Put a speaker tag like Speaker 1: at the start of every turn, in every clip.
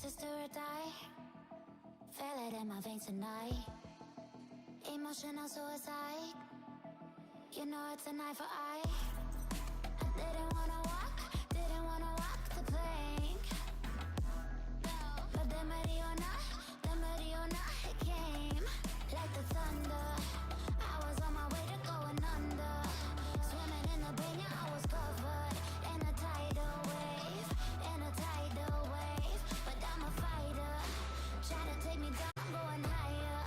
Speaker 1: choices to or die. Feel it in my veins tonight. Emotional suicide. You know it's a knife for eye. I didn't wanna walk the plank. But the Mariona, it came like the thunder. I was on my way to going under. Swimming in the Deponia, I was covered in a tidal wave. But I'm a fighter. Try to take me down, I'm going higher.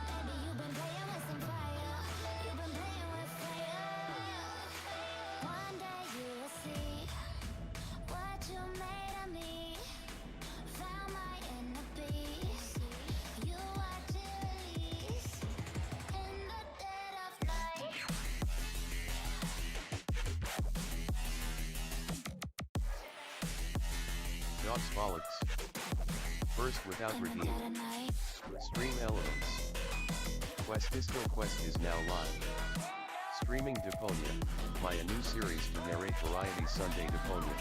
Speaker 1: Baby, you've been playing with some fire. You've been playing with fire. One day you will see what you made of me. Found my inner peace. You watch it release in the dead of night.
Speaker 2: Dogs Bollocks. First without redeem. Stream elements. Quest is now live. Streaming Deponia, my a new series to narrate variety Sunday Deponia.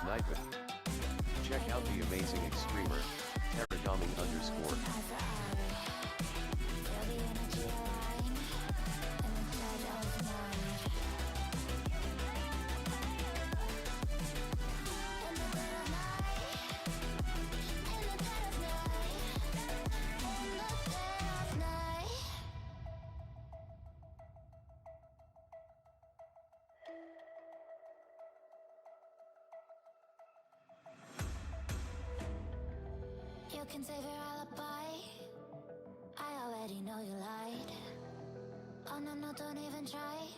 Speaker 2: Nightmare. Check out the amazing extremer, Terradaming _.
Speaker 1: You can save your alibi. I already know you lied. Oh no, don't even try.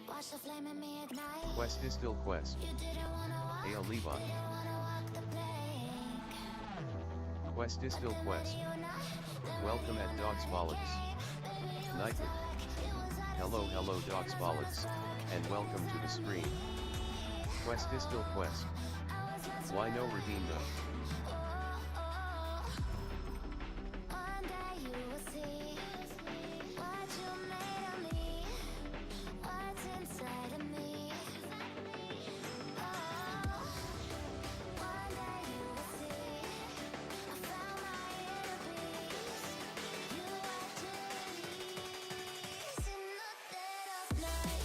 Speaker 1: Watch the flame in me ignite.
Speaker 2: Quest is still quest.
Speaker 1: You didn't wanna walk,
Speaker 2: Hail Levi.
Speaker 1: didn't wanna walk the plank.
Speaker 2: Quest is still quest. Welcome at Dogs Bollocks. Nightmare. Hello Dogs Bollocks, and welcome to the stream. Quest is still quest. Why no redeem though?
Speaker 1: One day you will see what you made of me, what's inside of me. Oh, one day you will see I found my inner peace. You watch it release in the dead of night.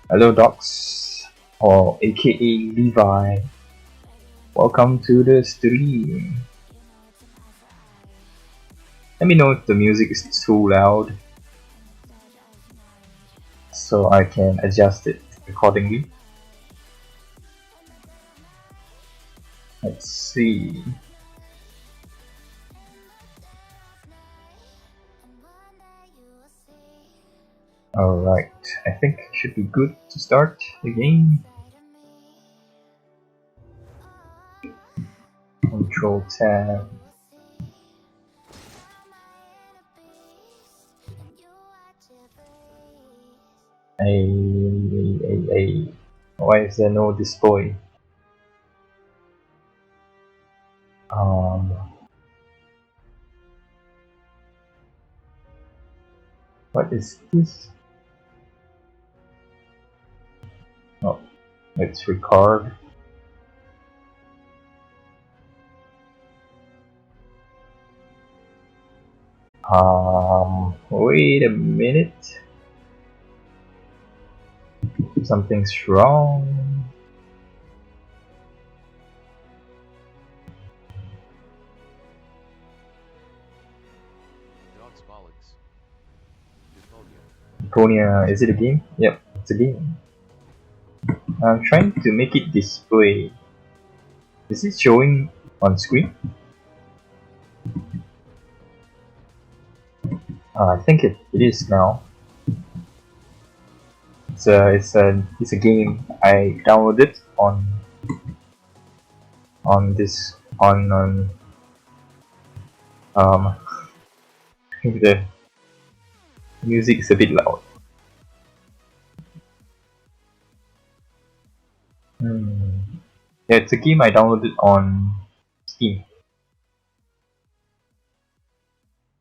Speaker 3: Hello docs, or aka Levi. Welcome to the stream. Let me know if the music is too loud so I can adjust it accordingly. Let's see. Alright, I think it should be good to start the game. Control tab. Why is there no display? What is this? Oh, let's record. Wait a minute. Something's wrong.
Speaker 2: Dogs Bollocks.
Speaker 3: Deponia, is it a game? Yep, it's a game. I'm trying to make it display. Is it showing on screen? I think it is now. It's a game I downloaded on the music is a bit loud. Yeah, it's a game I downloaded on Steam.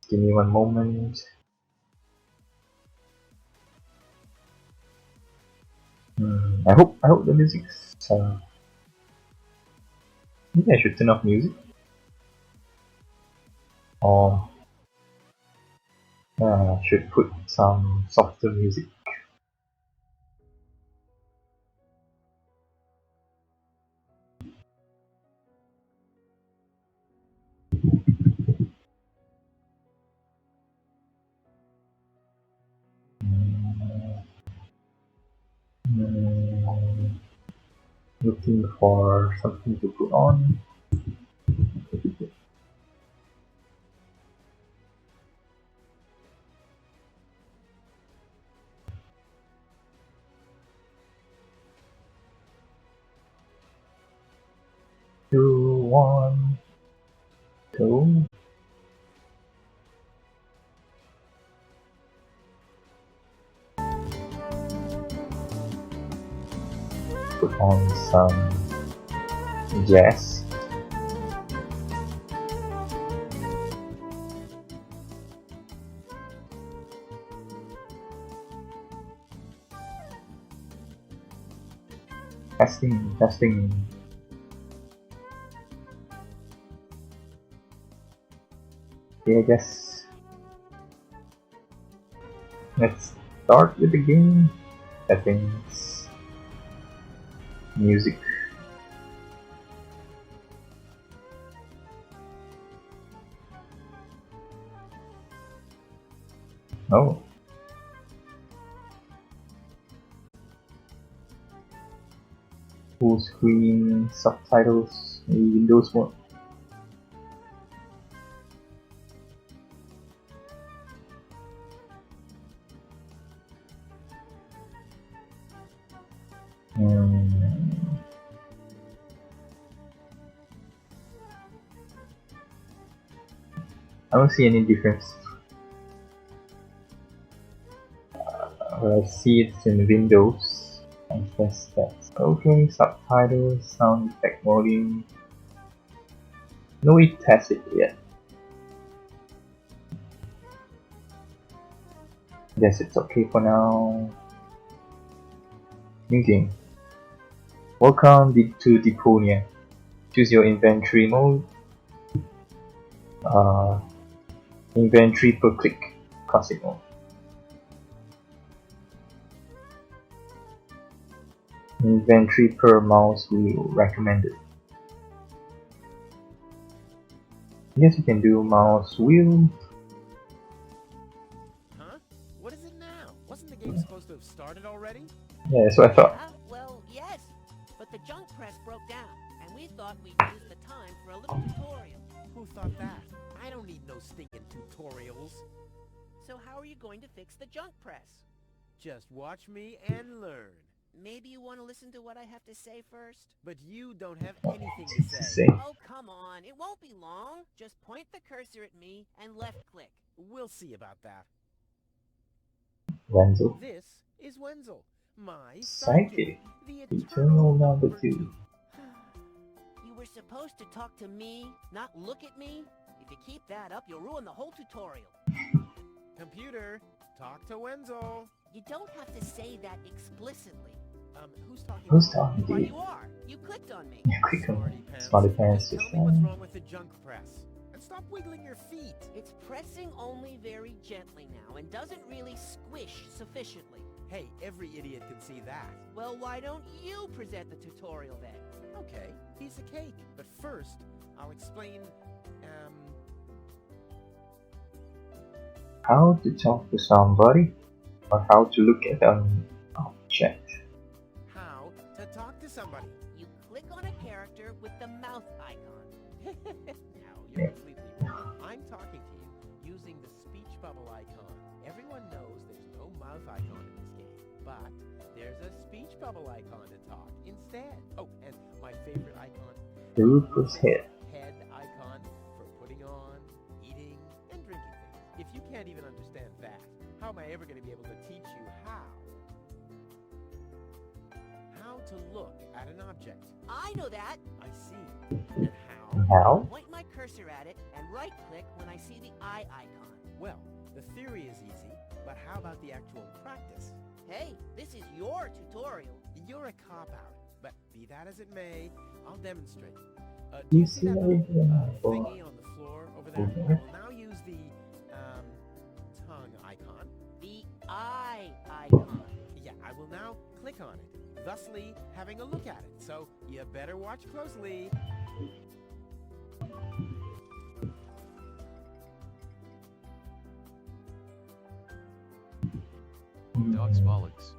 Speaker 3: Give me one moment. I hope the music's maybe I should turn off music. Or I should put some softer music. Mm, Looking for something to put on. Two, one, two. Put on some jazz. Testing, testing. Okay, I guess let's start with the game. Settings, music. Oh. Full screen subtitles, maybe Windows mode. I don't see any difference. I see it's in Windows. I guess that's okay. Subtitles, sound effect volume. No, it has it yet. Guess it's okay for now. New game. Welcome to Deponia. Choose your inventory mode. Inventory per click. Classic mode. Inventory per mouse wheel recommended. I guess you can do mouse wheel.
Speaker 4: Huh? What is it now? Wasn't the game supposed to have started already?
Speaker 3: Yeah, that's what I thought.
Speaker 5: Well, yes, but the junk press broke down, and we thought we'd use the time for a little tutorial.
Speaker 4: Who thought that? I don't need no stinking tutorials.
Speaker 5: So how are you going to fix the junk press?
Speaker 4: Just watch me and learn.
Speaker 5: Maybe you want to listen to what I have to say first?
Speaker 4: But you don't have anything to say.
Speaker 5: Oh, come on, it won't be long. Just point the cursor at me and left click.
Speaker 4: We'll see about that.
Speaker 3: Wenzel.
Speaker 4: This is Wenzel, my
Speaker 3: Psychic.
Speaker 4: sidekick, the
Speaker 3: Eternal number 2.
Speaker 5: You were supposed to talk to me, not look at me? If you keep that up, you'll ruin the whole tutorial.
Speaker 4: Computer, talk to Wenzel.
Speaker 5: You don't have to say that explicitly.
Speaker 4: Who's talking?
Speaker 3: Who's talking to
Speaker 5: Why,
Speaker 3: you?
Speaker 5: you are. You clicked on me.
Speaker 3: Yeah, quick on
Speaker 4: Smarty pants.
Speaker 3: Smarty pants
Speaker 4: Just
Speaker 3: just
Speaker 4: tell me what's wrong with the junk press. And stop wiggling your feet.
Speaker 5: It's pressing only very gently now and doesn't really squish sufficiently.
Speaker 4: Hey, every idiot can see that.
Speaker 5: Well, why don't you present the tutorial then?
Speaker 4: Okay, piece of cake. But first, I'll explain,
Speaker 3: How to talk to somebody, or how to look at an object.
Speaker 4: how to talk to somebody.
Speaker 5: You click on a character with the mouth icon.
Speaker 4: Now, you're completely wrong. I'm talking to you using the speech bubble icon. Everyone knows there's no mouth icon in this game, but there's a speech bubble icon to talk instead. Oh, and my favorite icon,
Speaker 3: The Roofer's head.
Speaker 4: head icon for putting on, eating, and drinking things. If you can't even understand that, how am I ever going to be able to teach you how? how to look at an object.
Speaker 5: I know that.
Speaker 4: I see. And how?
Speaker 3: How?
Speaker 5: Point my cursor at it and right-click when I see the eye icon.
Speaker 4: Well, the theory is easy, but how about the actual practice?
Speaker 5: Hey, this is your tutorial.
Speaker 4: You're a cop-out, but be that as it may, I'll demonstrate. Do
Speaker 3: You
Speaker 4: you
Speaker 3: see
Speaker 4: see that
Speaker 3: that
Speaker 4: little
Speaker 3: again?
Speaker 4: thingy on the floor over there?
Speaker 3: Mhm.
Speaker 4: I will now use the tongue icon.
Speaker 5: The eye icon.
Speaker 4: Yeah, I will now click on it, thusly having a look at it. So you better watch closely.
Speaker 2: Dogs bollocks.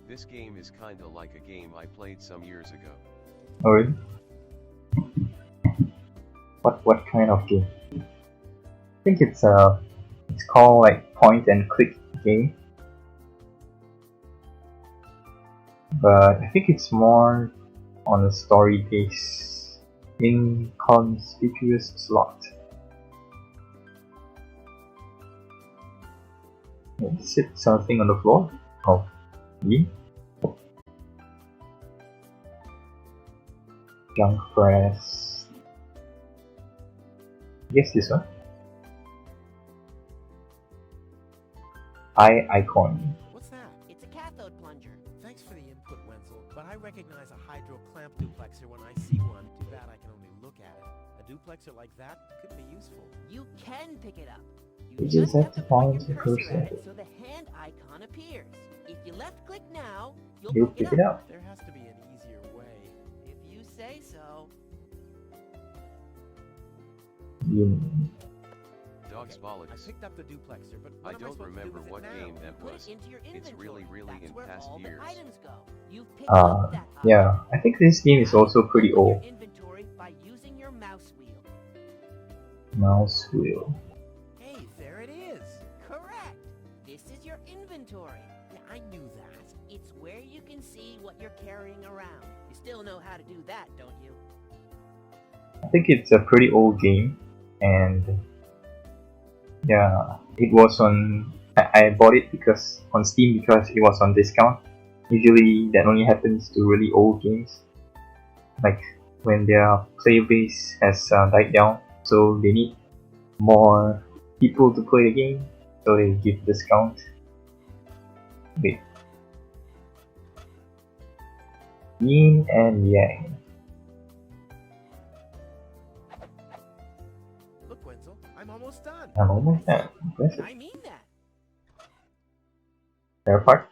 Speaker 2: This game is kinda like a game I played some years ago.
Speaker 3: Oh really? What kind of game? I think it's called like point and click game. But I think it's more on a story based inconspicuous slot. Is it something on the floor? Oh, me? Junk press. Guess this one. Eye icon.
Speaker 4: What's that?
Speaker 5: It's a cathode plunger.
Speaker 4: Thanks for the input, Wenzel, but I recognize a hydro clamp duplexer when I see one. Too bad I can only look at it. A duplexer like that could be useful.
Speaker 5: You can pick it up.
Speaker 3: You just have to
Speaker 5: point
Speaker 3: find
Speaker 5: your
Speaker 3: the
Speaker 5: cursor
Speaker 3: cursor.
Speaker 5: at it so the hand icon appears. If you left click now,
Speaker 3: You'll
Speaker 5: you'll
Speaker 3: pick it up.
Speaker 4: There has to be an easier way.
Speaker 5: If you say so.
Speaker 3: You
Speaker 2: Dogs
Speaker 4: I
Speaker 2: bollocks.
Speaker 4: picked up the duplexer, but
Speaker 2: I
Speaker 4: what am I
Speaker 2: don't
Speaker 4: supposed to do
Speaker 2: remember
Speaker 4: with it
Speaker 2: what
Speaker 4: now?
Speaker 2: game that
Speaker 5: Put
Speaker 2: was.
Speaker 5: it into your inventory.
Speaker 2: It's really
Speaker 5: That's
Speaker 2: in
Speaker 5: where
Speaker 2: past
Speaker 5: all
Speaker 2: years.
Speaker 5: the items go. You've picked up that item.
Speaker 3: yeah, I think this game is also pretty
Speaker 5: Open your
Speaker 3: old.
Speaker 5: inventory by using your mouse wheel.
Speaker 3: Mouse wheel.
Speaker 4: Hey, there it is.
Speaker 5: Correct. This is your inventory.
Speaker 4: Yeah, I knew that.
Speaker 5: It's where you can see what you're carrying around. You still know how to do that, don't you?
Speaker 3: I think it's a pretty old game, and yeah, it was on. I bought it because on Steam because it was on discount. Usually, that only happens to really old games, like when their player base has died down, so they need more people to play the game, so they give discount. Wait. Yin and Yang.
Speaker 4: Look, Wenzel, I'm almost done.
Speaker 3: I'm almost done. Impressive.
Speaker 5: I mean that.
Speaker 3: Fair part.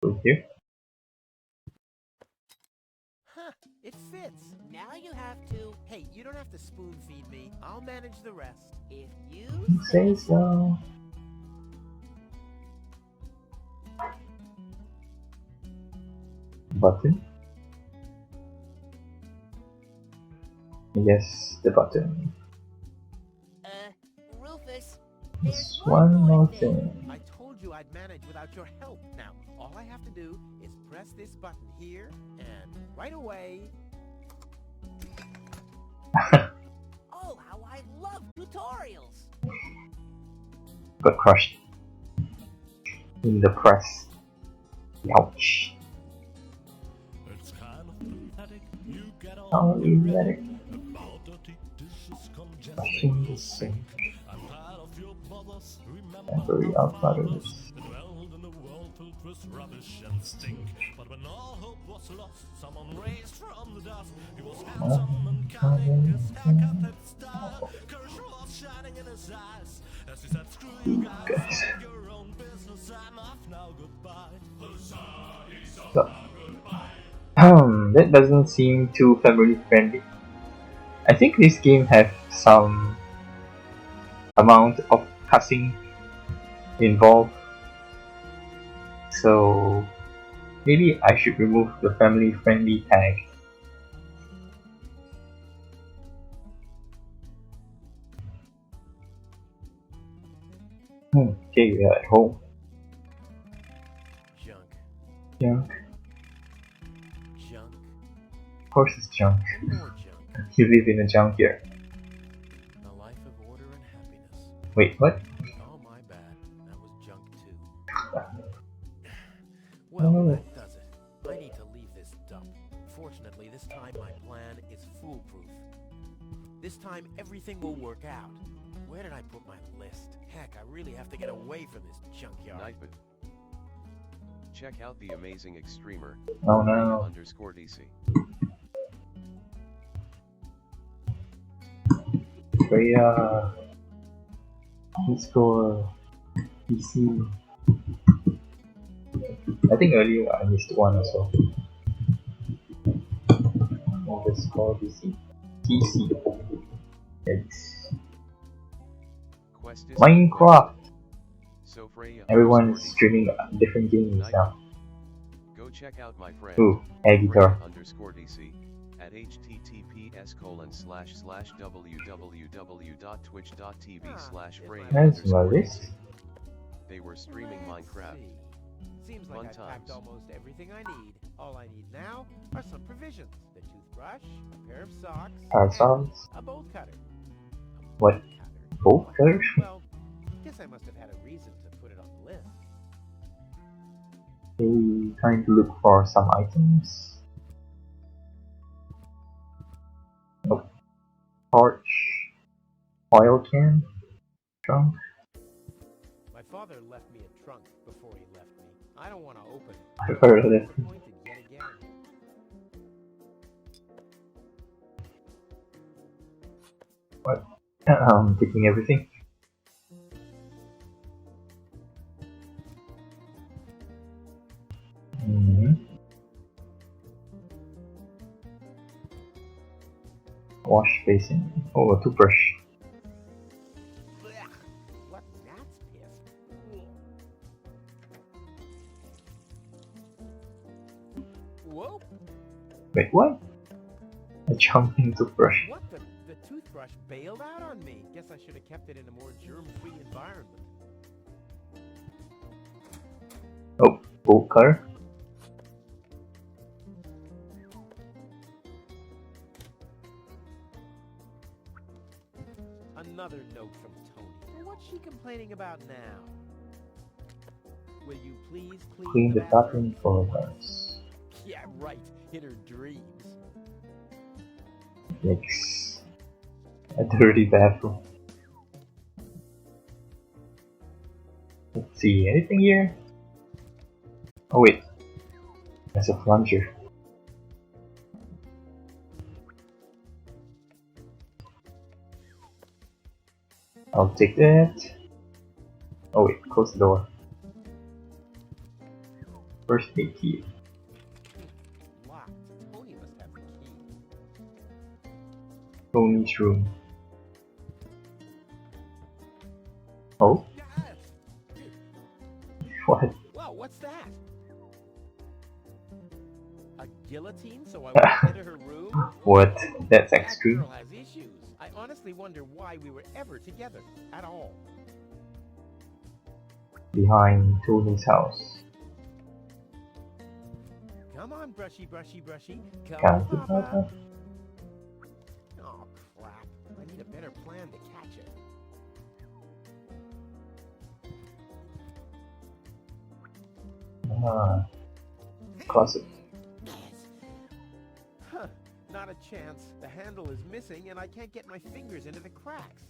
Speaker 3: Thank you.
Speaker 4: Huh, it fits.
Speaker 5: Now you have to,
Speaker 4: Hey, you don't have to spoon feed me. I'll manage the rest.
Speaker 5: if you
Speaker 3: Say so. Button? Yes, the button.
Speaker 5: Rufus,
Speaker 3: There's
Speaker 5: there's
Speaker 3: one more
Speaker 5: thing.
Speaker 3: thing.
Speaker 4: I told you I'd manage without your help. Now, all I have to do is press this button here, and right away...
Speaker 5: Oh, how I love tutorials.
Speaker 3: Got crushed. In the press. Ouch.
Speaker 6: It's kind of pathetic. You get
Speaker 3: How
Speaker 6: all
Speaker 3: erratic.
Speaker 6: about dirty dishes congesting
Speaker 3: Washing
Speaker 6: your
Speaker 3: the sink.
Speaker 6: I'm tired of your brothers. Remember
Speaker 3: Every
Speaker 6: our
Speaker 3: outsiders.
Speaker 6: fathers that dwelled in a world filled with rubbish and stink. But when all hope was lost, someone raised from the dust. He was handsome and cunning, his haircut had style. Courage was shining in his eyes. As he said, screw you guys, mind your own business. I'm off now, goodbye.
Speaker 3: So, that doesn't seem too family friendly. I think this game has some amount of cussing involved, so maybe I should remove the family friendly tag. Okay, we are at home.
Speaker 4: Junk.
Speaker 3: Junk.
Speaker 4: Junk.
Speaker 3: Of course it's junk.
Speaker 4: More junk.
Speaker 3: You live in a junk here.
Speaker 4: A life of order and happiness.
Speaker 3: Wait, what?
Speaker 4: Oh, my bad. That was junk too. my list? Heck, I really have to get away from this junkyard.
Speaker 2: Nightbot. Check out the amazing extremer,
Speaker 3: Oh
Speaker 2: Freya
Speaker 3: no.
Speaker 2: underscore DC.
Speaker 3: Freya underscore PC. I think earlier I missed one as well. Underscore DC. TC. It's
Speaker 2: Quest is
Speaker 3: Minecraft.
Speaker 2: So Freya
Speaker 3: Everyone is
Speaker 2: underscore DC.
Speaker 3: streaming different games now.
Speaker 2: Go check out my friend.
Speaker 3: Ooh, air guitar.
Speaker 2: Freya underscore DC at https://www.twitch.tv/Freya
Speaker 3: That's my
Speaker 2: underscore
Speaker 3: list.
Speaker 2: DC. They were streaming
Speaker 4: Let's
Speaker 2: Minecraft.
Speaker 4: see. Seems like
Speaker 2: Fun
Speaker 4: I've packed
Speaker 2: times.
Speaker 4: almost everything I need. All I need now are some provisions: the toothbrush, a pair of socks,
Speaker 3: Parasols.
Speaker 4: and a bolt cutter. A
Speaker 3: What?
Speaker 4: bolt cutter?
Speaker 3: Bolt cutters?
Speaker 4: Well, guess I must have had a reason to put it on the list.
Speaker 3: Okay, trying to look for some items. Oh, torch, oil can, trunk.
Speaker 4: My father left me a trunk before he left me. I don't want to open it.
Speaker 3: I've heard of it.
Speaker 4: Disappointed yet again.
Speaker 3: What? Taking everything. Wash basin. Oh, a toothbrush.
Speaker 4: Blech. What gnat's piss? Whoa!
Speaker 3: Wait, what? A jumping toothbrush.
Speaker 4: What the toothbrush bailed out on me. Guess I should have kept it in a more germ-free environment.
Speaker 3: Oh, bolt cutter.
Speaker 4: Another note from Tony. What's she complaining about now? Will you please
Speaker 3: Clean the bathroom for us.
Speaker 4: Yeah, right. In her dreams.
Speaker 3: Yikes. A dirty bathroom. Let's see, anything here? Oh wait. There's a plunger. I'll take that. Oh wait, close the door. First aid kit.
Speaker 4: Locked. Tony must have the key.
Speaker 3: Tony's room. Oh? What?
Speaker 4: Whoa, what's that? A guillotine so I won't enter her room?
Speaker 3: What? That's
Speaker 4: That
Speaker 3: extreme.
Speaker 4: girl has issues. I honestly wonder why we were ever together at all.
Speaker 3: Behind Tony's house.
Speaker 4: Come on, brushy, brushy, brushy. Come
Speaker 3: Can't
Speaker 4: on,
Speaker 3: do
Speaker 4: Papa.
Speaker 3: that.
Speaker 4: Oh, crap. I need a better plan to catch it.
Speaker 3: Ah, closet.
Speaker 4: Huh. Not a chance. The handle is missing and I can't get my fingers into the cracks.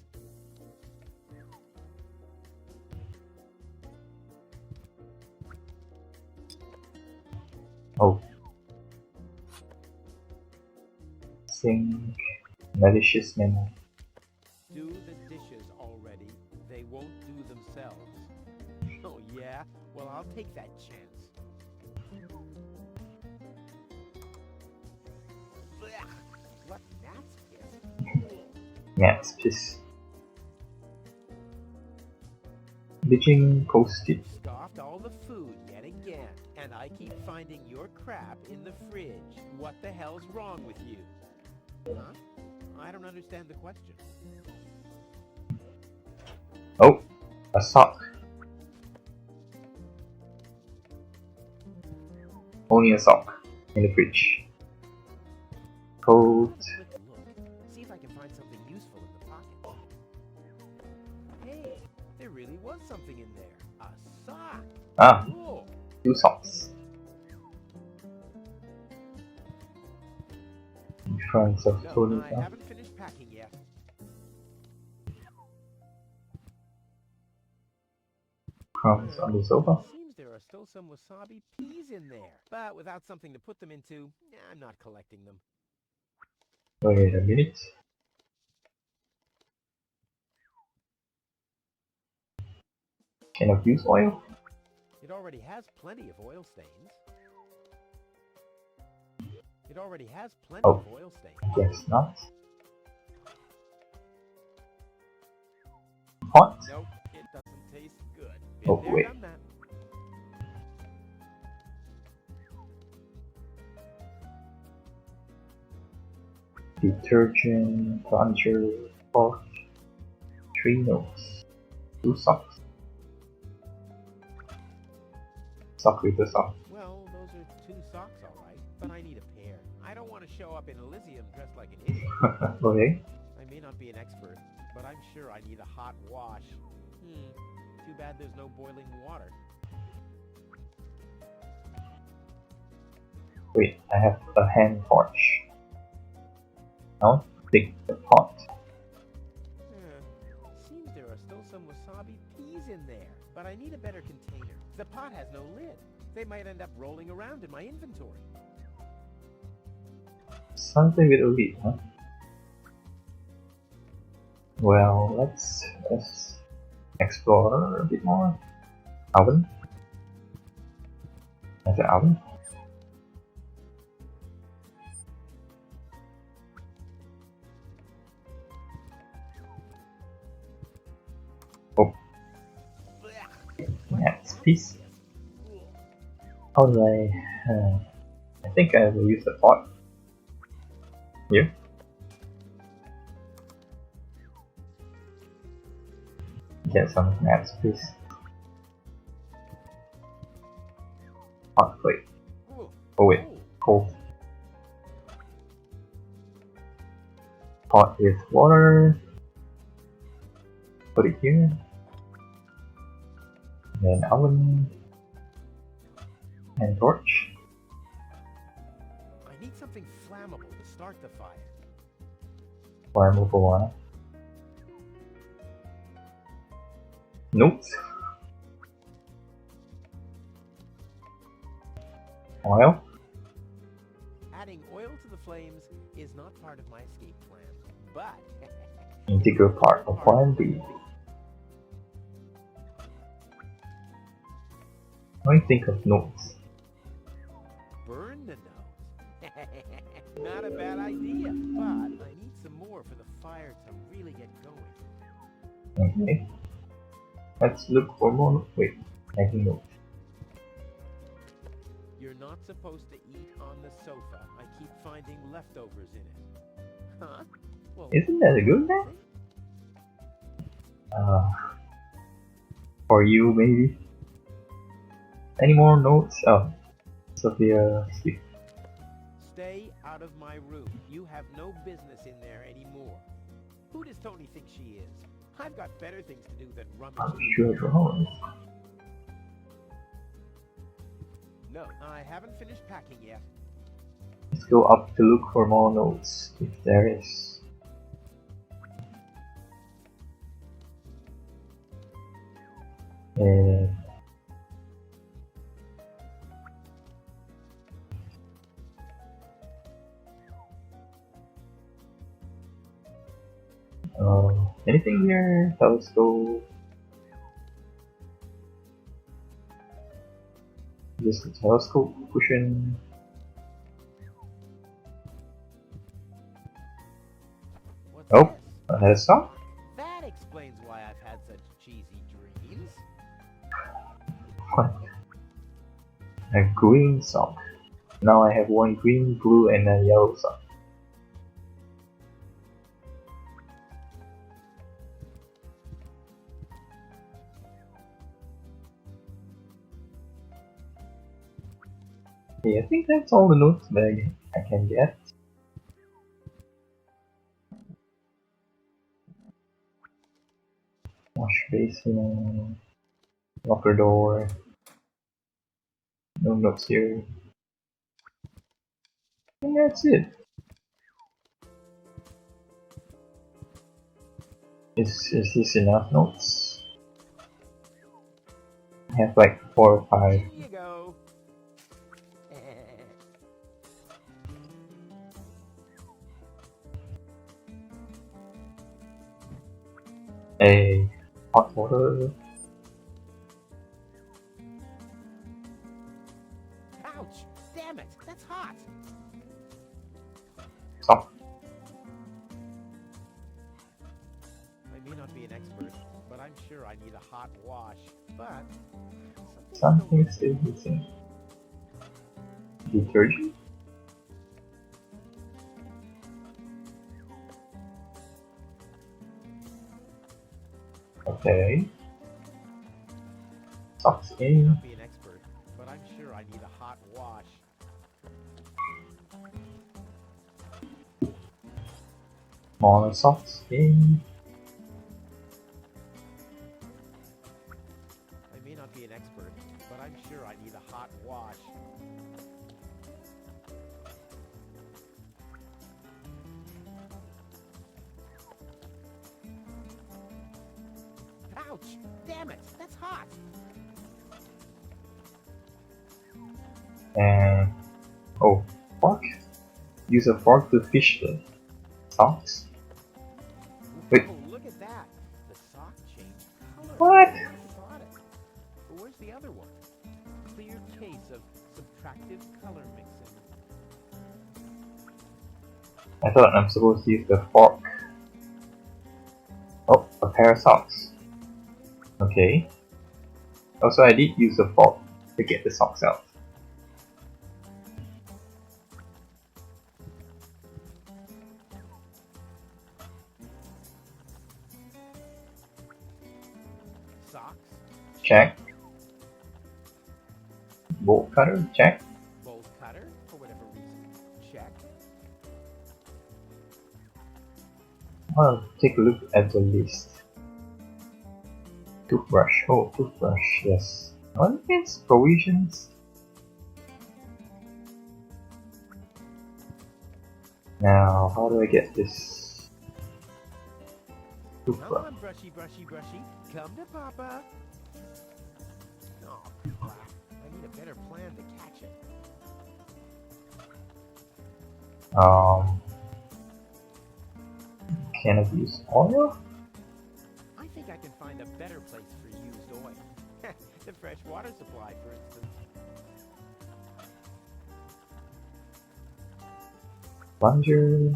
Speaker 3: Oh. Sink. Malicious menu.
Speaker 4: Do the dishes already. They won't do themselves. Oh, yeah? Well, I'll take that chance. Blech. What gnat's piss?
Speaker 3: Gnat's piss. Bitching post-it.
Speaker 4: Scoffed all the food yet again, and I keep finding your crap in the fridge. What the hell's wrong with you? Huh? I don't understand the question.
Speaker 3: Oh, a sock. Only a sock in the fridge. Coat.
Speaker 4: Quick look. See if I can find something useful in the pocket. Hey, there really was something in there. A sock.
Speaker 3: Ah,
Speaker 4: Cool.
Speaker 3: 2 socks. In front of
Speaker 4: No,
Speaker 3: Tony's
Speaker 4: I
Speaker 3: house.
Speaker 4: haven't finished packing yet.
Speaker 3: breadcrumbs on the sofa.
Speaker 4: Seems there are still some wasabi peas in there, but without something to put them into, I'm not collecting them.
Speaker 3: Wait a minute. Cannot use oil?
Speaker 4: It already has plenty of oil stains. It already has plenty
Speaker 3: Oh.
Speaker 4: of oil stains.
Speaker 3: Guess not. Hot?
Speaker 4: Nope, it doesn't taste good.
Speaker 3: Oh,
Speaker 4: Been there,
Speaker 3: wait.
Speaker 4: done that.
Speaker 3: Detergent, plunger, torch, 3 notes, 2 socks. Sock with a sock.
Speaker 4: Well, those are 2 socks, all right, but I need a pair. I don't want to show up in Elysium dressed like an idiot.
Speaker 3: Okay.
Speaker 4: I may not be an expert, but I'm sure I need a hot wash. Too bad there's no boiling water.
Speaker 3: Wait, I have a hand torch. Now take the pot.
Speaker 4: Seems there are still some wasabi peas in there, but I need a better container. The pot has no lid. They might end up rolling around in my inventory.
Speaker 3: Something with a lid, huh? Well, let's explore a bit more. Oven. There's an oven. Oh, that's piece. How do I think I will use the pot. Here. Get some mats, please. Hot plate. Oh wait, cold. Pot with water. Put it here. Then oven. And torch.
Speaker 4: I need something flammable to start the fire.
Speaker 3: Flammable one. Nope. Oil.
Speaker 4: Adding oil to the flames is not part of my escape plan, but
Speaker 3: Integral part of plan B. What do you think of notes?
Speaker 4: Burn the nose. Not a bad idea, but I need some more for the fire to really get going.
Speaker 3: Okay. Let's look for more. Wait, taking notes.
Speaker 4: You're not supposed to eat on the sofa. I keep finding leftovers in it. Huh? Well,
Speaker 3: Isn't that a good thing? For you maybe. Any more notes? Oh, Sophia sleep.
Speaker 4: stay out of my room. You have no business in there anymore. Who does Tony think she is? I've got better things to do than rummage.
Speaker 3: Sure, drawers.
Speaker 4: No, I haven't finished packing yet.
Speaker 3: Let's go up to look for more notes, if there is. Anything here? Telescope. Just a telescope cushion.
Speaker 4: What's
Speaker 3: Oh,
Speaker 4: this?
Speaker 3: I had a sock.
Speaker 4: That explains why I've had such cheesy dreams.
Speaker 3: What? A green sock. Now I have one green, blue, and a yellow sock. Okay, I think that's all the notes that I can get. Wash basin, locker door. No notes here. And that's it. Is this enough notes? have like 4 or 5.
Speaker 4: In you go.
Speaker 3: A hot water.
Speaker 4: Ouch! Damn it! That's hot!
Speaker 3: Sock.
Speaker 4: I may not be an expert, but I'm sure I need a hot wash. But
Speaker 3: Something still missing. Detergent? Okay. Socks
Speaker 4: I may
Speaker 3: in.
Speaker 4: not be an expert, but I'm sure I need a hot wash.
Speaker 3: Smaller socks in.
Speaker 4: I may not be an expert, but I'm sure I need a hot wash. Ouch! Damn it! That's hot!
Speaker 3: And oh, fork. Use a fork to fish the socks. Wait.
Speaker 4: Oh, look at that! The sock changed color.
Speaker 3: What?
Speaker 4: I spot it. But where's the other one? Clear case of subtractive color mixing.
Speaker 3: I thought I'm supposed to use the fork. Oh, a pair of socks. Okay. Also, I did use the fork to get the socks out.
Speaker 4: Socks,
Speaker 3: Check. Bolt cutter, check.
Speaker 4: bolt cutter, for whatever reason. Check.
Speaker 3: I'll take a look at the list. Toothbrush, oh, toothbrush, yes. What is provisions? Now, how do I get this
Speaker 4: Come
Speaker 3: toothbrush?
Speaker 4: on, brushy, brushy, brushy. Come to Papa. Oh, crap. I need a better plan to catch it.
Speaker 3: Can I use oil?
Speaker 4: I think I can find a better place for used oil. The fresh water supply, for instance.
Speaker 3: Plunger.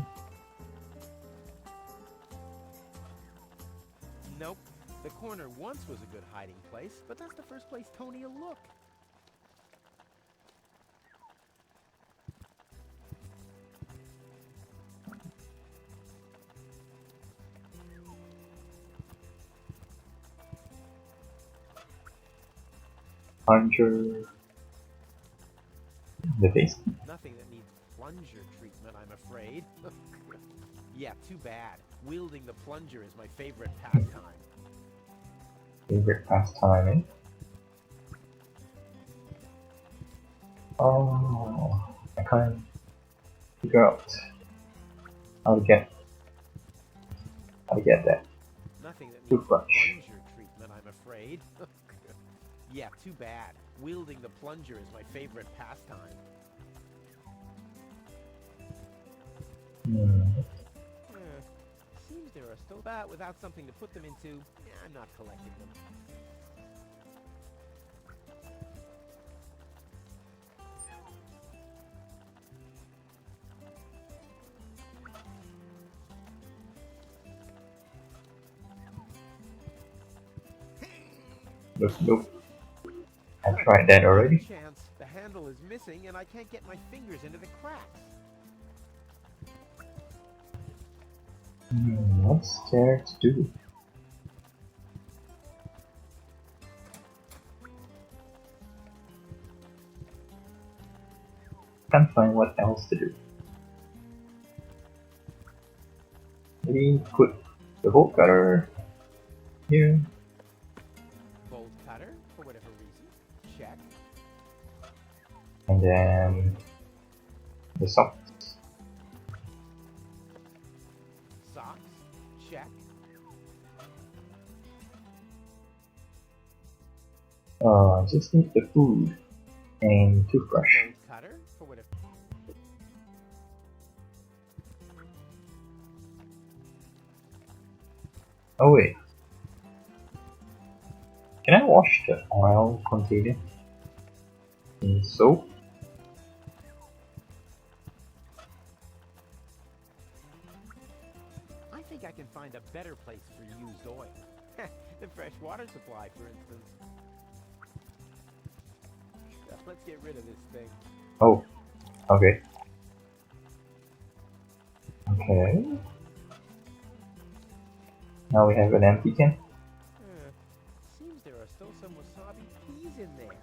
Speaker 4: Nope. The corner once was a good hiding place, but that's the first place Tony will look.
Speaker 3: Plunger. The base.
Speaker 4: Nothing that needs plunger treatment, I'm afraid. Yeah, too bad. Wielding the plunger is my favorite pastime.
Speaker 3: Favorite pastime, eh? Oh, I can't figure out how to get that.
Speaker 4: Nothing that needs
Speaker 3: Toothbrush.
Speaker 4: plunger treatment, I'm afraid. Yeah, too bad. Wielding the plunger is my favorite pastime. Seems there are still, but without something to put them into, I'm not collecting them.
Speaker 3: Nope. I tried that already.
Speaker 4: Chance. The handle is missing, and I can't get my fingers into the cracks.
Speaker 3: What's there to do? Can't find what else to do. Maybe put the bolt cutter here.
Speaker 4: Bolt cutter, for whatever reason. Check.
Speaker 3: And then the socks.
Speaker 4: Socks. Check.
Speaker 3: I just need the food and toothbrush.
Speaker 4: Bolt cutter for whatever.
Speaker 3: Oh wait. Can I wash the oil container in soap?
Speaker 4: I think I can find a better place for used oil. The fresh water supply, for instance. Let's get rid of this thing.
Speaker 3: Oh, okay. Okay. Now we have an empty can.
Speaker 4: Seems there are still some wasabi peas in there.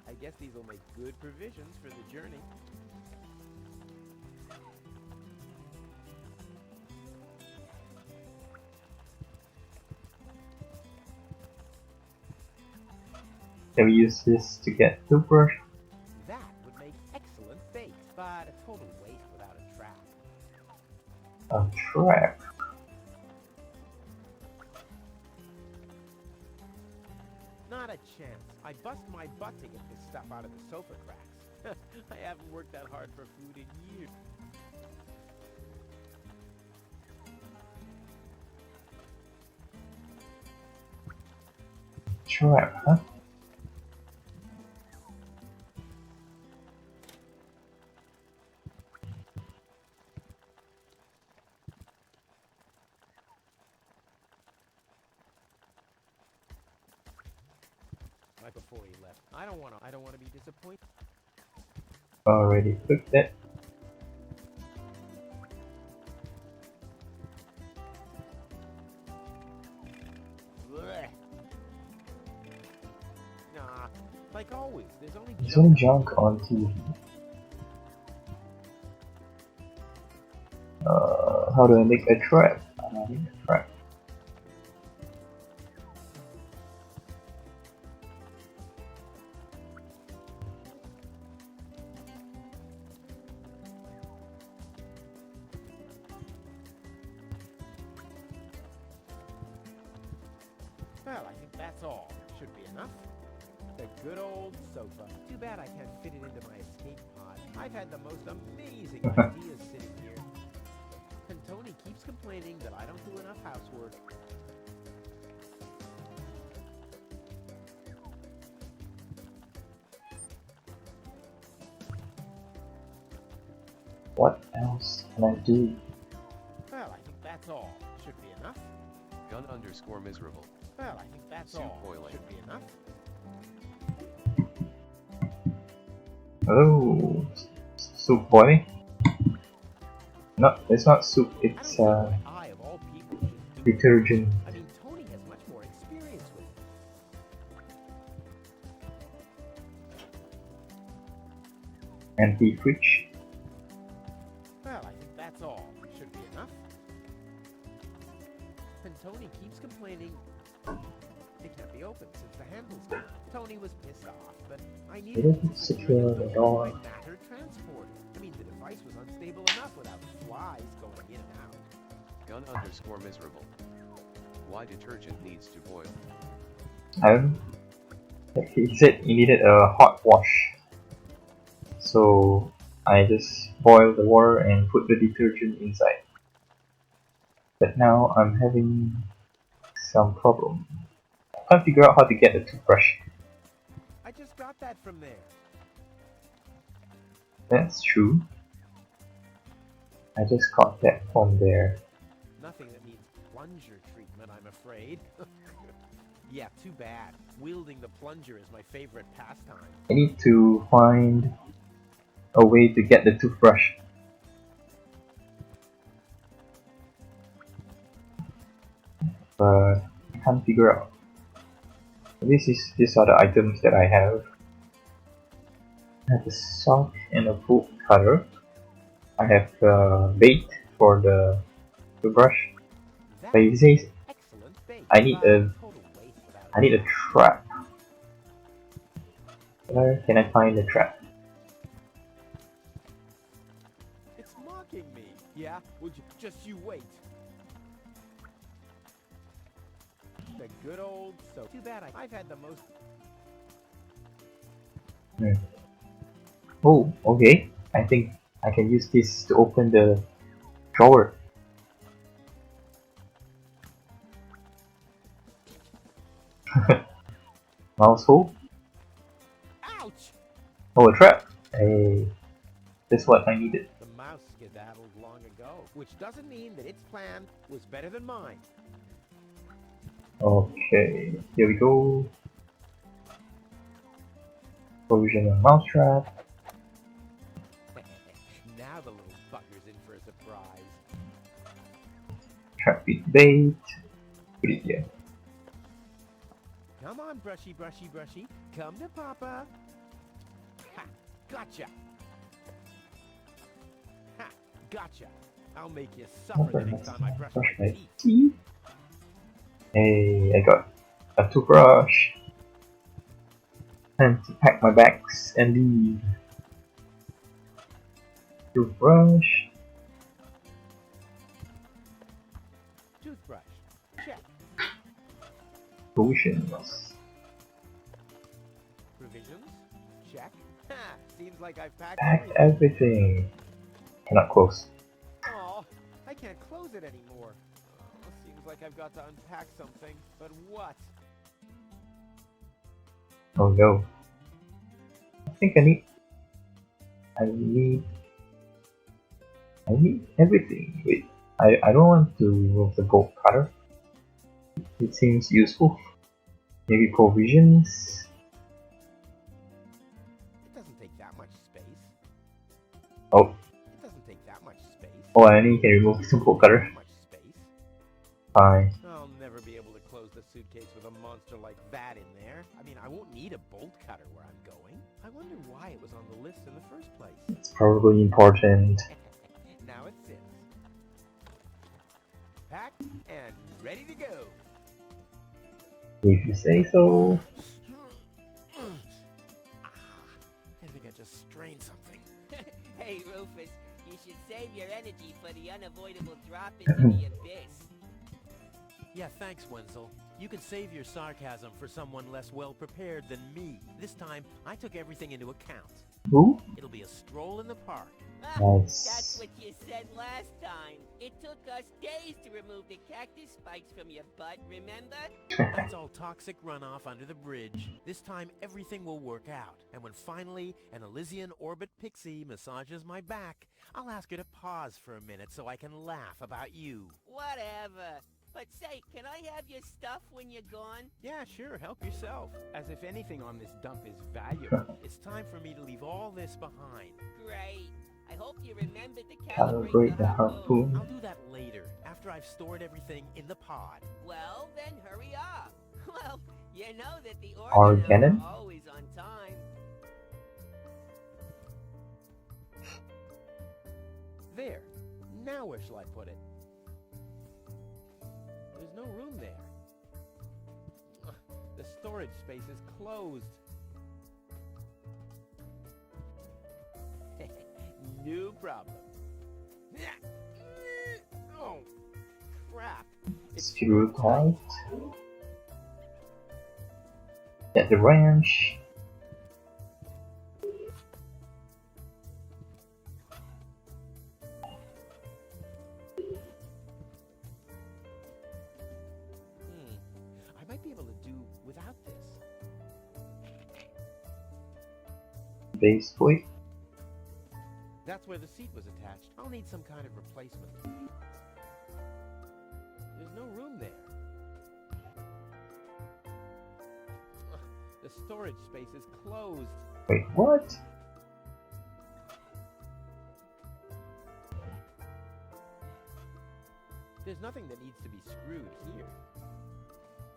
Speaker 4: I guess these will make good provisions for the journey.
Speaker 3: Can we use this to get toothbrush?
Speaker 4: That would make excellent bait, but a total waste without a trap.
Speaker 3: A trap.
Speaker 4: Not a chance. I bust my butt to get this stuff out of the sofa cracks. I haven't worked that hard for food in years.
Speaker 3: Trap, huh?
Speaker 4: Right before he left. I don't want to be disappointed.
Speaker 3: Already cooked it.
Speaker 4: Blech. Nah, like always, there's only
Speaker 3: There's only junk on TV. How do I make a trap? I need a trap.
Speaker 4: Well, I think that's all. Should be enough. The good old sofa. Too bad I can't fit it into my escape pod. I've had the most amazing ideas sitting here. And Tony keeps complaining that I don't do enough housework.
Speaker 3: What else can I do?
Speaker 4: Well, I think that's all. Should be enough.
Speaker 2: Gun_miserable.
Speaker 4: Well, I think that's
Speaker 2: Soup
Speaker 4: all.
Speaker 2: boiling.
Speaker 4: Should be enough.
Speaker 3: Oh, soup boiling? No, it's not soup,
Speaker 4: I
Speaker 3: it's
Speaker 4: don't know why I, of all people, should do
Speaker 3: detergent.
Speaker 4: I mean, Tony has much more experience with it.
Speaker 3: Empty fridge.
Speaker 4: Well, I think that's all. Should be enough. And Tony keeps complaining it can't be opened since the handle's gone. Tony was pissed off, but I needed
Speaker 3: It
Speaker 4: to
Speaker 3: doesn't secure the door.
Speaker 4: by matter transporter. I mean, the device was unstable enough without flies going in and out.
Speaker 2: Gun_miserable. Why detergent needs to boil?
Speaker 3: I don't know. He said he needed a hot wash. So I just boiled the water and put the detergent inside. But now I'm having some problem. I can't figure out how to get the toothbrush.
Speaker 4: I just got that from there.
Speaker 3: That's true. I just got that from there.
Speaker 4: Nothing that needs plunger treatment, I'm afraid. Yeah, too bad. Wielding the plunger is my favorite pastime.
Speaker 3: I need to find a way to get the toothbrush. But I can't figure out. These are the items that I have. I have a sock and a bolt cutter. I have bait for the toothbrush.
Speaker 4: That
Speaker 3: But he says
Speaker 4: excellent bait.
Speaker 3: I need
Speaker 4: but
Speaker 3: a
Speaker 4: total waste without
Speaker 3: I need a trap. Where can I find the trap?
Speaker 4: It's mocking me. Yeah? Well, just you wait. a good old soap. Too bad I've had the most.
Speaker 3: Oh, okay. I think I can use this to open the drawer. Mouse hole?
Speaker 4: Ouch!
Speaker 3: Oh, a trap! Hey, that's what I needed.
Speaker 4: The mouse skedaddled long ago, which doesn't mean that its plan was better than mine.
Speaker 3: Okay, here we go. Provision of mousetrap.
Speaker 4: Now the little bugger's in for a surprise.
Speaker 3: Trap with bait. Put it here.
Speaker 4: Come on, brushy, brushy, brushy. Come to Papa. Ha! Gotcha! Ha! Gotcha! I'll make you suffer the next time I brush my teeth.
Speaker 3: teeth. Hey, I got a toothbrush. Time to pack my bags and leave. Toothbrush.
Speaker 4: Toothbrush. Check.
Speaker 3: Potions.
Speaker 4: Provisions. Check. Ha! Seems like I've packed
Speaker 3: Pack
Speaker 4: everything.
Speaker 3: everything. Cannot close.
Speaker 4: Aw, I can't close it anymore. Seems like I've got to unpack something. But what?
Speaker 3: Oh no. I think I need everything. Wait, I don't want to remove the bolt cutter. It seems useful. Maybe provisions.
Speaker 4: It doesn't take that much space.
Speaker 3: Oh,
Speaker 4: It doesn't take that much space.
Speaker 3: oh, I only can remove the bolt cutter.
Speaker 4: That much space.
Speaker 3: Fine.
Speaker 4: I'll never be able to close the suitcase with a monster like that in there. I mean, I won't need a bolt cutter where I'm going. I wonder why it was on the list in the first place.
Speaker 3: It's probably important.
Speaker 4: Now it sits. Packed and ready to go.
Speaker 3: If you say so.
Speaker 4: I think I just strained something.
Speaker 5: Hey, Rufus, you should save your energy for the unavoidable drop into the abyss.
Speaker 4: Yeah, thanks, Wenzel. You can save your sarcasm for someone less well prepared than me. This time, I took everything into account.
Speaker 3: Who?
Speaker 4: It'll be a stroll in the park.
Speaker 5: Ah,
Speaker 3: Nice.
Speaker 5: that's what you said last time. It took us days to remove the cactus spikes from your butt, remember?
Speaker 4: That's all toxic runoff under the bridge. This time, everything will work out. And when finally an Elysian orbit pixie massages my back, I'll ask her to pause for a minute so I can laugh about you.
Speaker 5: Whatever. But say, can I have your stuff when you're gone?
Speaker 4: Yeah, sure, help yourself. As if anything on this dump is valuable. It's time for me to leave all this behind.
Speaker 5: Great. I hope you remembered to
Speaker 3: Calibrate
Speaker 5: calibrate
Speaker 3: the
Speaker 5: the
Speaker 3: harpoon.
Speaker 4: I'll do that later, after I've stored everything in the pod.
Speaker 5: Well, then hurry up. Well, you know that the
Speaker 3: Our
Speaker 5: organs
Speaker 3: cannon?
Speaker 5: are always on time.
Speaker 4: There. Now where shall I put it? There's no room there. Ugh, the storage space is closed. No problem. Oh, crap. It's
Speaker 3: Screw tight. Get the wrench.
Speaker 4: I might be able to do without this.
Speaker 3: Base plate.
Speaker 4: That's where the seat was attached. I'll need some kind of replacement. There's no room there. Ugh, the storage space is closed.
Speaker 3: Wait, what?
Speaker 4: There's nothing that needs to be screwed here.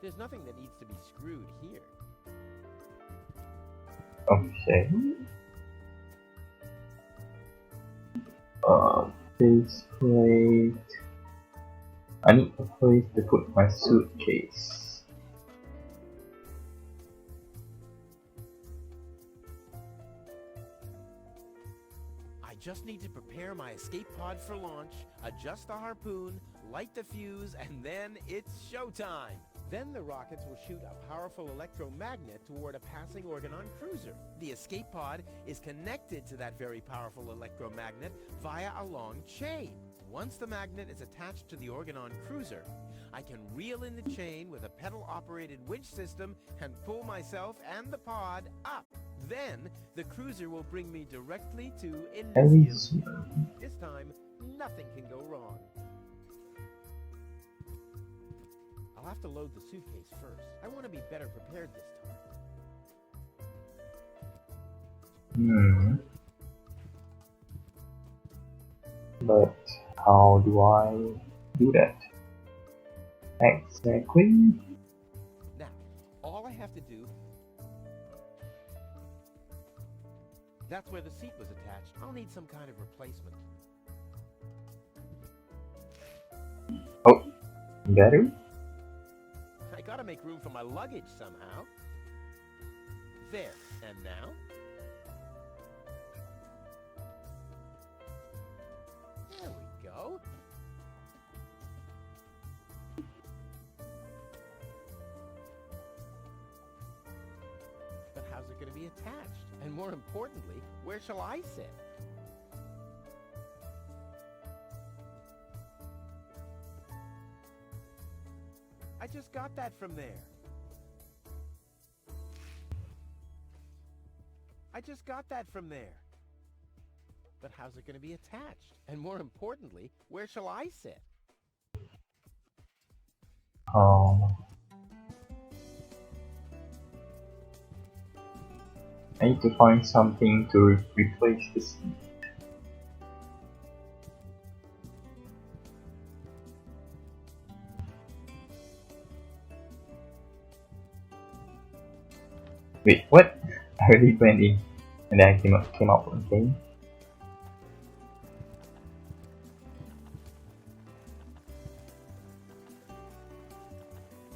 Speaker 4: There's nothing that needs to be screwed here.
Speaker 3: Okay. Base plate. I need a place to put my suitcase.
Speaker 4: I just need to prepare my escape pod for launch, adjust the harpoon, light the fuse, and then it's showtime. Then the rockets will shoot a powerful electromagnet toward a passing Organon cruiser. The escape pod is connected to that very powerful electromagnet via a long chain. Once the magnet is attached to the Organon cruiser, I can reel in the chain with a pedal-operated winch system and pull myself and the pod up. Then, the cruiser will bring me directly to Elysium.
Speaker 3: Elysium.
Speaker 4: This time, nothing can go wrong. I'll have to load the suitcase first. I want to be better prepared this time.
Speaker 3: But how do I do that? Exactly.
Speaker 4: Now, all I have to do... That's where the seat was attached. I'll need some kind of replacement.
Speaker 3: Oh, battery?
Speaker 4: I gotta make room for my luggage somehow. There, and now? There we go. But how's it gonna be attached? And more importantly, where shall I sit? I just got that from there. I just got that from there. But how's it going to be attached? And more importantly, where shall I sit?
Speaker 3: I need to find something to replace the seat. Wait, what? I already went in, and then I came out again.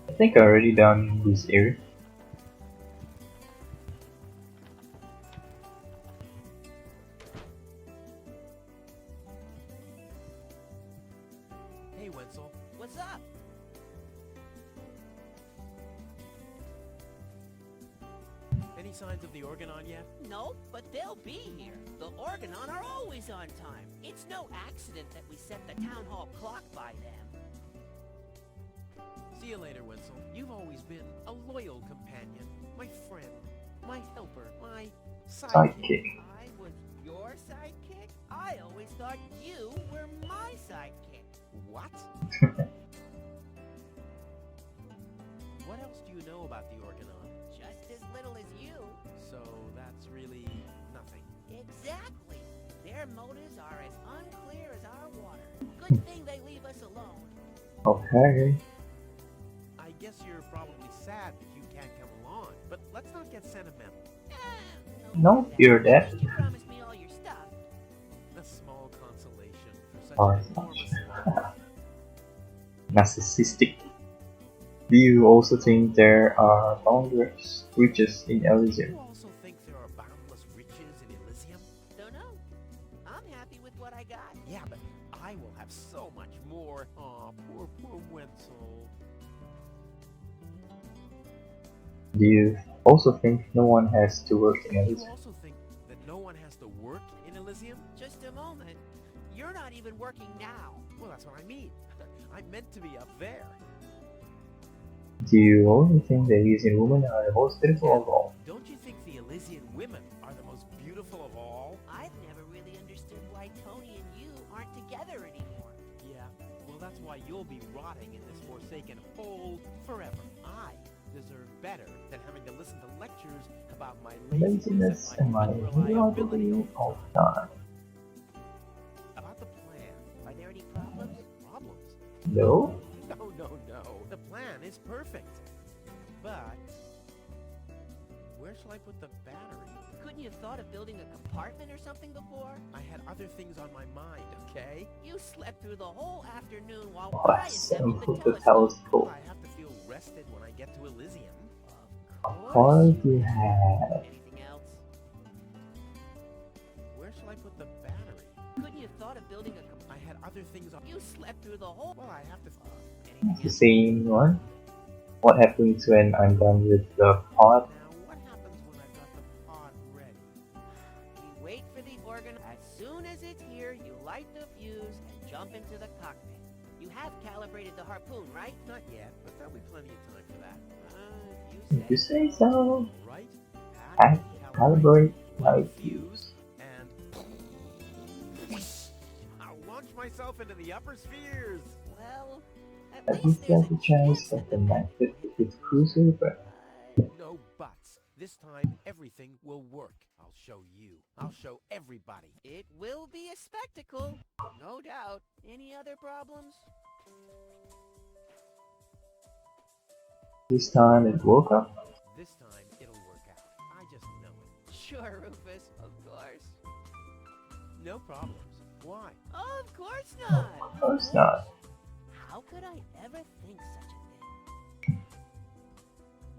Speaker 3: I think I already done this area.
Speaker 4: Hey, Wenzel.
Speaker 5: What's up?
Speaker 4: Any signs of the Organon yet?
Speaker 5: No, but they'll be here. The Organon are always on time. It's no accident that we set the town hall clock by them.
Speaker 4: See you later, Wenzel. You've always been a loyal companion, my friend, my helper, my
Speaker 3: Sidekick.
Speaker 5: I was your sidekick? I always thought you were my sidekick.
Speaker 4: What? What else do you know about the Organon?
Speaker 5: Just as little as you.
Speaker 4: So that's really nothing.
Speaker 5: Exactly. Their motives are as unclear as our water. Good thing they leave us alone.
Speaker 3: Okay.
Speaker 4: I guess you're probably sad that you can't come along, but let's not get sentimental.
Speaker 3: No fear that.
Speaker 5: You promised me all your stuff.
Speaker 4: A small consolation for such
Speaker 3: Oh,
Speaker 4: an
Speaker 3: it's
Speaker 4: enormous
Speaker 3: not.
Speaker 4: loss.
Speaker 3: Narcissistic. Do you also think there are boundless riches in
Speaker 4: Do
Speaker 3: Elysium?
Speaker 4: you also think there are boundless riches in Elysium?
Speaker 5: Don't know. I'm happy with what I got.
Speaker 4: Yeah, but I will have so much more. Aw, poor Wenzel.
Speaker 3: Do you also think no one has to work in
Speaker 4: Do you
Speaker 3: Elysium?
Speaker 4: also think that no one has to work in Elysium?
Speaker 5: Just a moment. You're not even working now.
Speaker 4: Well, that's what I mean. I'm meant to be up there.
Speaker 3: Do you also think the Elysian women are the most beautiful of all?
Speaker 4: Don't you think the Elysian women are the most beautiful of all?
Speaker 5: I've never really understood why Tony and you aren't together anymore.
Speaker 4: Yeah, well, that's why you'll be rotting in this forsaken hole forever. I deserve better than having to listen to lectures about my
Speaker 3: Laziness and my reliability all the time.
Speaker 4: About the plan.
Speaker 5: Are there any problems?
Speaker 4: Problems?
Speaker 3: No?
Speaker 4: No. The plan is perfect. But where shall I put the battery?
Speaker 5: Couldn't you have thought of building a compartment or something before?
Speaker 4: I had other things on my mind, okay?
Speaker 5: You slept through the whole afternoon while
Speaker 3: Oh,
Speaker 5: I assembled
Speaker 3: put
Speaker 5: the
Speaker 3: the
Speaker 5: telescope.
Speaker 4: Well,
Speaker 3: telescope.
Speaker 4: I have to feel rested when I get to Elysium.
Speaker 3: Of course you have.
Speaker 5: Anything else?
Speaker 4: Where shall I put the battery?
Speaker 5: Couldn't you have thought of building a
Speaker 4: I had other things on.
Speaker 5: You slept through the whole...
Speaker 4: Well, I have to.
Speaker 5: Anything
Speaker 3: The
Speaker 5: else?
Speaker 3: same one? what happens when I'm done with the pod.
Speaker 4: Now, what happens when I've got the pod ready?
Speaker 5: We wait for the organ. As soon as it's here, you light the fuse and jump into the cockpit. You have calibrated the harpoon, right?
Speaker 4: Not yet, but there'll be plenty of time for that.
Speaker 5: If you
Speaker 3: If you say so.
Speaker 4: Right?
Speaker 3: I calibrate my
Speaker 4: fuse and I'll launch myself into the upper spheres.
Speaker 5: Well,
Speaker 3: At
Speaker 5: at
Speaker 3: least
Speaker 5: least there's
Speaker 3: there's a chance that the knife fit with its cruiser, but
Speaker 4: No buts. This time everything will work. I'll show you. I'll show everybody.
Speaker 5: It will be a spectacle, no doubt. Any other problems?
Speaker 3: this time it woke up.
Speaker 4: This time it'll work out. I just know it.
Speaker 5: Sure, Rufus, of course.
Speaker 4: No problems. Why?
Speaker 5: Of course not.
Speaker 3: Of course not.
Speaker 5: How could I ever think such a thing?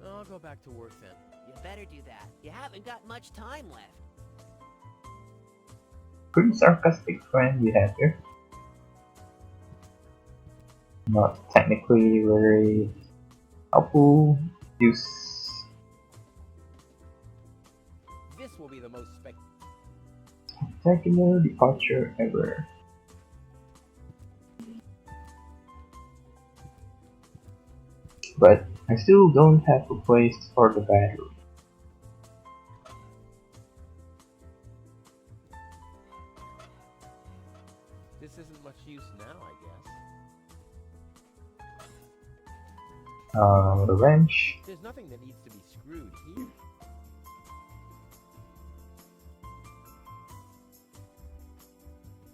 Speaker 4: I'll go back to work then.
Speaker 5: You better do that. You haven't got much time left.
Speaker 3: Pretty sarcastic friend you have here. Not technically very helpful. Use
Speaker 4: This will be the most
Speaker 3: spectacular departure ever. But I still don't have a place for the battery.
Speaker 4: This isn't much use now, I guess.
Speaker 3: The wrench.
Speaker 4: There's nothing that needs to be screwed here.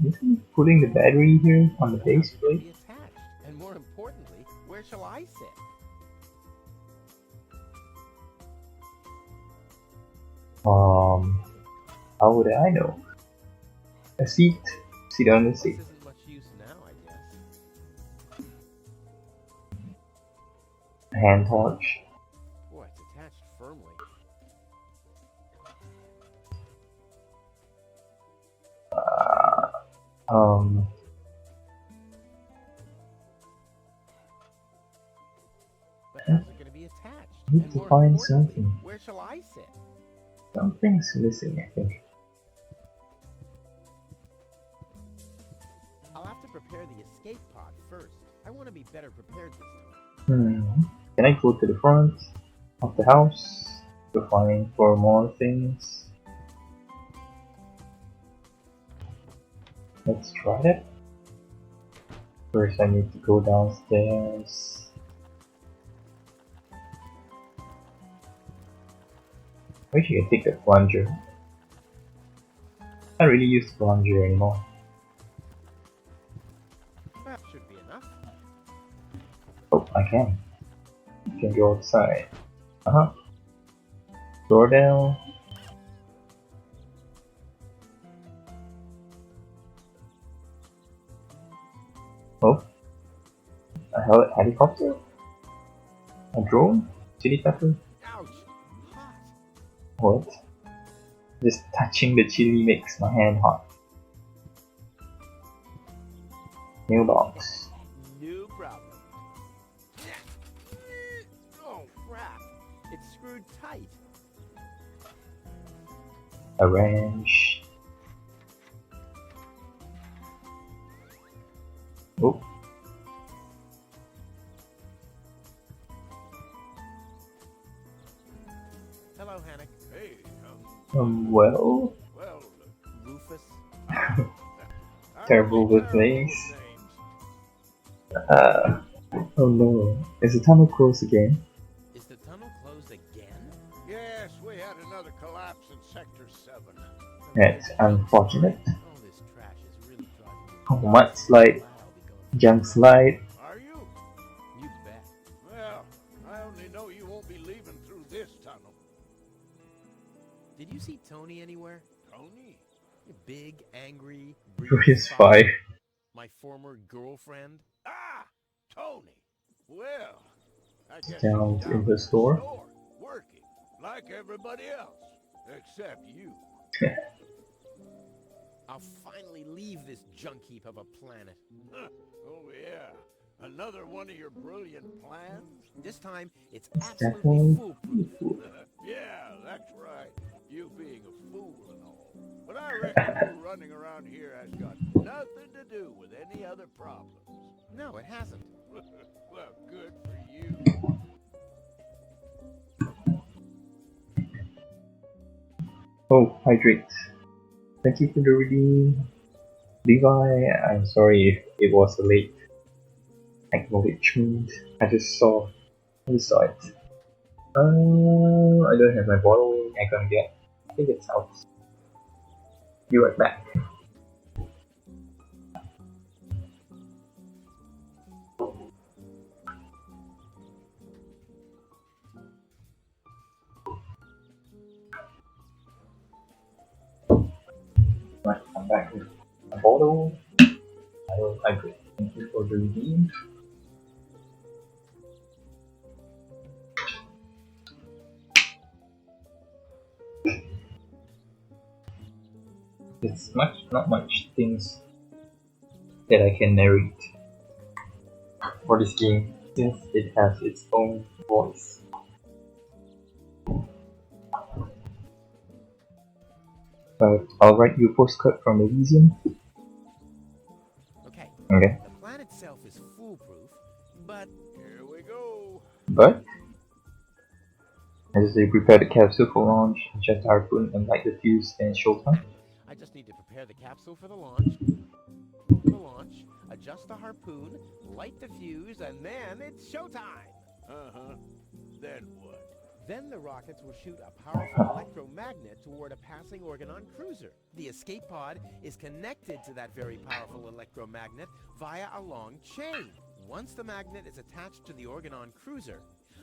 Speaker 3: Isn't putting the battery here on the base
Speaker 4: Be
Speaker 3: plate?
Speaker 4: attached. And more importantly, where shall I sit?
Speaker 3: How would I know? A seat. Sit on the seat.
Speaker 4: This isn't much use now, I guess.
Speaker 3: A hand torch.
Speaker 4: Boy, it's attached firmly.
Speaker 3: Um,
Speaker 4: But how's it going to be attached?
Speaker 3: Need
Speaker 4: And
Speaker 3: to
Speaker 4: more
Speaker 3: find
Speaker 4: importantly,
Speaker 3: something.
Speaker 4: Where shall I sit?
Speaker 3: Something's missing, I think.
Speaker 4: I'll have to prepare the escape pod first. I want to be better prepared this time.
Speaker 3: Can I go to the front of the house to find for more things? Let's try that. First I need to go downstairs. Wish you could take the plunger. I don't really use the plunger anymore.
Speaker 4: That should be enough.
Speaker 3: Oh, I can. You can go outside. Door down. Oh. A helicopter? A drone? Chili pepper?
Speaker 4: Ouch! Hot!
Speaker 3: What? Just touching the chili makes my hand hot. Mailbox.
Speaker 4: New problem. Oh, crap. It's screwed tight.
Speaker 3: A wrench. Oh.
Speaker 4: Hello, Hannock.
Speaker 7: Hey,
Speaker 3: Well,
Speaker 7: well,
Speaker 4: Rufus.
Speaker 3: terrible with names. Oh no. Is the tunnel closed again?
Speaker 4: Is the tunnel closed again?
Speaker 7: Yes, we had another collapse in Sector 7.
Speaker 3: That's unfortunate.
Speaker 4: Oh, this trash is really driving me.
Speaker 3: Oh, mudslide,
Speaker 4: Glad I'll be going.
Speaker 3: junk slide.
Speaker 7: Are you?
Speaker 4: You bet.
Speaker 7: Well, I only know you won't be leaving through this tunnel.
Speaker 4: Did you see Tony anywhere?
Speaker 7: Tony?
Speaker 4: You big, angry,
Speaker 3: Who is
Speaker 4: breathing
Speaker 3: fire?
Speaker 4: My former girlfriend?
Speaker 7: Ah! Tony! Well, I guess
Speaker 3: Down
Speaker 7: he's
Speaker 3: in the store.
Speaker 7: working, like everybody else, except you.
Speaker 4: I'll finally leave this junk heap of a planet.
Speaker 7: Oh, yeah. Another one of your brilliant plans?
Speaker 5: This time, it's
Speaker 3: Definitely.
Speaker 5: absolutely foolproof.
Speaker 7: Yeah, that's right. You being a fool and all. But I reckon you running around here has got nothing to do with any other problems.
Speaker 5: No, it hasn't.
Speaker 7: Well, good for you.
Speaker 3: Oh, hydrate. Thank you for the redeem. Levi, I'm sorry if it was a late acknowledgement. I just saw it. I don't have my bottle. I'm gonna get. I think it's out. Be right back. Right, I'm back with a bottle. I will hydrate. Thank you for the redeem. It's not much things that I can narrate for this game since it has its own voice. But I'll write you a postcard from Elysium.
Speaker 5: Okay.
Speaker 3: Okay.
Speaker 5: The plan itself is foolproof, but
Speaker 7: Here we go.
Speaker 3: But as they prepare the capsule for launch, just harpoon and light the fuse and showtime.
Speaker 5: I just need to prepare the capsule for the launch. Adjust the harpoon, light the fuse, and then it's showtime.
Speaker 7: Uh-huh. Then what?
Speaker 5: Then the rockets will shoot a powerful electromagnet toward a passing Organon cruiser. The escape pod is connected to that very powerful electromagnet via a long chain. Once the magnet is attached to the Organon cruiser,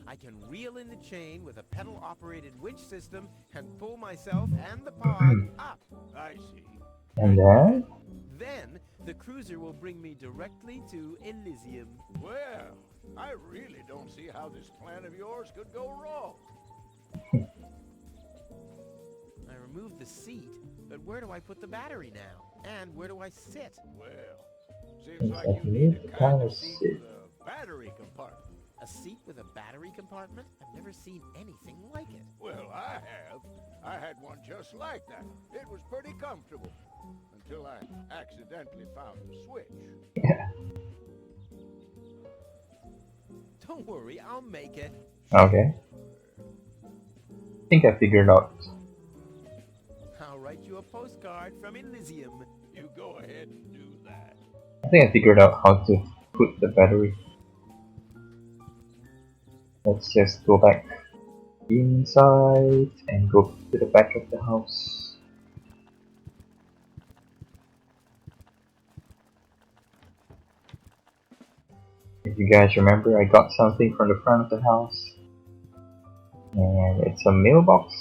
Speaker 5: I can reel in the chain with a pedal-operated winch system and pull myself and the pod up.
Speaker 7: I see.
Speaker 3: And then
Speaker 5: Then, the cruiser will bring me directly to Elysium.
Speaker 7: Well, I really don't see how this plan of yours could go wrong.
Speaker 5: I removed the seat, but where do I put the battery now? And where do I sit?
Speaker 7: Well, seems like you need a kind of seat with a battery compartment.
Speaker 5: A seat with a battery compartment? I've never seen anything like it.
Speaker 7: Well, I have. I had one just like that. It was pretty comfortable. Until I accidentally found the switch.
Speaker 5: Don't worry, I'll make it.
Speaker 3: okay. I think I figured out.
Speaker 5: I'll write you a postcard from Elysium.
Speaker 7: You go ahead and do that.
Speaker 3: I think I figured out how to put the battery. Let's just go back inside and go to the back of the house. If you guys remember, I got something from the front of the house, and it's a mailbox.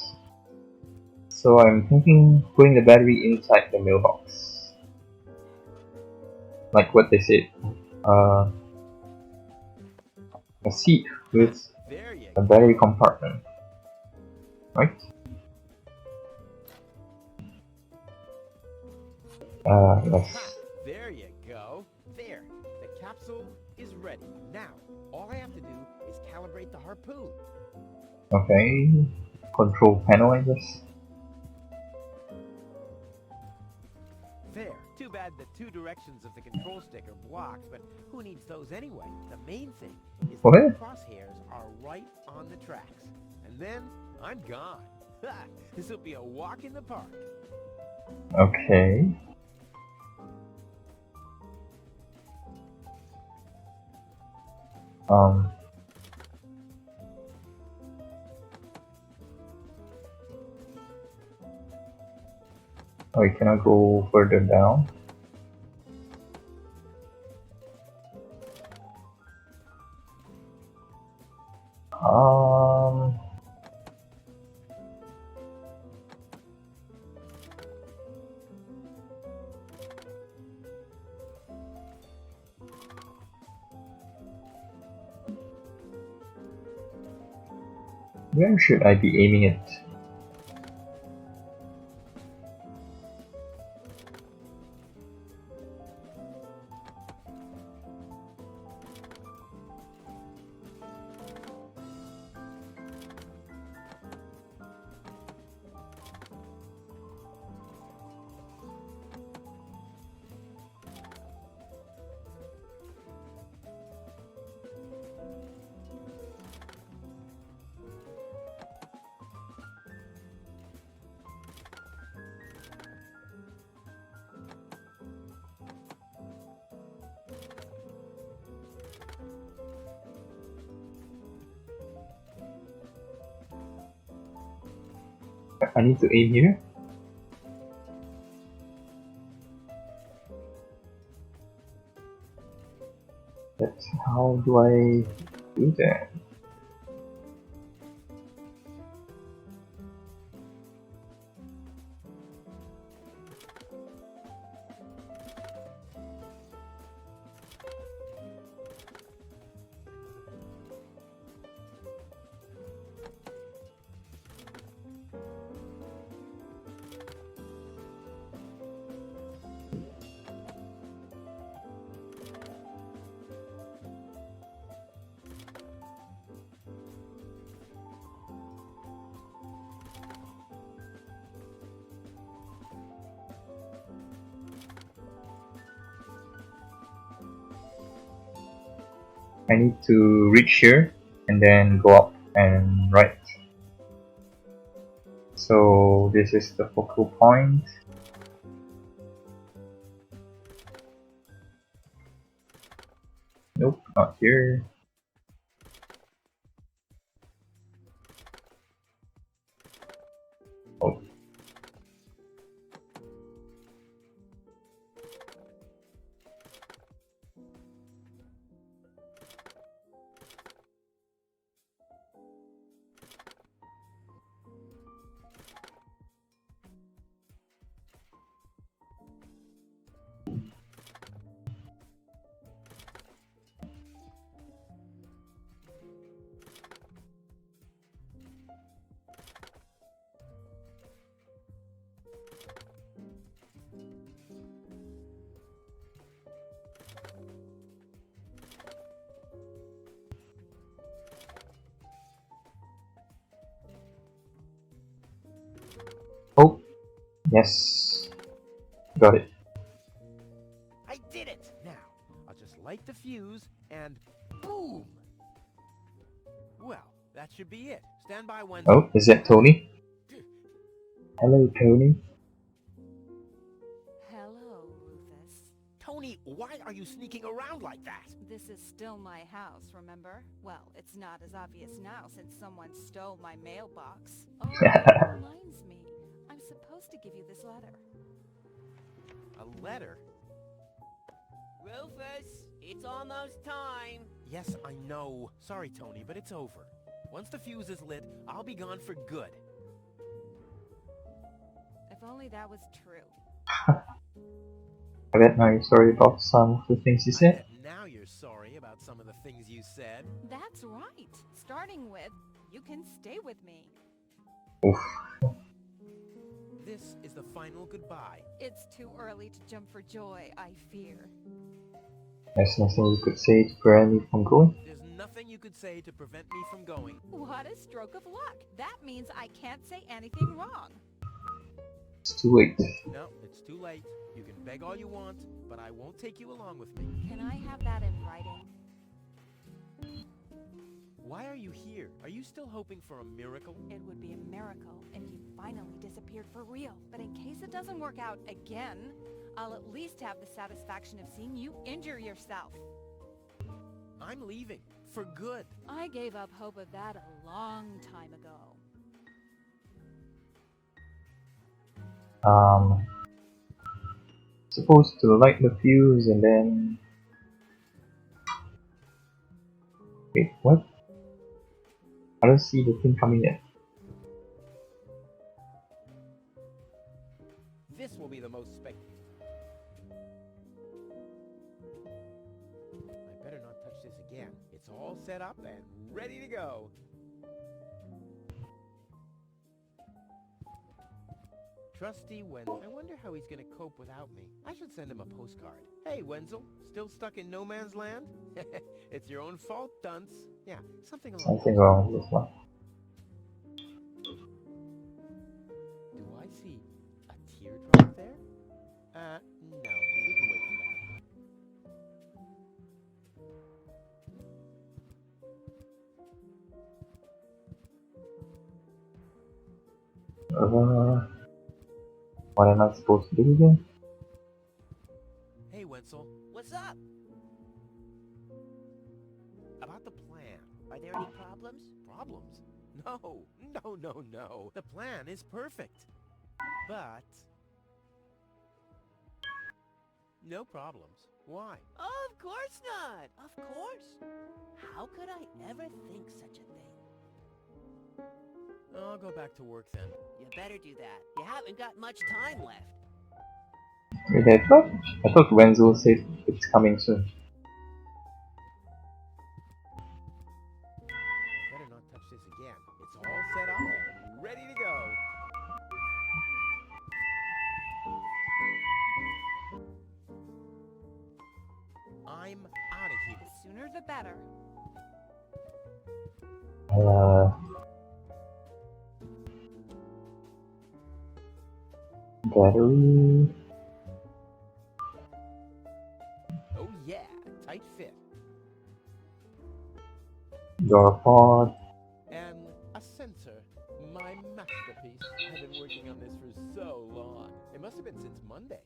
Speaker 3: So I'm thinking putting the battery inside the mailbox, like what they said. A seat with
Speaker 5: There you
Speaker 3: a
Speaker 5: go.
Speaker 3: battery compartment, right? Yes.
Speaker 5: There you go. There. The capsule is ready. Now, all I have to do is calibrate the harpoon.
Speaker 3: Okay. Control panel, I guess.
Speaker 5: There. Too bad the two directions of the control stick are blocked, but who needs those anyway? The main thing is that
Speaker 3: What?
Speaker 5: the crosshairs are right on the tracks. And then I'm gone. This will be a walk in the park.
Speaker 3: Okay. Oh, can I go further down? Um. Where should I be aiming it? I need to aim here. But how do I do that? I need to reach here and then go up and right. So this is the focal point. Nope, not here. Oh. Oh, yes, got it.
Speaker 5: I did it! Now, I'll just light the fuse and boom! Well, that should be it. Stand by, Wenzel.
Speaker 3: Oh, is that Tony? Hello, Tony.
Speaker 8: Hello, Rufus.
Speaker 5: Tony, why are you sneaking around like that?
Speaker 8: This is still my house, remember? Well, it's not as obvious now since someone stole my mailbox. Oh, that reminds me. I'm supposed to give you this letter.
Speaker 5: A letter?
Speaker 9: Rufus, it's almost time.
Speaker 5: Yes, I know. Sorry, Tony, but it's over. Once the fuse is lit, I'll be gone for good.
Speaker 8: If only that was true.
Speaker 3: I bet now you're sorry about some of the things you
Speaker 5: I
Speaker 3: said.
Speaker 5: bet now you're sorry about some of the things you said.
Speaker 8: That's right. Starting with, you can stay with me.
Speaker 3: Oof.
Speaker 5: This is the final goodbye.
Speaker 8: It's too early to jump for joy, I fear.
Speaker 3: There's nothing you could say to prevent me from going.
Speaker 5: There's nothing you could say to prevent me from going.
Speaker 8: What a stroke of luck. That means I can't say anything wrong.
Speaker 3: It's too late.
Speaker 5: No, it's too late. You can beg all you want, but I won't take you along with me.
Speaker 8: Can I have that in writing?
Speaker 5: Why are you here? Are you still hoping for a miracle?
Speaker 8: It would be a miracle if you finally disappeared for real. But in case it doesn't work out again, I'll at least have the satisfaction of seeing you injure yourself.
Speaker 5: I'm leaving. For good.
Speaker 8: I gave up hope of that a long time ago.
Speaker 3: Supposed to light the fuse and then... Wait, what? I don't see the thing coming yet.
Speaker 5: This will be the most I better not touch this again. It's all set up and ready to go. Trusty Wenzel. I wonder how he's gonna cope without me. I should send him a postcard. Hey, Wenzel, still stuck in no man's land? It's your own fault, dunce. Yeah, something along
Speaker 3: Something
Speaker 5: those
Speaker 3: wrong
Speaker 5: lines.
Speaker 3: with this one.
Speaker 5: Do I see a teardrop there? No. We can wait for that.
Speaker 3: What am I supposed to do again?
Speaker 5: Hey, Wenzel.
Speaker 9: What's up?
Speaker 5: About the plan.
Speaker 9: Are there any problems?
Speaker 5: Problems? No, no. The plan is perfect. But... no problems. Why?
Speaker 9: Of course not. Of course. How could I ever think such a thing?
Speaker 5: I'll go back to work then.
Speaker 9: You better do that. You haven't got much time left.
Speaker 3: Wait, I thought Wenzel said it's coming soon.
Speaker 5: Better not touch this again. It's all set up and ready to go. I'm out of here.
Speaker 8: The sooner the better.
Speaker 3: Battery.
Speaker 5: Oh yeah, tight fit.
Speaker 3: Door pod.
Speaker 5: And a sensor. My masterpiece. I've been working on this for so long. It must have been since Monday.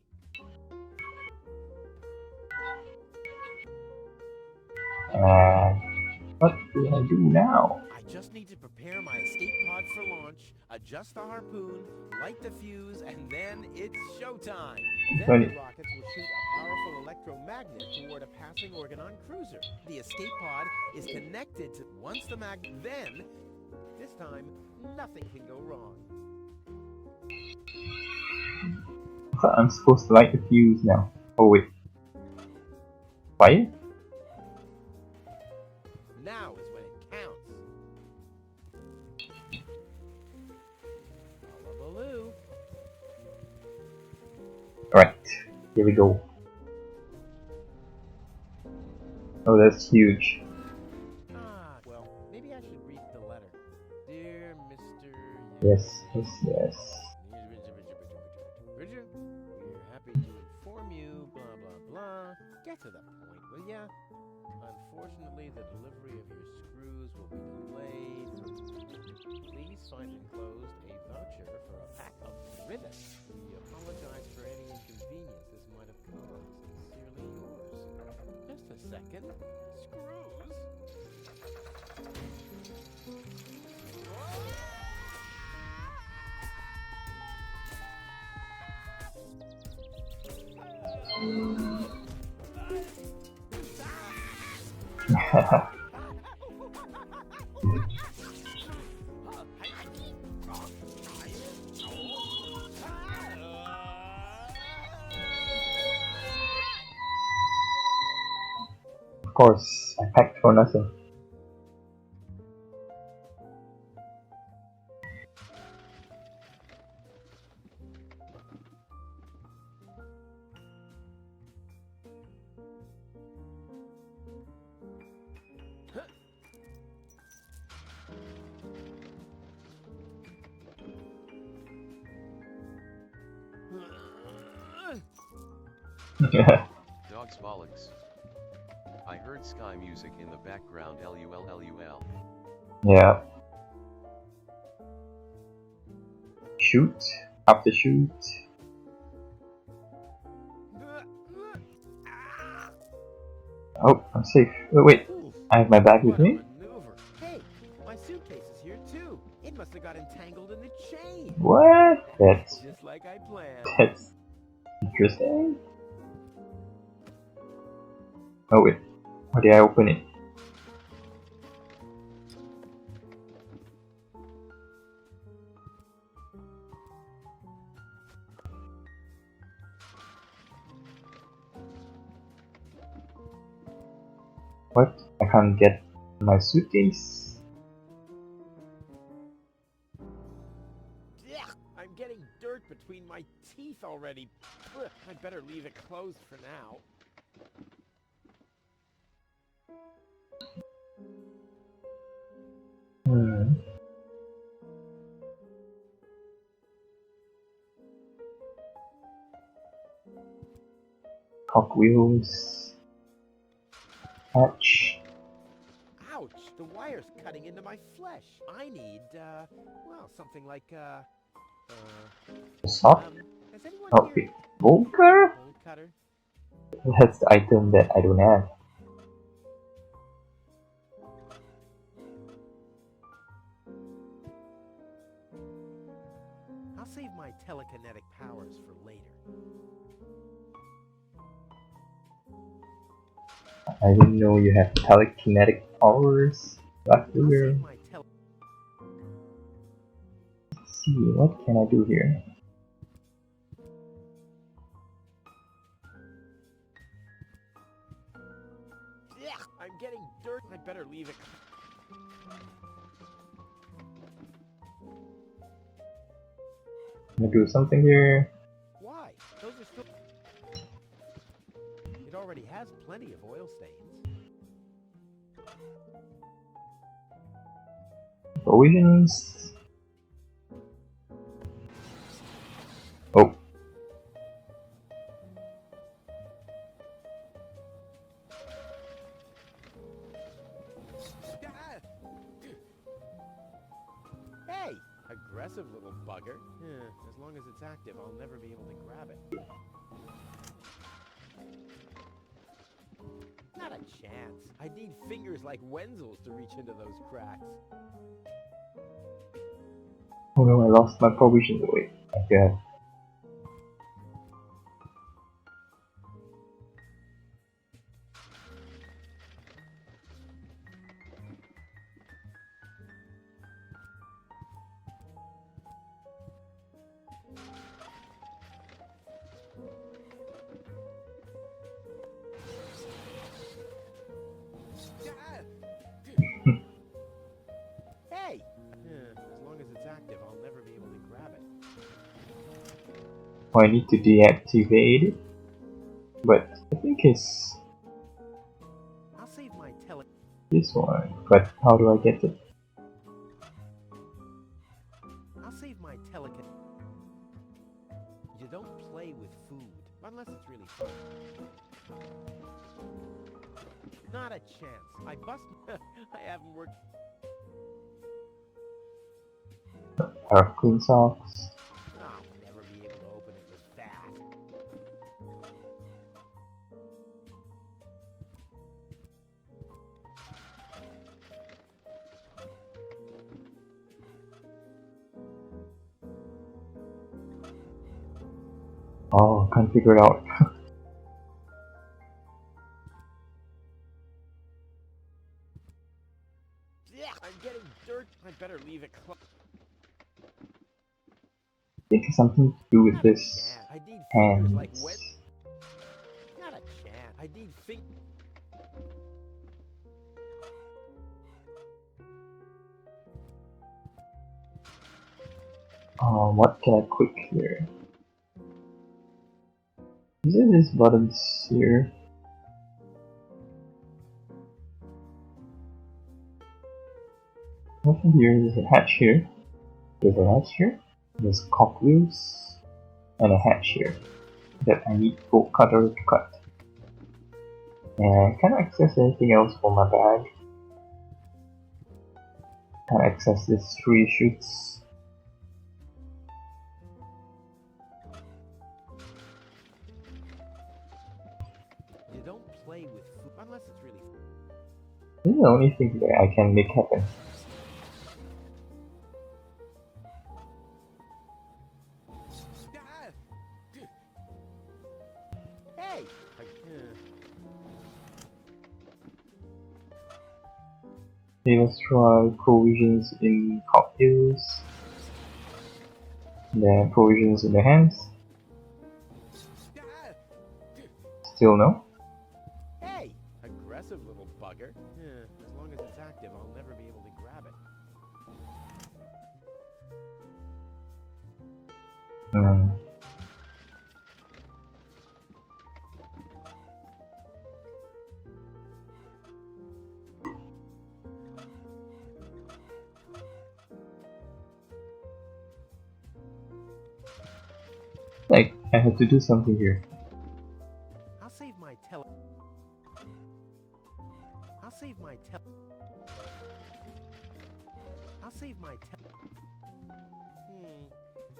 Speaker 3: What do I do now?
Speaker 5: I just need to prepare my escape pod for launch, adjust the harpoon, light the fuse, and then it's showtime. Then the rockets will shoot a powerful electromagnet toward a passing Organon cruiser. The escape pod is connected to once the then, this time, nothing can go wrong.
Speaker 3: I thought I'm supposed to light the fuse now. Oh wait. Fire?
Speaker 5: Now is when it counts. Hullabaloo.
Speaker 3: Alright, here we go. Oh, that's huge.
Speaker 5: Ah, well, maybe I should read the letter. Dear Mr.
Speaker 3: Yes, yes, yes.
Speaker 5: Bridger, we're happy to inform you, blah, blah, blah. Get to the point, will ya? Unfortunately, the delivery of your screws will be delayed. Please find enclosed a voucher for a pack of rivets. We apologize for any inconvenience this might have caused. Sincerely yours. Just a second. Screws?
Speaker 3: Of course, I packed for nothing.
Speaker 2: Dogs bollocks. I heard sky music in the background. LUL.
Speaker 3: Yeah. Shoot. Have to shoot. Oh, I'm safe. Wait. I have my bag with
Speaker 5: What a
Speaker 3: me?
Speaker 5: maneuver. Hey, my suitcase is here too. It must have got entangled in the chain.
Speaker 3: What? That's
Speaker 5: Just like I planned.
Speaker 3: that's interesting. Oh wait. How did I open it? What? I can't get my suitcase.
Speaker 5: Yeah, I'm getting dirt between my teeth already. Ugh, I'd better leave it closed for now.
Speaker 3: Cock wheels. Hatch.
Speaker 5: Ouch, the wire's cutting into my flesh. I need, well, something like,
Speaker 3: Soft.
Speaker 5: has anyone
Speaker 3: Oh,
Speaker 5: here?
Speaker 3: Volker?
Speaker 5: Bolt cutter?
Speaker 3: That's the item that I don't have. I didn't know you have telekinetic powers. Back
Speaker 5: I'll
Speaker 3: here.
Speaker 5: save my tele.
Speaker 3: Let's see, what can I do here?
Speaker 5: Yeah, I'm getting dirt. I better leave it.
Speaker 3: Can I do something here?
Speaker 5: Why? Those are still. It already has plenty of oil stains.
Speaker 3: Provisions. Oh,
Speaker 5: Hey, aggressive little bugger. Yeah, as long as it's active, I'll never be able to grab it. Not a chance. I need fingers like Wenzel's to reach into those cracks.
Speaker 3: oh no, I lost my provisions. Wait, okay.
Speaker 5: Hey! Yeah, as long as it's active, I'll never be able to grab it.
Speaker 3: Oh, I need to deactivate it. But I think it's
Speaker 5: I'll save my tele.
Speaker 3: this one. But how do I get it?
Speaker 5: I'll save my telekin. You don't play with food unless it's really fun. Not a chance. I bust. I haven't worked.
Speaker 3: Pair of clean socks.
Speaker 5: I'll never be able to open it with that.
Speaker 3: Oh, can't figure it out.
Speaker 5: Yeah, I'm getting dirt. I better leave it close.
Speaker 3: I think it's something to do with this
Speaker 5: I need fingers
Speaker 3: hands.
Speaker 5: like wet. Not a chance. I need fingers.
Speaker 3: What can I click here? Is it these buttons here? Nothing here. There's a hatch here. There's a hatch here. There's cock wheels and a hatch here that I need bolt cutter to cut. And I can't access anything else for my bag. Can't access these 3 chutes.
Speaker 5: You don't play with food unless it's really.
Speaker 3: This is the only thing that I can make happen.
Speaker 5: Hey!
Speaker 3: Okay, let's try provisions in cocktails. Then provisions in the hands. Still no.
Speaker 5: Hey! Aggressive little bugger. Yeah, as long as it's active, I'll never be able to grab it.
Speaker 3: Like, I have to do something here.
Speaker 5: I'll save my tele. I'll save my tele. I'll save my tele.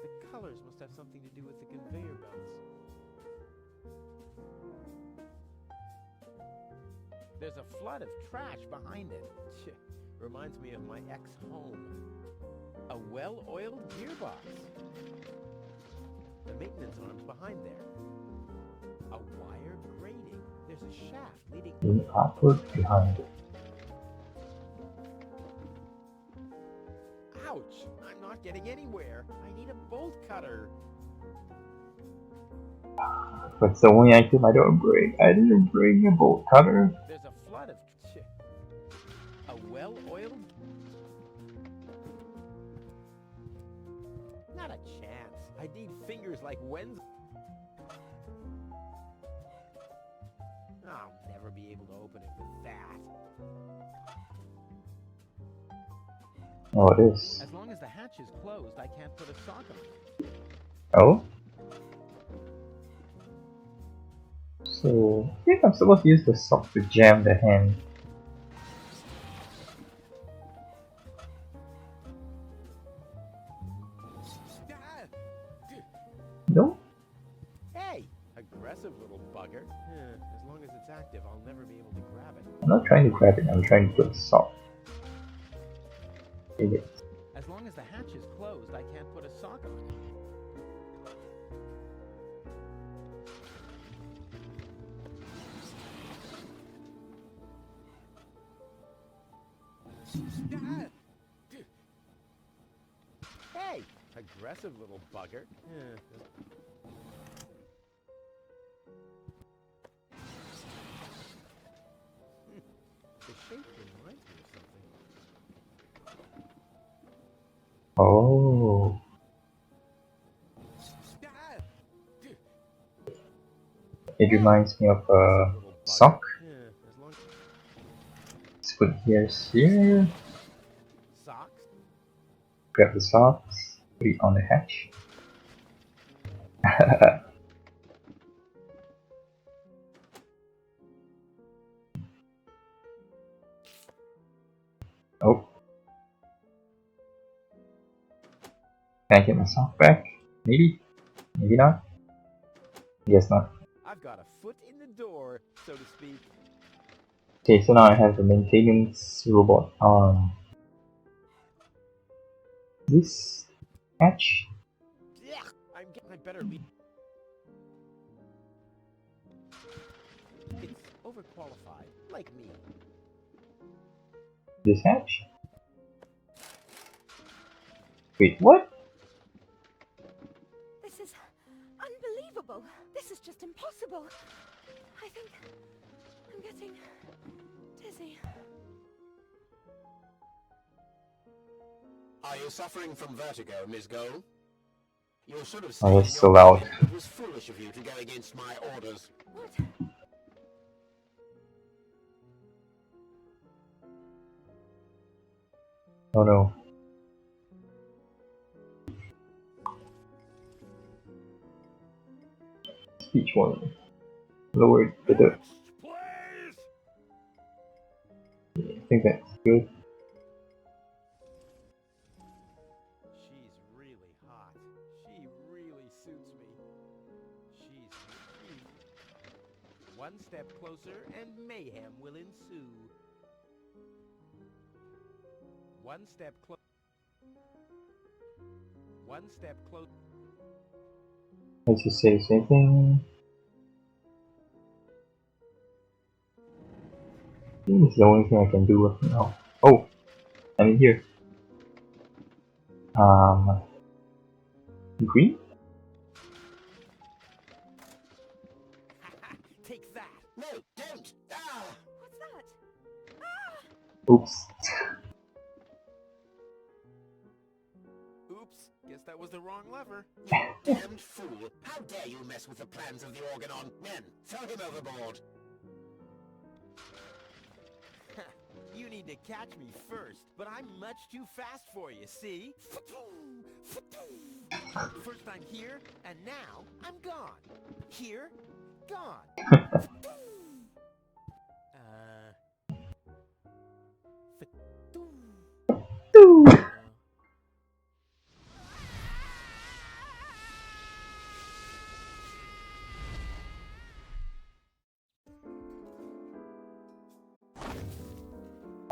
Speaker 5: The colors must have something to do with the conveyor belts. There's a flood of trash behind it. Reminds me of my ex-home. A well-oiled gearbox. The maintenance arm's behind there. A wire grating. There's a shaft leading
Speaker 3: Lean outward behind.
Speaker 5: Ouch! I'm not getting anywhere. I need a bolt cutter.
Speaker 3: That's the only item I don't bring. I didn't bring a bolt cutter.
Speaker 5: There's a flood of a well-oiled. Not a chance. I need fingers like Wen's. I'll never be able to open it with that.
Speaker 3: Oh, it is.
Speaker 5: As long as the hatch is closed, I can't put a sock on it.
Speaker 3: Oh? So, I think I'm supposed to use the sock to jam the hand. No?
Speaker 5: Hey, aggressive little bugger. As long as it's active, I'll never be able to grab it.
Speaker 3: I'm not trying to grab it, I'm trying to put a sock. Take it.
Speaker 5: As long as the hatch is closed, I can't put a sock on it. Hey, aggressive little bugger. The shape reminds me of something.
Speaker 3: Oh. It reminds me of a sock.
Speaker 5: As long
Speaker 3: Let's put it here.
Speaker 5: socks.
Speaker 3: Grab the socks. Put it on the hatch. Oh. Can I get my sock back? Maybe? Maybe not? Guess not.
Speaker 5: I've got a foot in the door, so to speak.
Speaker 3: Okay, so now I have the maintenance robot arm. This hatch?
Speaker 5: Yeah, I better be. It's overqualified, like me.
Speaker 3: This hatch? Wait, what?
Speaker 8: This is unbelievable. This is just impossible. I think I'm getting dizzy.
Speaker 7: Are you suffering from vertigo, Miss Gold? You should have
Speaker 3: Oh, that's
Speaker 7: stayed
Speaker 3: so
Speaker 7: in your
Speaker 3: loud.
Speaker 7: cabin. It was foolish of you to go against my orders.
Speaker 8: What?
Speaker 3: Oh no. Speech warning. Lowered the dirt.
Speaker 7: Please!
Speaker 3: I think that's good.
Speaker 5: She's really hot. She really suits me. She's one step closer and mayhem will ensue. One step close. One step close.
Speaker 3: Let's just say the same thing. I think it's the only thing I can do right now. Oh! I'm in here. Green?
Speaker 5: Take that.
Speaker 7: No, don't! Ah!
Speaker 8: What's that?
Speaker 3: Oops.
Speaker 5: Oops, guess that was the wrong lever.
Speaker 7: You damned fool! How dare you mess with the plans of the Organon? Men, throw him overboard!
Speaker 5: You need to catch me first, but I'm much too fast for you, see? First I'm here, and now I'm gone. Here, gone.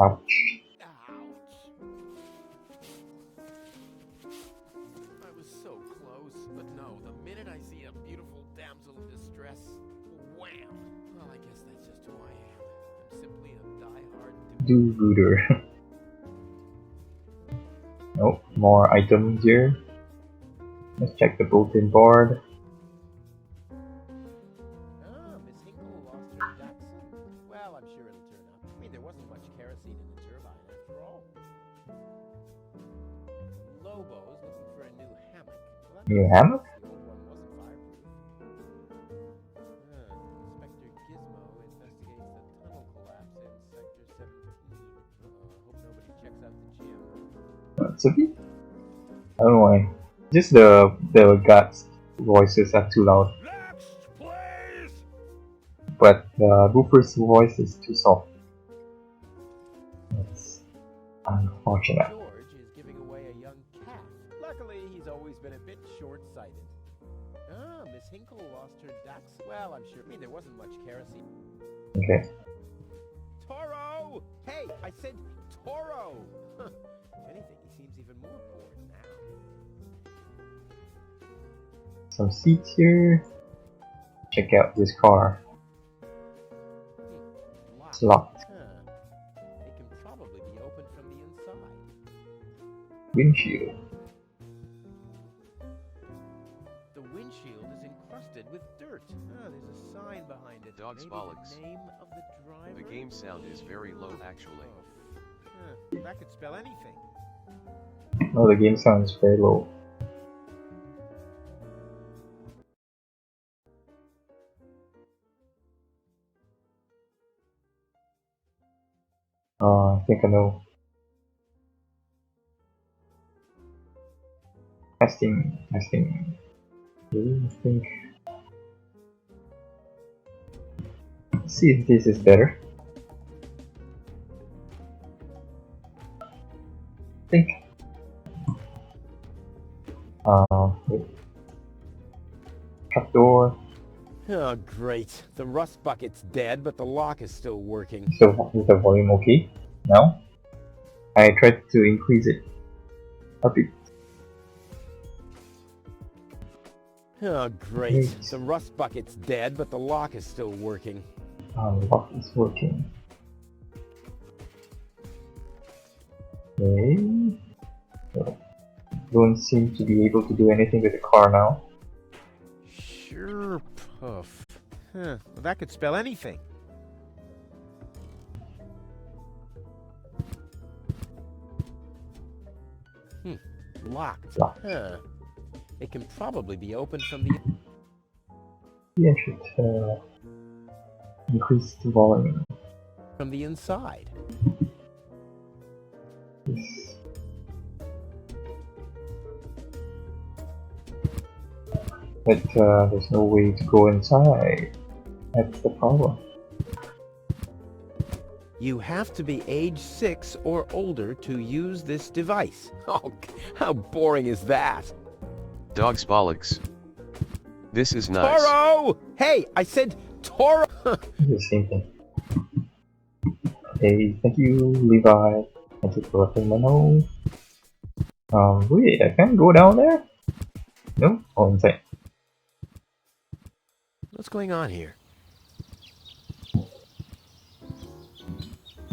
Speaker 3: Ouch.
Speaker 5: Ouch. I was so close, but no, the minute I see a beautiful damsel in distress, wham! Well, I guess that's
Speaker 3: Do gooder. Nope, more items here. Let's check the bulletin board.
Speaker 5: Ah, Miss Hinkle lost her Dachshund. Well, I'm sure it'll turn up. I mean, there wasn't much kerosene in the turbine after all. Lobo's looking for a new hammock. Well, that
Speaker 3: New
Speaker 5: makes
Speaker 3: hammock?
Speaker 5: sense. The old one wasn't fireproof. Inspector Gizmo investigates the tunnel collapse in Sector 17. Hope nobody checks out the gym.
Speaker 3: It's a bit. I don't know why. Just the guts voices are too loud.
Speaker 7: Next, please!
Speaker 3: But the Roofer's voice is too soft. It's unfortunate.
Speaker 5: George is giving away a young cat. Luckily, he's always been a bit short-sighted. Ah, Miss Hinkle lost her Dachshund. Well, I'm sure. I mean, there wasn't much kerosene.
Speaker 3: Okay.
Speaker 5: Toro! Hey, I said Toro! Huh. If anything, he seems even more bored now.
Speaker 3: Some seats here. Check out this car. It's locked.
Speaker 5: Huh. It can probably be opened from the inside.
Speaker 3: Windshield.
Speaker 5: The windshield is encrusted with dirt. Ah, there's a sign behind it.
Speaker 2: Dog's
Speaker 5: Maybe
Speaker 2: bollocks.
Speaker 5: the name of the driver?
Speaker 2: The game sound is very low actually.
Speaker 5: That could spell anything.
Speaker 3: Oh, the game sounds very low. I think I know. Testing. I think. Let's see if this is better. I think. Wait. Trap door.
Speaker 5: Oh, great. The rust bucket's dead, but the lock is still working.
Speaker 3: So is the volume okay now? I tried to increase it a bit.
Speaker 5: Oh, great.
Speaker 3: Great.
Speaker 5: The rust bucket's dead, but the lock is still working.
Speaker 3: Lock is working. Okay. So, don't seem to be able to do anything with the car now.
Speaker 5: Sure, Puff. Well, that could spell anything. Locked.
Speaker 3: Locked.
Speaker 5: It can probably be opened from the...
Speaker 3: Yeah, I should increase the volume.
Speaker 5: from the inside.
Speaker 3: Yes. But there's no way to go inside. That's the problem.
Speaker 5: You have to be age 6 or older to use this device. Oh, how boring is that?
Speaker 2: Dog's bollocks. This is nice.
Speaker 5: Toro! Hey, I said Toro!
Speaker 3: It's the same thing. Hey, thank you, Levi. Thank you for letting me know. Wait, I can't go down there? No? Oh, inside.
Speaker 5: What's going on here?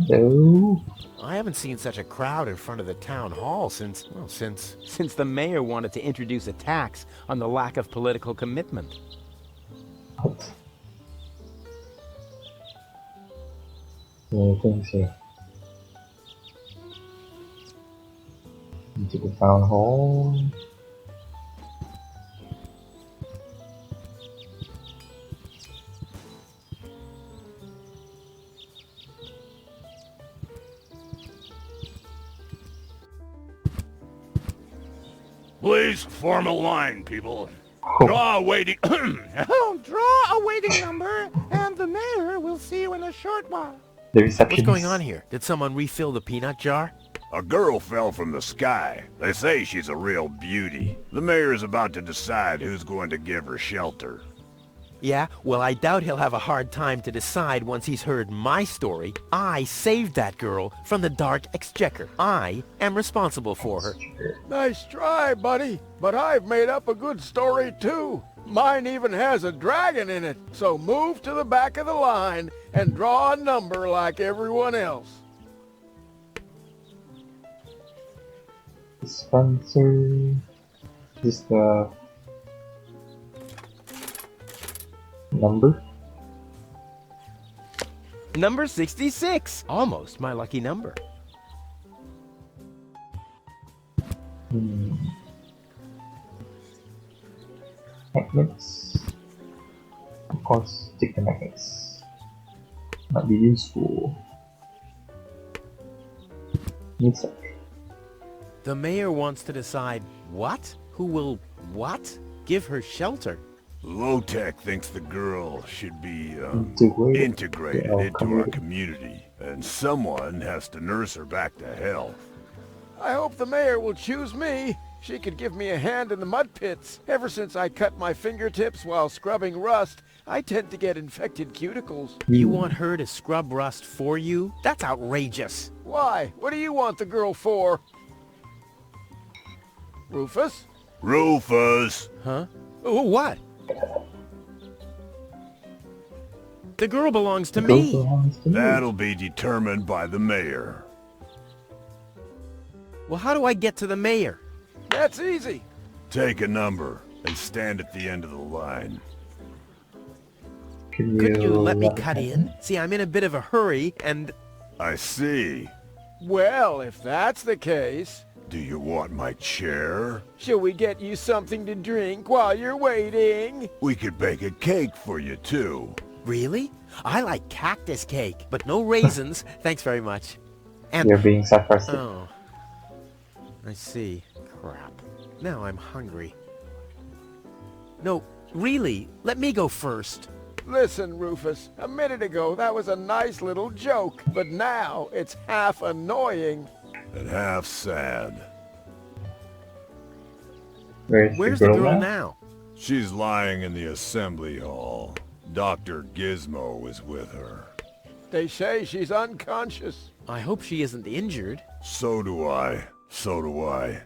Speaker 3: Hello?
Speaker 5: I haven't seen such a crowd in front of the town hall since the mayor wanted to introduce a tax on the lack of political commitment.
Speaker 3: What? Anything here? Into the town hall.
Speaker 7: Please form a line, people.
Speaker 3: Oh,
Speaker 7: Draw a waiting...
Speaker 5: Oh, draw a waiting number, and the mayor will see you in a short while.
Speaker 3: the reception.
Speaker 5: What's going on here? Did someone refill the peanut jar?
Speaker 7: A girl fell from the sky. They say she's a real beauty. The mayor is about to decide who's going to give her shelter.
Speaker 5: Yeah, well, I doubt he'll have a hard time to decide once he's heard my story. I saved that girl from the dark exchequer. I am responsible for her.
Speaker 7: Nice try, buddy. But I've made up a good story, too. Mine even has a dragon in it. So move to the back of the line and draw a number like everyone else.
Speaker 3: Dispenser. This is the number.
Speaker 5: Number 66. Almost my lucky number.
Speaker 3: Magnets. Of course, take the magnets. Might be useful. Needs it.
Speaker 5: The mayor wants to decide what? Who will what? Give her shelter.
Speaker 7: Low-Tech thinks the girl should be, integrated
Speaker 3: into our
Speaker 7: into our
Speaker 3: community.
Speaker 7: community, and someone has to nurse her back to health.
Speaker 10: I hope the mayor will choose me. She could give me a hand in the mud pits. Ever since I cut my fingertips while scrubbing rust, I tend to get infected cuticles.
Speaker 5: You want her to scrub rust for you? That's outrageous.
Speaker 10: Why? What do you want the girl for? Rufus?
Speaker 7: Rufus!
Speaker 5: Huh? Oh, what? The girl belongs to me.
Speaker 7: That'll be determined by the mayor.
Speaker 5: Well, how do I get to the mayor?
Speaker 10: That's easy.
Speaker 7: Take a number and stand at the end of the line.
Speaker 5: Couldn't you let me cut in? See, I'm in a bit of a hurry, and...
Speaker 7: I see.
Speaker 10: Well, if that's the case,
Speaker 7: Do you want my chair?
Speaker 10: shall we get you something to drink while you're waiting?
Speaker 7: We could bake a cake for you, too.
Speaker 5: Really? I like cactus cake, but no raisins. Thanks very much. And...
Speaker 3: You're being sarcastic.
Speaker 5: Oh. I see. Crap. Now I'm hungry. No, really, let me go first.
Speaker 10: Listen, Rufus, a minute ago that was a nice little joke, but now it's half annoying.
Speaker 7: And half sad.
Speaker 5: Where's the girl now?
Speaker 7: She's lying in the assembly hall. Dr. Gizmo is with her.
Speaker 10: They say she's unconscious.
Speaker 5: I hope she isn't injured.
Speaker 7: So do I. So do I.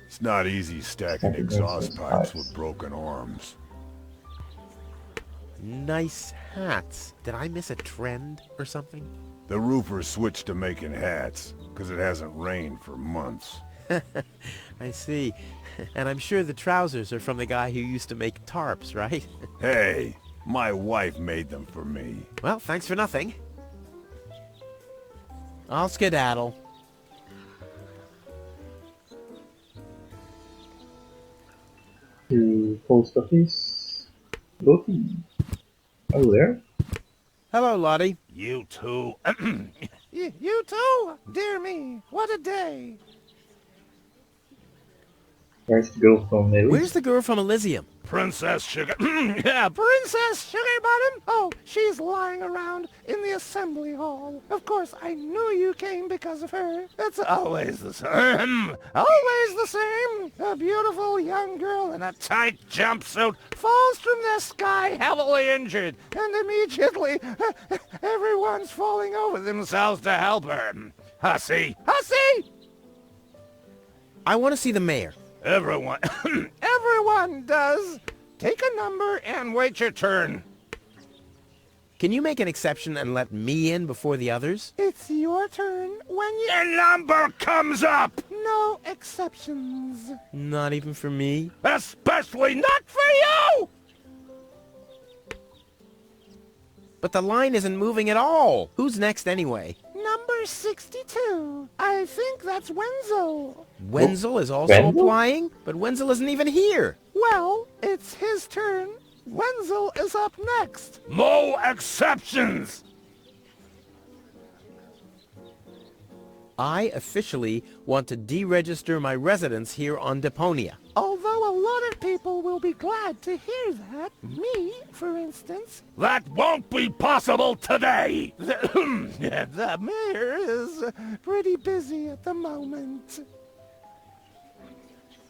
Speaker 7: It's not easy stacking exhaust pipes with broken arms.
Speaker 5: Nice hats. Did I miss a trend or something?
Speaker 7: The roofers switched to making hats, because it hasn't rained for months.
Speaker 5: I see. And I'm sure the trousers are from the guy who used to make tarps, right?
Speaker 7: Hey, my wife made them for me.
Speaker 5: Well, thanks for nothing. I'll skedaddle.
Speaker 3: To post office. Lottie. Hello there.
Speaker 5: Hello, Lottie.
Speaker 7: You too.
Speaker 9: You too? Dear me, what a day.
Speaker 3: Where's the girl from Italy?
Speaker 5: Where's the girl from Elysium?
Speaker 7: Princess Sugar.
Speaker 9: Yeah, Princess Sugarbottom? Oh, she's lying around in the assembly hall. Of course, I knew you came because of her. It's always the same. Always the same. A beautiful young girl in a tight jumpsuit falls from the sky heavily injured, and immediately everyone's falling over themselves to help her. Hussy! Hussy!
Speaker 5: I want to see the mayor.
Speaker 7: Everyone.
Speaker 9: Everyone does. Take a number and wait your turn.
Speaker 5: Can you make an exception and let me in before the others?
Speaker 9: It's your turn when you...
Speaker 7: Your number comes up!
Speaker 9: No exceptions.
Speaker 5: Not even for me?
Speaker 7: Especially not for you!
Speaker 5: But the line isn't moving at all. Who's next anyway?
Speaker 9: Number 62. I think that's Wenzel.
Speaker 5: Wenzel is also
Speaker 3: Wenzel?
Speaker 5: applying? But Wenzel isn't even here.
Speaker 9: Well, it's his turn. Wenzel is up next.
Speaker 7: No exceptions!
Speaker 5: I officially want to deregister my residence here on Deponia.
Speaker 9: Although a lot of people will be glad to hear that. Me, for instance.
Speaker 7: That won't be possible today!
Speaker 9: The mayor is pretty busy at the moment.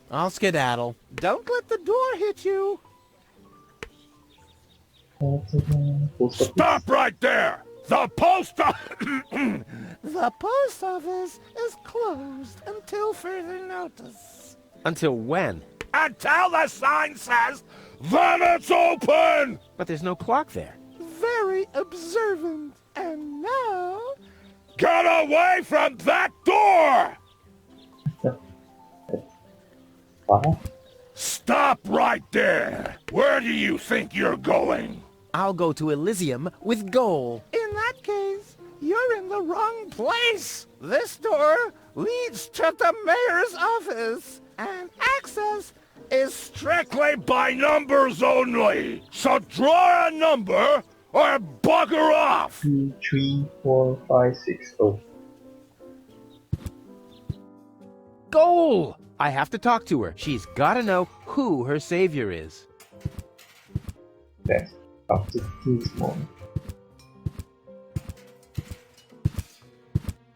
Speaker 5: I'll skedaddle.
Speaker 9: Don't let the door hit you.
Speaker 3: Post office.
Speaker 7: Stop right there! The post
Speaker 9: The post office is closed until further notice.
Speaker 5: Until when?
Speaker 7: Until the sign says, then it's open!
Speaker 5: But there's no clock there.
Speaker 9: Very observant. And now...
Speaker 7: Get away from that door!
Speaker 3: What?
Speaker 9: Stop right there! Where do you think you're going?
Speaker 5: I'll go to Elysium with Goal.
Speaker 9: In that case, you're in the wrong place. This door leads to the mayor's office, and access is strictly by numbers only. So draw a number or bugger off.
Speaker 3: 2, 3, 4, 5, 6. Oh,
Speaker 5: Goal! I have to talk to her. She's gotta know who her savior is.
Speaker 3: that's after this one.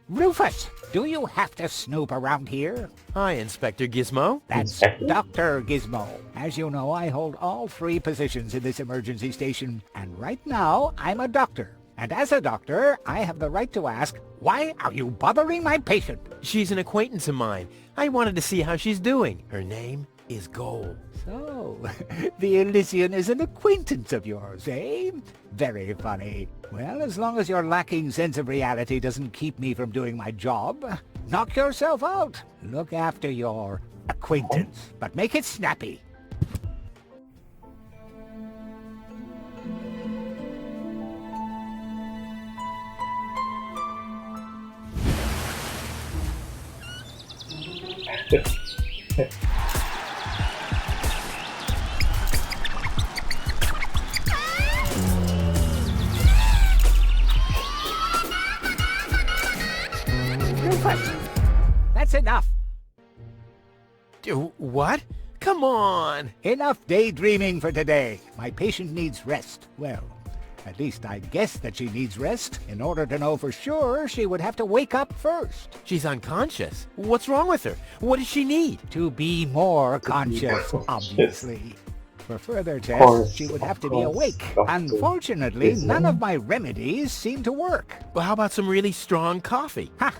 Speaker 11: Rufus, do you have to snoop around here?
Speaker 5: Hi, Inspector Gizmo.
Speaker 11: That's
Speaker 3: Inspector?
Speaker 11: Dr. Gizmo. As you know, I hold all 3 positions in this emergency station, and right now, I'm a doctor. And as a doctor, I have the right to ask, why are you bothering my patient?
Speaker 5: She's an acquaintance of mine. I wanted to see how she's doing. Her name is Goal.
Speaker 11: So, the Elysian is an acquaintance of yours, eh? Very funny. Well, as long as your lacking sense of reality doesn't keep me from doing my job, knock yourself out. Look after your acquaintance, but make it snappy. Rufus, that's enough.
Speaker 5: What? Come on!
Speaker 11: Enough daydreaming for today. My patient needs rest. Well, at least I guess that she needs rest. In order to know for sure, she would have to wake up first.
Speaker 5: She's unconscious. What's wrong with her? What does she need?
Speaker 11: To be more conscious,
Speaker 3: conscious.
Speaker 11: obviously. For further
Speaker 3: course,
Speaker 11: tests, she would have to
Speaker 3: of
Speaker 11: be
Speaker 3: course,
Speaker 11: awake.
Speaker 3: Doctor
Speaker 11: Unfortunately,
Speaker 3: Gizmo.
Speaker 11: none of my remedies seem to work.
Speaker 5: Well, how about some really strong coffee?
Speaker 11: Ha!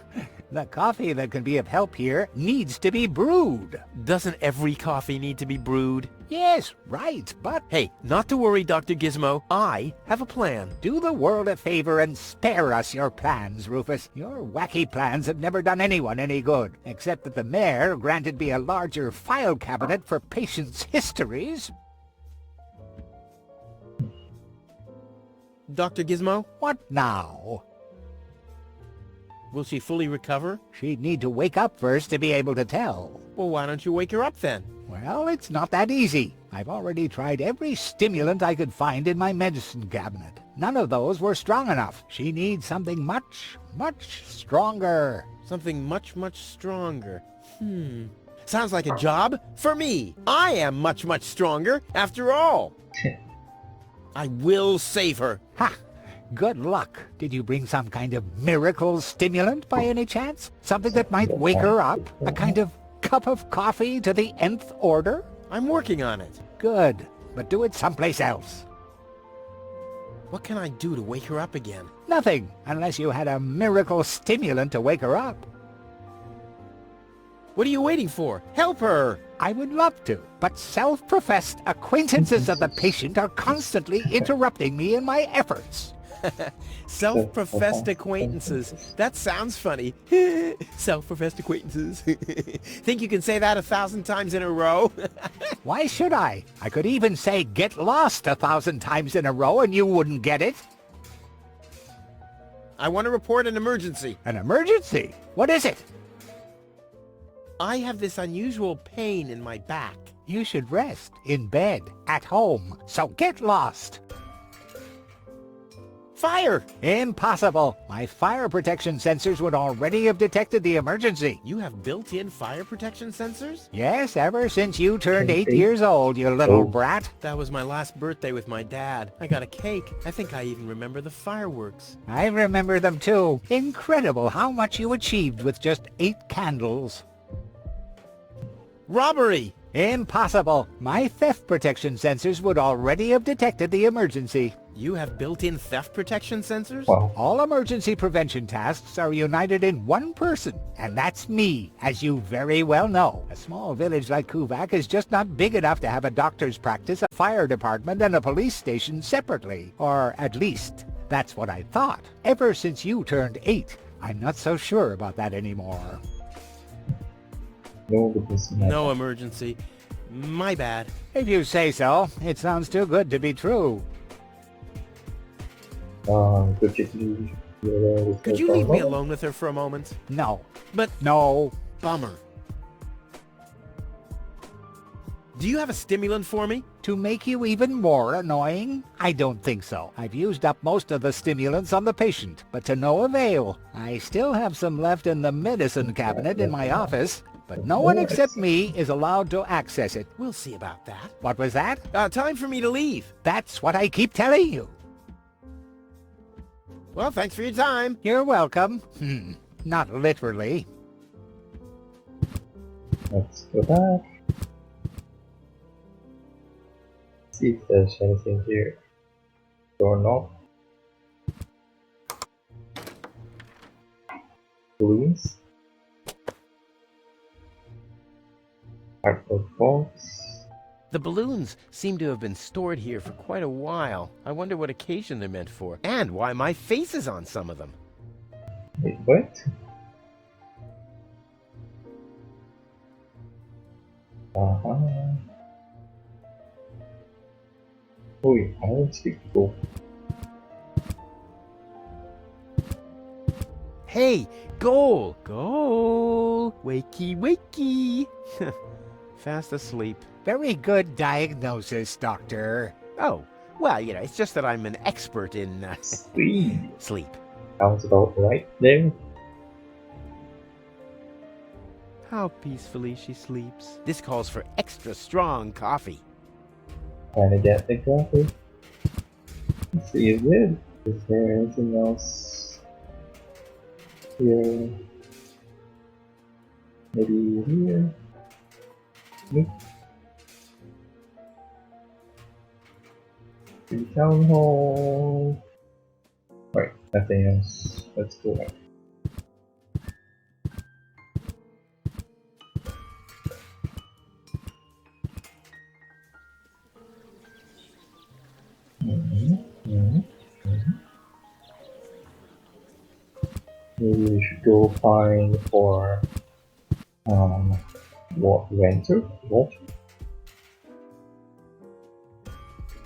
Speaker 11: The coffee that can be of help here needs to be brewed.
Speaker 5: Doesn't every coffee need to be brewed?
Speaker 11: Yes, right, but
Speaker 5: Hey, not to worry, Dr. Gizmo. I have a plan.
Speaker 11: do the world a favor and spare us your plans, Rufus. Your wacky plans have never done anyone any good, except that the mayor granted me a larger file cabinet for patients' histories.
Speaker 5: Dr. Gizmo,
Speaker 11: What now?
Speaker 5: will she fully recover?
Speaker 11: She'd need to wake up first to be able to tell.
Speaker 5: Well, why don't you wake her up then?
Speaker 11: Well, it's not that easy. I've already tried every stimulant I could find in my medicine cabinet. None of those were strong enough. She needs something much, much stronger.
Speaker 5: Something much, much stronger. Sounds like a job for me. I am much, much stronger after all. I will save her.
Speaker 11: Ha! Good luck. Did you bring some kind of miracle stimulant by any chance? Something that might wake her up? A kind of cup of coffee to the nth order?
Speaker 5: I'm working on it.
Speaker 11: Good, but do it someplace else.
Speaker 5: What can I do to wake her up again?
Speaker 11: Nothing, unless you had a miracle stimulant to wake her up.
Speaker 5: What are you waiting for? Help her!
Speaker 11: I would love to, but self-professed acquaintances of the patient are constantly interrupting me in my efforts.
Speaker 5: Self-professed acquaintances. That sounds funny. Self-professed acquaintances. Think you can say that 1,000 times in a row?
Speaker 11: Why should I? I could even say get lost 1,000 times in a row and you wouldn't get it.
Speaker 5: I want to report an emergency.
Speaker 11: An emergency? What is it?
Speaker 5: I have this unusual pain in my back.
Speaker 11: You should rest in bed, at home, so get lost.
Speaker 5: Fire!
Speaker 11: Impossible. My fire protection sensors would already have detected the emergency.
Speaker 5: You have built-in fire protection sensors?
Speaker 11: Yes, ever since you turned 8 years old, you little brat.
Speaker 5: That was my last birthday with my dad. I got a cake. I think I even remember the fireworks.
Speaker 11: I remember them too. Incredible how much you achieved with just 8 candles.
Speaker 5: Robbery!
Speaker 11: Impossible. My theft protection sensors would already have detected the emergency.
Speaker 5: You have built-in theft protection sensors?
Speaker 3: Wow.
Speaker 11: All emergency prevention tasks are united in one person, and that's me, as you very well know. A small village like Kuvak is just not big enough to have a doctor's practice, a fire department, and a police station separately. Or at least, that's what I thought. Ever since you turned 8, I'm not so sure about that anymore.
Speaker 3: No witness in my
Speaker 5: No
Speaker 3: house.
Speaker 5: emergency. My bad.
Speaker 11: If you say so. It sounds too good to be true.
Speaker 3: Could you please be alone with
Speaker 5: Could
Speaker 3: her
Speaker 5: you
Speaker 3: for a
Speaker 5: leave me
Speaker 3: moment?
Speaker 5: alone with her for a moment?
Speaker 11: No.
Speaker 5: But
Speaker 11: No.
Speaker 5: bummer. Do you have a stimulant for me?
Speaker 11: To make you even more annoying? I don't think so. I've used up most of the stimulants on the patient, but to no avail. I still have some left in the medicine cabinet in my office, but no one except me is allowed to access it.
Speaker 5: We'll see about that.
Speaker 11: What was that?
Speaker 5: Time for me to leave.
Speaker 11: That's what I keep telling you.
Speaker 5: Well, thanks for your time.
Speaker 11: You're welcome. Not literally.
Speaker 3: Let's go back. See if there's anything here. Doorknob. Balloons. Cardboard box.
Speaker 5: The balloons seem to have been stored here for quite a while. I wonder what occasion they're meant for, and why my face is on some of them.
Speaker 3: Wait, what? Oh, I don't speak people.
Speaker 5: Hey, goal! Goal! Wakey, wakey! Fast asleep.
Speaker 11: Very good diagnosis, Doctor.
Speaker 5: Oh, well, it's just that I'm an expert in
Speaker 3: Sleep.
Speaker 5: sleep.
Speaker 3: Sounds about right there.
Speaker 5: How peacefully she sleeps. This calls for extra strong coffee.
Speaker 3: Trying to get the coffee. Let's see, is there anything else here? Maybe here? Nope. The town hall. Right, nothing else. Let's go back. Maybe we should go find for Walter?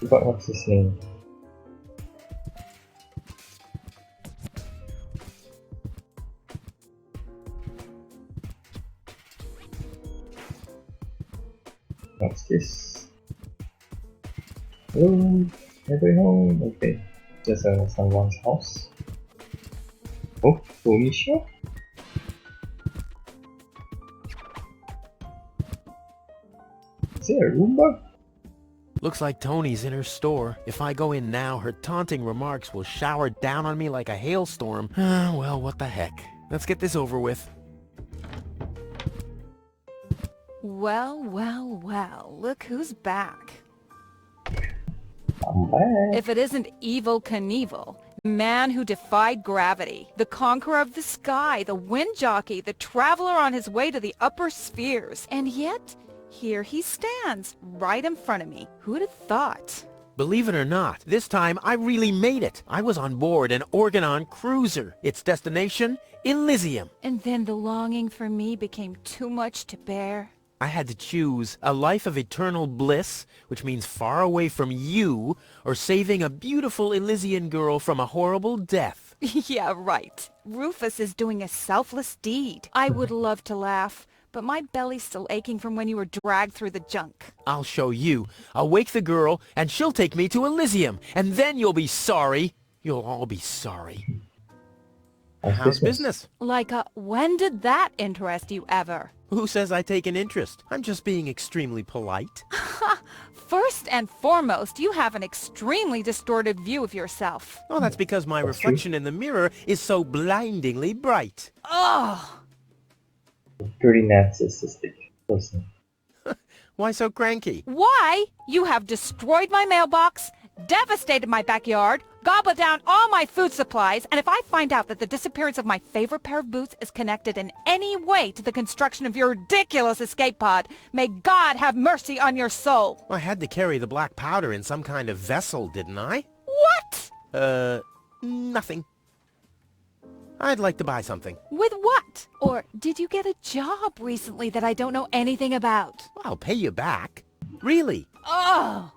Speaker 3: But what's his name? What's this? Hello, everybody home? Okay, just someone's house. Oh, Tomisha? Is there a Roomba?
Speaker 5: Looks like Tony's in her store. If I go in now, her taunting remarks will shower down on me like a hailstorm. Well, what the heck. Let's get this over with.
Speaker 8: Well, well, well, look who's back.
Speaker 3: I'm back.
Speaker 8: If it isn't Evil Knievel, the man who defied gravity, the conqueror of the sky, the wind jockey, the traveler on his way to the upper spheres. And yet, here he stands, right in front of me. Who'd have thought?
Speaker 5: Believe it or not, this time I really made it. I was on board an Organon cruiser. Its destination, Elysium.
Speaker 8: And then the longing for me became too much to bear.
Speaker 5: I had to choose a life of eternal bliss, which means far away from you, or saving a beautiful Elysian girl from a horrible death.
Speaker 8: Yeah, right. Rufus is doing a selfless deed. I would love to laugh, but my belly's still aching from when you were dragged through the junk.
Speaker 5: I'll show you. I'll wake the girl, and she'll take me to Elysium, and then you'll be sorry. You'll all be sorry. How's business?
Speaker 8: Like, when did that interest you ever?
Speaker 5: Who says I take an interest? I'm just being extremely polite.
Speaker 8: First and foremost, you have an extremely distorted view of yourself.
Speaker 5: Oh, that's because my reflection in the mirror is so blindingly bright.
Speaker 8: Ugh!
Speaker 3: Pretty narcissistic person.
Speaker 5: Why so cranky?
Speaker 8: Why? You have destroyed my mailbox, devastated my backyard, gobbled down all my food supplies, and if I find out that the disappearance of my favorite pair of boots is connected in any way to the construction of your ridiculous escape pod, may God have mercy on your soul.
Speaker 5: I had to carry the black powder in some kind of vessel, didn't I?
Speaker 8: What?
Speaker 5: Nothing. I'd like to buy something.
Speaker 8: With what? accident? Or did you get a job recently that I don't know anything about?
Speaker 5: I'll pay you back. Really.
Speaker 8: Oh!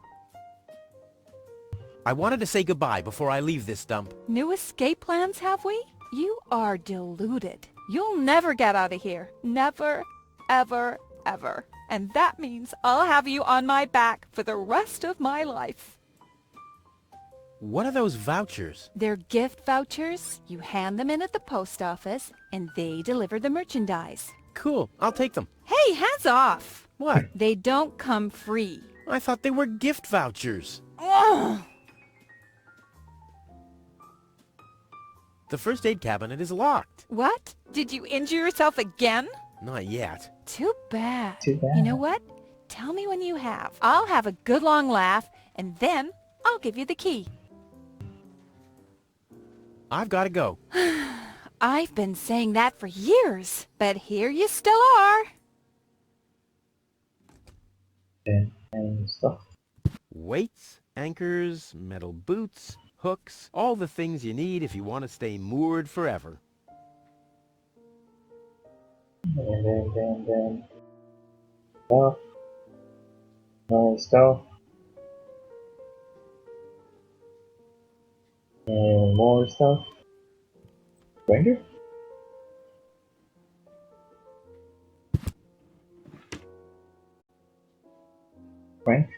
Speaker 5: I wanted to say goodbye before I leave this dump.
Speaker 8: New escape plans, have we? You are deluded. You'll never get out of here. Never, ever, ever. And that means I'll have you on my back for the rest of my life.
Speaker 5: What are those vouchers?
Speaker 8: They're gift vouchers. You hand them in at the post office, and they deliver the merchandise.
Speaker 5: Cool, I'll take them.
Speaker 8: Hey, hands off!
Speaker 5: What?
Speaker 8: They don't come free.
Speaker 5: I thought they were gift vouchers.
Speaker 8: Ugh.
Speaker 5: The first aid cabinet is locked.
Speaker 8: What? Did you injure yourself again?
Speaker 5: Not yet.
Speaker 8: Too bad.
Speaker 3: Too bad.
Speaker 8: You know what? Tell me when you have. I'll have a good long laugh, and then I'll give you the key.
Speaker 5: I've got to go.
Speaker 8: I've been saying that for years, but here you still are.
Speaker 3: And stuff.
Speaker 5: Weights, anchors, metal boots, hooks, all the things you need if you want to stay moored forever.
Speaker 3: And then stuff. More stuff. And more stuff. Grinder? Frank?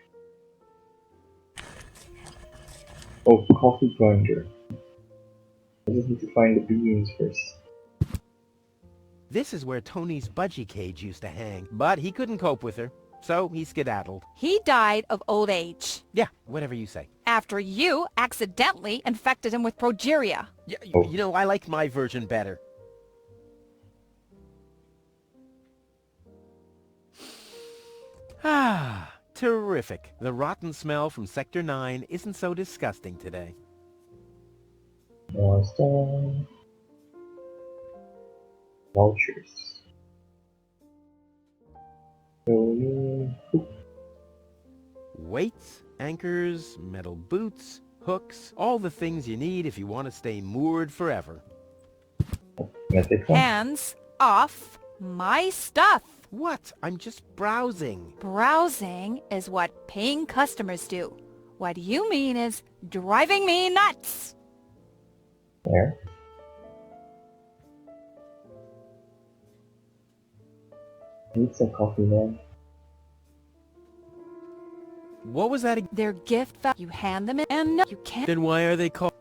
Speaker 3: Oh, coffee grinder. I just need to find the beans first.
Speaker 5: This is where Tony's budgie cage used to hang, but he couldn't cope with her, so he skedaddled.
Speaker 8: He died of old age.
Speaker 5: Yeah, whatever you say.
Speaker 8: After you accidentally infected him with progeria.
Speaker 5: Yeah,
Speaker 3: Oh.
Speaker 5: You know, I like my version better. Ah, terrific. The rotten smell from Sector 9 isn't so disgusting today.
Speaker 3: More stuff. Vouchers.
Speaker 5: Weights, anchors, metal boots, hooks, all the things you need if you want to stay moored forever.
Speaker 3: Method one.
Speaker 8: Hands off my stuff.
Speaker 5: What? I'm just browsing.
Speaker 8: Browsing is what paying customers do. What you mean is driving me nuts.
Speaker 3: There. Need some coffee, man.
Speaker 5: What was that again?
Speaker 8: They're gift vouchers. You hand them in and no, you can't.
Speaker 5: Then why are they called?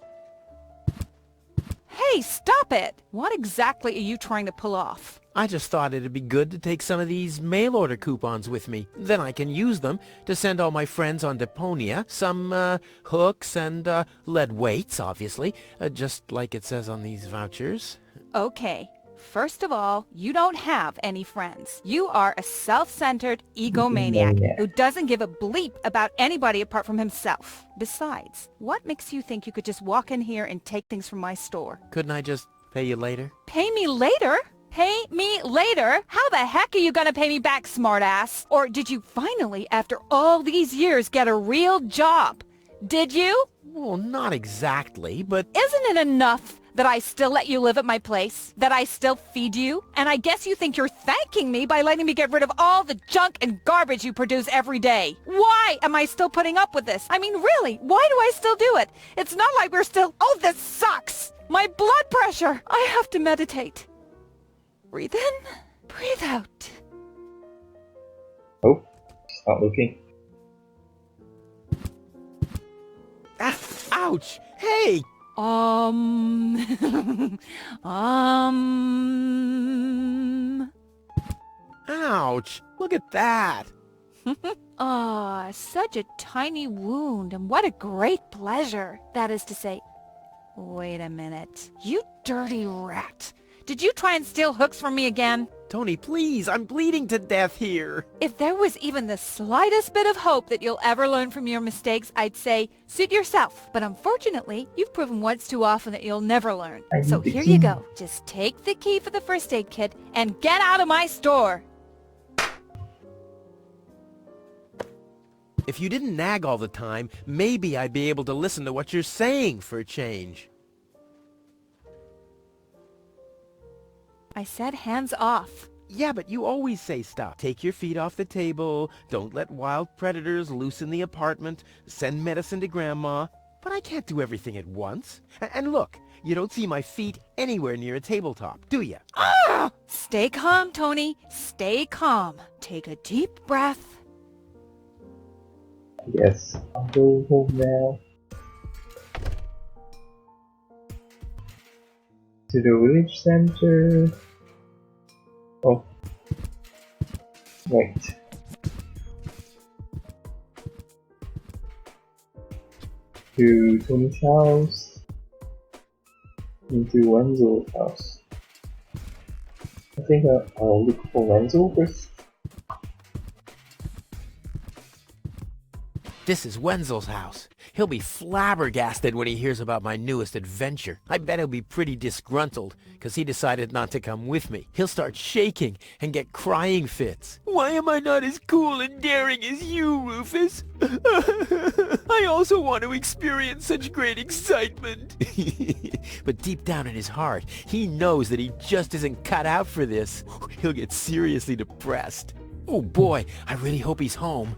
Speaker 8: Hey, stop it! What exactly are you trying to pull off?
Speaker 5: I just thought it'd be good to take some of these mail order coupons with me. Then I can use them to send all my friends on Deponia some hooks and lead weights, obviously, just like it says on these vouchers.
Speaker 8: Okay. First of all, you don't have any friends. You are a self-centered egomaniac
Speaker 3: Egomaniac.
Speaker 8: who doesn't give a bleep about anybody apart from himself. Besides, what makes you think you could just walk in here and take things from my store?
Speaker 5: Couldn't I just pay you later?
Speaker 8: Pay me later? Pay me later? How the heck are you gonna pay me back, smartass? Or did you finally, after all these years, get a real job? Did you?
Speaker 5: Well, not exactly, but...
Speaker 8: Isn't it enough that I still let you live at my place? That I still feed you? And I guess you think you're thanking me by letting me get rid of all the junk and garbage you produce every day. Why am I still putting up with this? I mean, really, why do I still do it? It's not like we're still... Oh, this sucks! My blood pressure! I have to meditate. Breathe in, breathe out.
Speaker 3: Oh, stop looking.
Speaker 5: Ah, ouch! Hey! Ouch! Look at that!
Speaker 8: Ah, such a tiny wound, and what a great pleasure. That is to say, wait a minute. You dirty rat. Did you try and steal hooks from me again?
Speaker 5: Tony, please, I'm bleeding to death here.
Speaker 8: If there was even the slightest bit of hope that you'll ever learn from your mistakes, I'd say, suit yourself. But unfortunately, you've proven once too often that you'll never learn. So here you go. Just take the key for the first aid kit and get out of my store.
Speaker 5: If you didn't nag all the time, maybe I'd be able to listen to what you're saying for a change.
Speaker 8: I said hands off.
Speaker 5: Yeah, but you always say stop. Take your feet off the table. Don't let wild predators loose in the apartment. Send medicine to Grandma. But I can't do everything at once. And look, you don't see my feet anywhere near a tabletop, do you?
Speaker 8: Ah! Stay calm, Tony. Stay calm. Take a deep breath.
Speaker 3: Yes, I'll go home now. To the village center. Oh. Right. To Tony's house. Into Wenzel's house. I think I'll look for Wenzel first.
Speaker 5: This is Wenzel's house. He'll be flabbergasted when he hears about my newest adventure. I bet he'll be pretty disgruntled, because he decided not to come with me. He'll start shaking and get crying fits. Why am I not as cool and daring as you, Rufus? I also want to experience such great excitement. But deep down in his heart, he knows that he just isn't cut out for this. He'll get seriously depressed. Oh boy, I really hope he's home.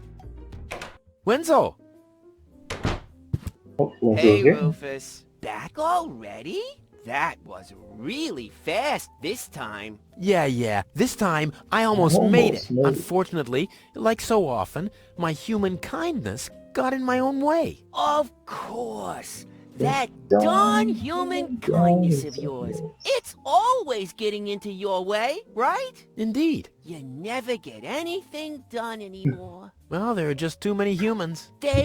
Speaker 5: Wenzel!
Speaker 12: Hey, Rufus. Back already? That was really fast this time.
Speaker 5: Yeah. This time, I almost made it. Unfortunately, like so often, my human kindness got in my own way.
Speaker 12: Of course. That darn human kindness of yours. It's always getting into your way, right?
Speaker 5: Indeed.
Speaker 12: You never get anything done anymore.
Speaker 5: Well, there are just too many humans.
Speaker 12: They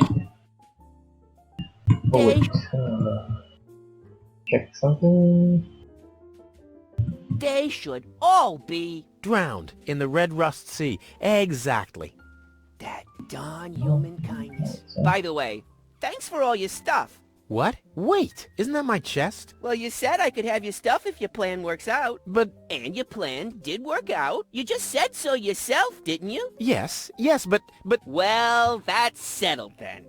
Speaker 3: Check something.
Speaker 12: They should all be
Speaker 5: drowned in the Red Rust Sea. Exactly.
Speaker 12: that darn human kindness. By the way, thanks for all your stuff.
Speaker 5: What? Wait, isn't that my chest?
Speaker 12: Well, you said I could have your stuff if your plan works out.
Speaker 5: But...
Speaker 12: And your plan did work out. You just said so yourself, didn't you?
Speaker 5: Yes, but...
Speaker 12: Well, that's settled then.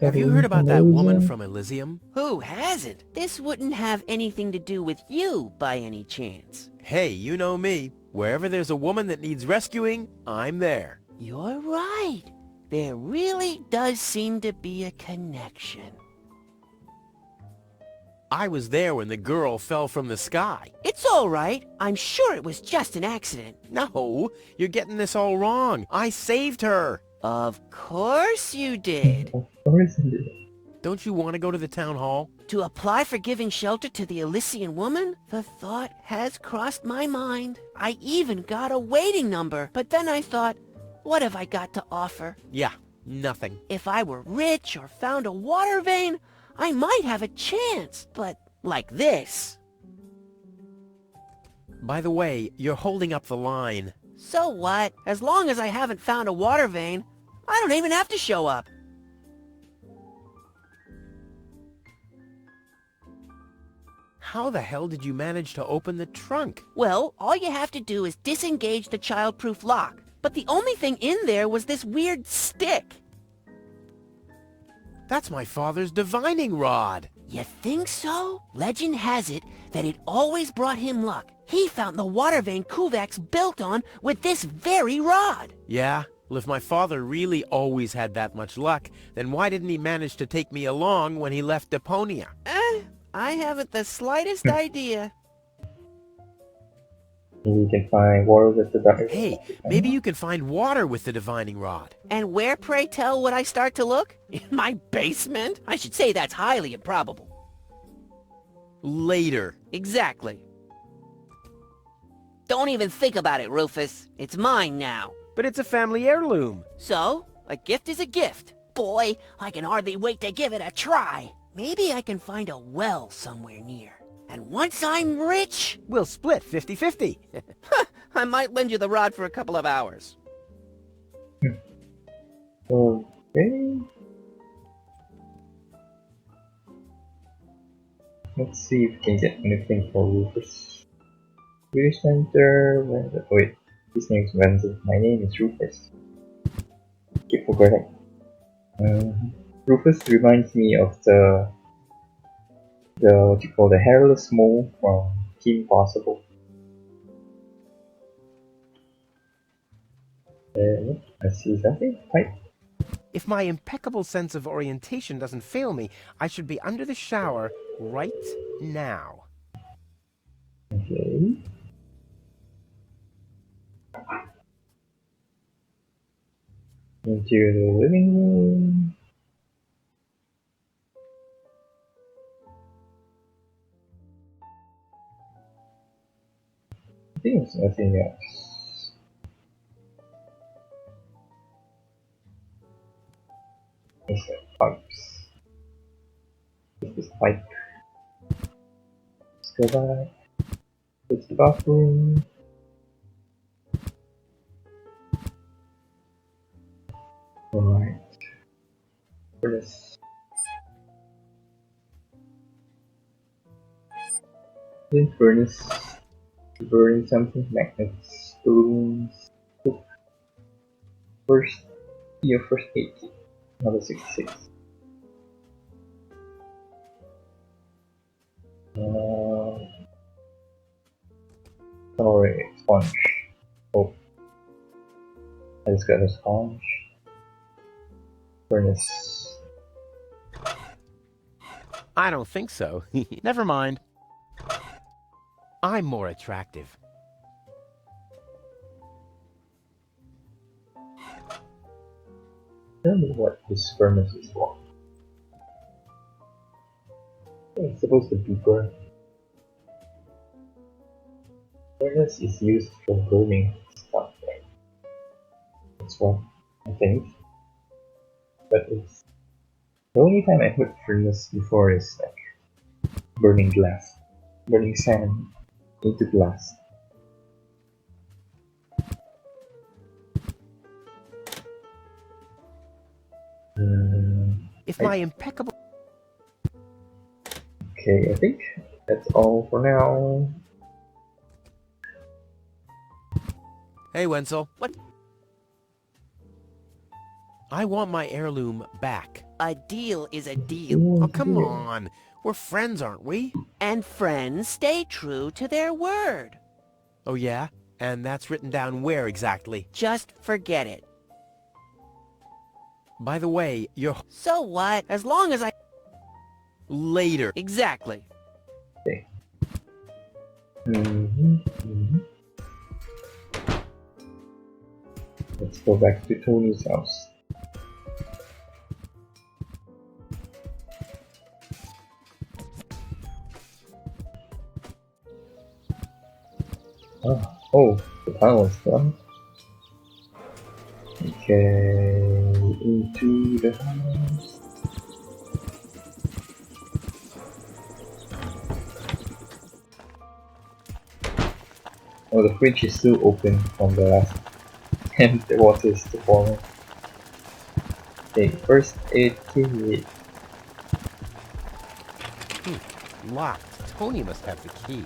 Speaker 5: Have you heard about that woman from Elysium?
Speaker 12: Who hasn't? This wouldn't have anything to do with you, by any chance.
Speaker 5: Hey, you know me. Wherever there's a woman that needs rescuing, I'm there.
Speaker 12: You're right. There really does seem to be a connection.
Speaker 5: I was there when the girl fell from the sky.
Speaker 12: It's all right. I'm sure it was just an accident.
Speaker 5: No, you're getting this all wrong. I saved her.
Speaker 12: Of course you did.
Speaker 5: Don't you want to go to the town hall?
Speaker 12: To apply for giving shelter to the Elysian woman? The thought has crossed my mind. I even got a waiting number. But then I thought, what have I got to offer?
Speaker 5: Yeah, nothing.
Speaker 12: If I were rich or found a water vein, I might have a chance. But like this.
Speaker 5: By the way, you're holding up the line.
Speaker 12: So what? As long as I haven't found a water vein, I don't even have to show up.
Speaker 5: How the hell did you manage to open the trunk?
Speaker 12: Well, all you have to do is disengage the child-proof lock. But the only thing in there was this weird stick.
Speaker 5: That's my father's divining rod.
Speaker 12: You think so? Legend has it that it always brought him luck. He found the water vein Kuvak's built on with this very rod.
Speaker 5: Yeah? Well, if my father really always had that much luck, then why didn't he manage to take me along when he left Deponia?
Speaker 12: I haven't the slightest idea.
Speaker 3: You can find water with the divining rod.
Speaker 5: Hey, maybe you can find water with the divining rod.
Speaker 12: And where, pray tell, would I start to look? In my basement? I should say that's highly improbable.
Speaker 5: Later.
Speaker 12: Exactly. Don't even think about it, Rufus. It's mine now.
Speaker 5: But it's a family heirloom.
Speaker 12: So, a gift is a gift. Boy, I can hardly wait to give it a try. Maybe I can find a well somewhere near. And once I'm rich...
Speaker 5: We'll split 50-50.
Speaker 12: I might lend you the rod for a couple of hours.
Speaker 3: Okay. Let's see if we can get anything for Rufus. Village Center, Wenzel. Oh, wait, his name's Wenzel. My name is Rufus. Keep forgetting. Rufus reminds me of the what you call the hairless mole from Team Possible. I see something. Pipe.
Speaker 5: If my impeccable sense of orientation doesn't fail me, I should be under the shower right now.
Speaker 3: Okay. Into the living room. I think there's nothing else. It's like pipes. Is this pipe? Let's go back. It's the bathroom. Alright. Furnace. In furnace. Burning something. Magnets. Balloons. First. Your first aid kit. Another 66. Sorry, sponge. Oh. I just got a sponge. Furnace.
Speaker 5: I don't think so. Never mind. I'm more attractive.
Speaker 3: Tell me what this furnace is for. It's supposed to be burned. Furnace is used for burning stuff, right? That's what I think. But it's the only time I heard furnace before is like burning glass, burning sand into glass.
Speaker 5: If my impeccable...
Speaker 3: Okay, I think that's all for now.
Speaker 5: Hey, Wenzel. What? I want my heirloom back.
Speaker 12: A deal is a deal.
Speaker 5: Oh, come on. We're friends, aren't we?
Speaker 12: And friends stay true to their word.
Speaker 5: Oh, yeah? And that's written down where exactly?
Speaker 12: Just forget it.
Speaker 5: By the way, you're...
Speaker 12: So what? As long as I...
Speaker 5: Later.
Speaker 12: Exactly.
Speaker 3: Okay. Let's go back to Tony's house. Oh, the tunnel is done. Okay, into the house. Oh, the fridge is still open from the last, and the water is still falling. Okay, first aid kit.
Speaker 5: Locked. Tony must have the key.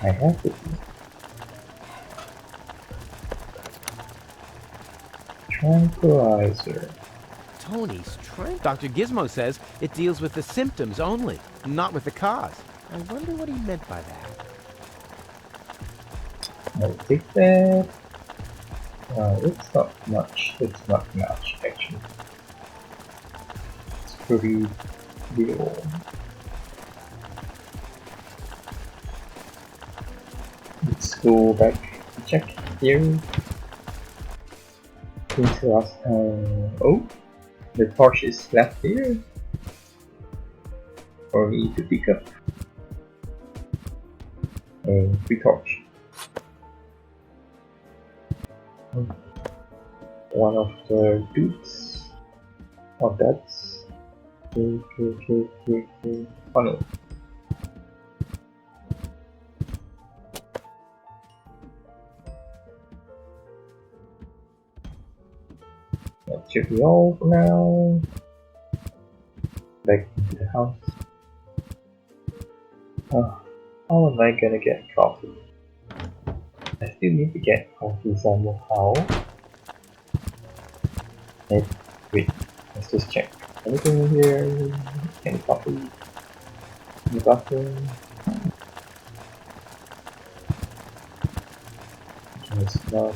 Speaker 3: I have the key. Tranquilizer.
Speaker 5: Tony's trank. Dr. Gizmo says it deals with the symptoms only, not with the cause. I wonder what he meant by that.
Speaker 3: I'll take that. It's not much. It's not much, actually. It's pretty real. Let's go back to check here. Since last oh, the torch is left here for me to pick up. A free torch. One of the dudes or duds. Okay. Funnel. That should be all for now. Back into the house. How am I gonna get coffee? I still need to get coffee somehow. Wait, let's just check. Anything in here? Any coffee? In the bathroom? It's not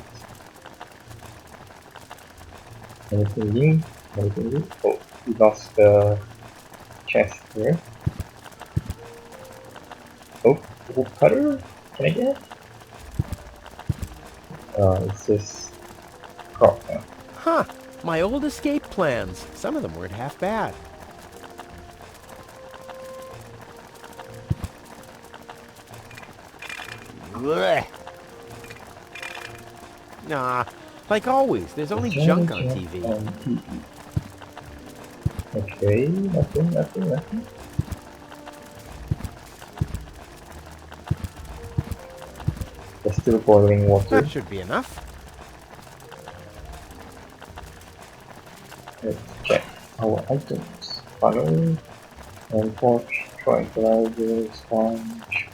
Speaker 3: anything new. Anything new? Oh, we lost the chest here. Oh, wood cutter? Can I get it? It's just crop now.
Speaker 5: Huh. My old escape plans. Some of them weren't half bad. Blech. Nah, like always, there's only junk on TV.
Speaker 3: Okay, nothing. There's still boiling water.
Speaker 5: That should be enough.
Speaker 3: Let's check our items. Funnel, and torch, tranquilizer, sponge,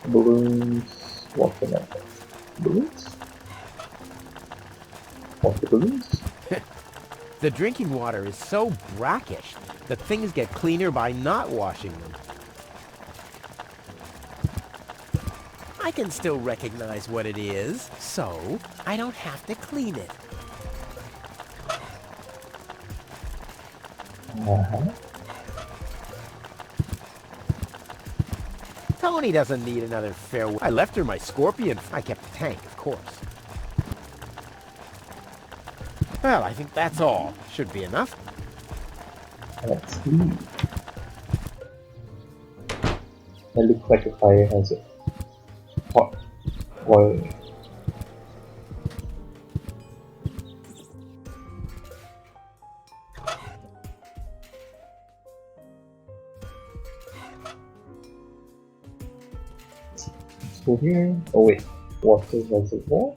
Speaker 3: balloons, water methods. Balloons? Water balloons?
Speaker 5: The drinking water is so brackish that things get cleaner by not washing them. I can still recognize what it is, so I don't have to clean it. Tony doesn't need another farewell. I left her my scorpion. I kept the tank, of course. Well, I think that's all. Should be enough.
Speaker 3: Let's see. It looks like a fire hazard. Hot boiling. Let's go here. Oh wait, water reservoir.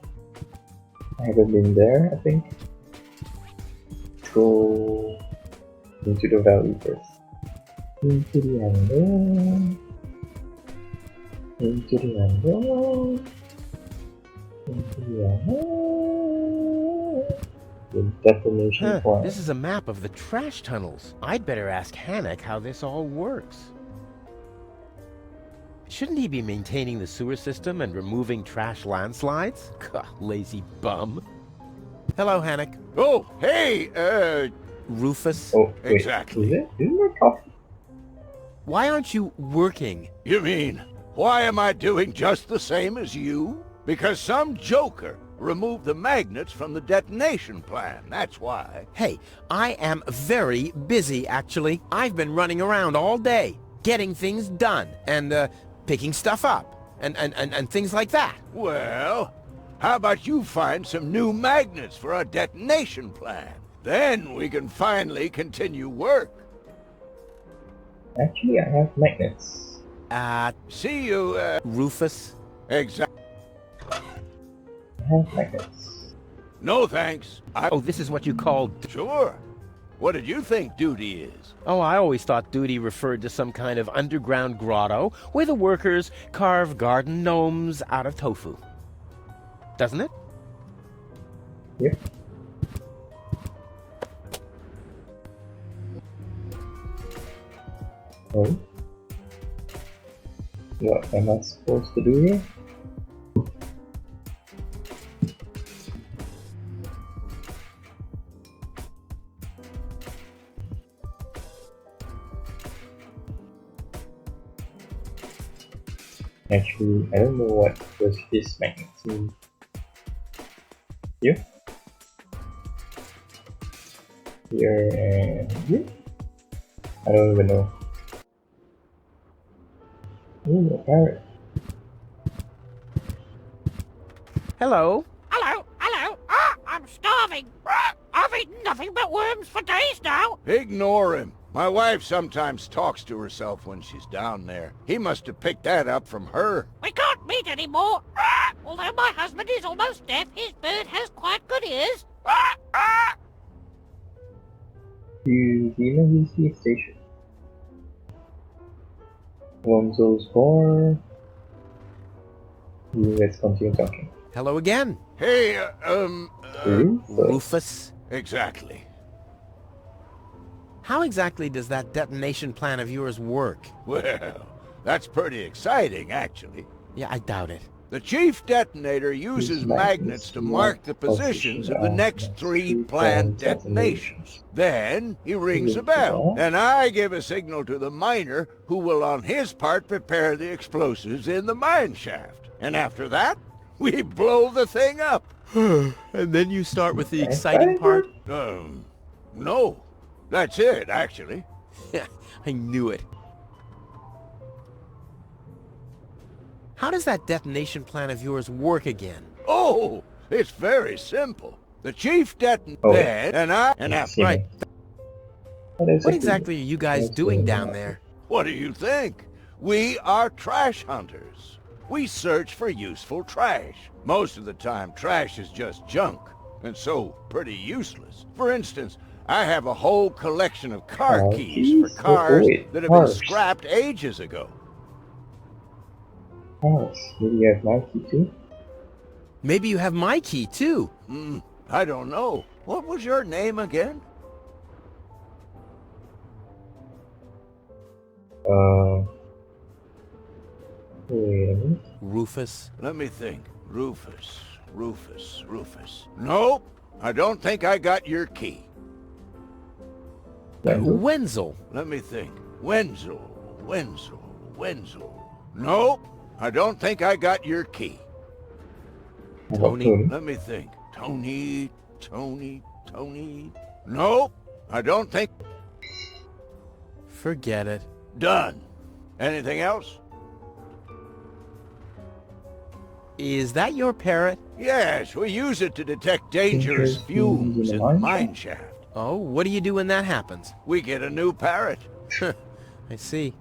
Speaker 3: I haven't been there, I think. Let's go into the valley first. Into the angle. Into the angle. Into the angle. The detonation point.
Speaker 5: This is a map of the trash tunnels. I'd better ask Hannock how this all works. Shouldn't he be maintaining the sewer system and removing trash landslides? Lazy bum. Hello, Hannock.
Speaker 7: Oh, hey,
Speaker 5: Rufus.
Speaker 3: Oh, wait.
Speaker 7: Exactly.
Speaker 3: Is it? Isn't there coffee?
Speaker 5: Why aren't you working?
Speaker 7: You mean, why am I doing just the same as you? Because some joker removed the magnets from the detonation plan, that's why.
Speaker 5: Hey, I am very busy, actually. I've been running around all day, getting things done, and, picking stuff up, and things like that.
Speaker 7: Well, how about you find some new magnets for our detonation plan? Then we can finally continue work.
Speaker 3: Actually, I have magnets.
Speaker 7: See you,
Speaker 5: Rufus?
Speaker 7: Exactly.
Speaker 3: I have magnets.
Speaker 7: No thanks.
Speaker 5: Oh, this is what you call...
Speaker 7: Sure. What did you think duty is?
Speaker 5: Oh, I always thought duty referred to some kind of underground grotto where the workers carve garden gnomes out of tofu. Doesn't it?
Speaker 3: Yep. Oh. What am I supposed to do here? Actually, I don't know what does this magnet mean. Here? Here and here? I don't even know. Ooh, a parrot.
Speaker 5: Hello?
Speaker 9: Hello. Ah, I'm starving. I've eaten nothing but worms for days now.
Speaker 7: Ignore him. My wife sometimes talks to herself when she's down there. He must have picked that up from her.
Speaker 9: We can't meet anymore. Although my husband is almost deaf, his bird has quite good ears.
Speaker 3: To the emergency station. Alonso's bar. Let's continue talking.
Speaker 5: Hello again.
Speaker 7: Hey,
Speaker 5: Rufus?
Speaker 7: Exactly.
Speaker 5: How exactly does that detonation plan of yours work?
Speaker 7: Well, that's pretty exciting, actually.
Speaker 5: Yeah, I doubt it.
Speaker 7: The chief detonator uses magnets to mark the positions of the next 3 planned detonations. Then he rings a bell, and I give a signal to the miner, who will on his part prepare the explosives in the mine shaft. And after that, we blow the thing up.
Speaker 5: And then you start with the exciting part?
Speaker 7: No. That's it, actually.
Speaker 5: I knew it. How does that detonation plan of yours work again?
Speaker 7: Oh, it's very simple. The chief detonator and I and after.
Speaker 5: Right. What exactly are you guys doing down there?
Speaker 7: What do you think? We are trash hunters. We search for useful trash. Most of the time, trash is just junk, and so pretty useless. For instance, I have a whole collection of car keys for cars that have been scrapped ages ago.
Speaker 3: Maybe you have my key too?
Speaker 5: Maybe you have my key too.
Speaker 7: I don't know. What was your name again?
Speaker 3: Wait a minute.
Speaker 5: Rufus.
Speaker 7: Let me think. Rufus. Nope. I don't think I got your key.
Speaker 5: Wenzel.
Speaker 7: Let me think. Wenzel. Nope. I don't think I got your key.
Speaker 5: Tony.
Speaker 7: Let me think. Tony. Nope. I don't think.
Speaker 5: Forget it.
Speaker 7: Done. Anything else?
Speaker 5: Is that your parrot?
Speaker 7: Yes, we use it to detect dangerous fumes in the mine shaft.
Speaker 5: Oh, what do you do when that happens?
Speaker 7: We get a new parrot.
Speaker 5: I see.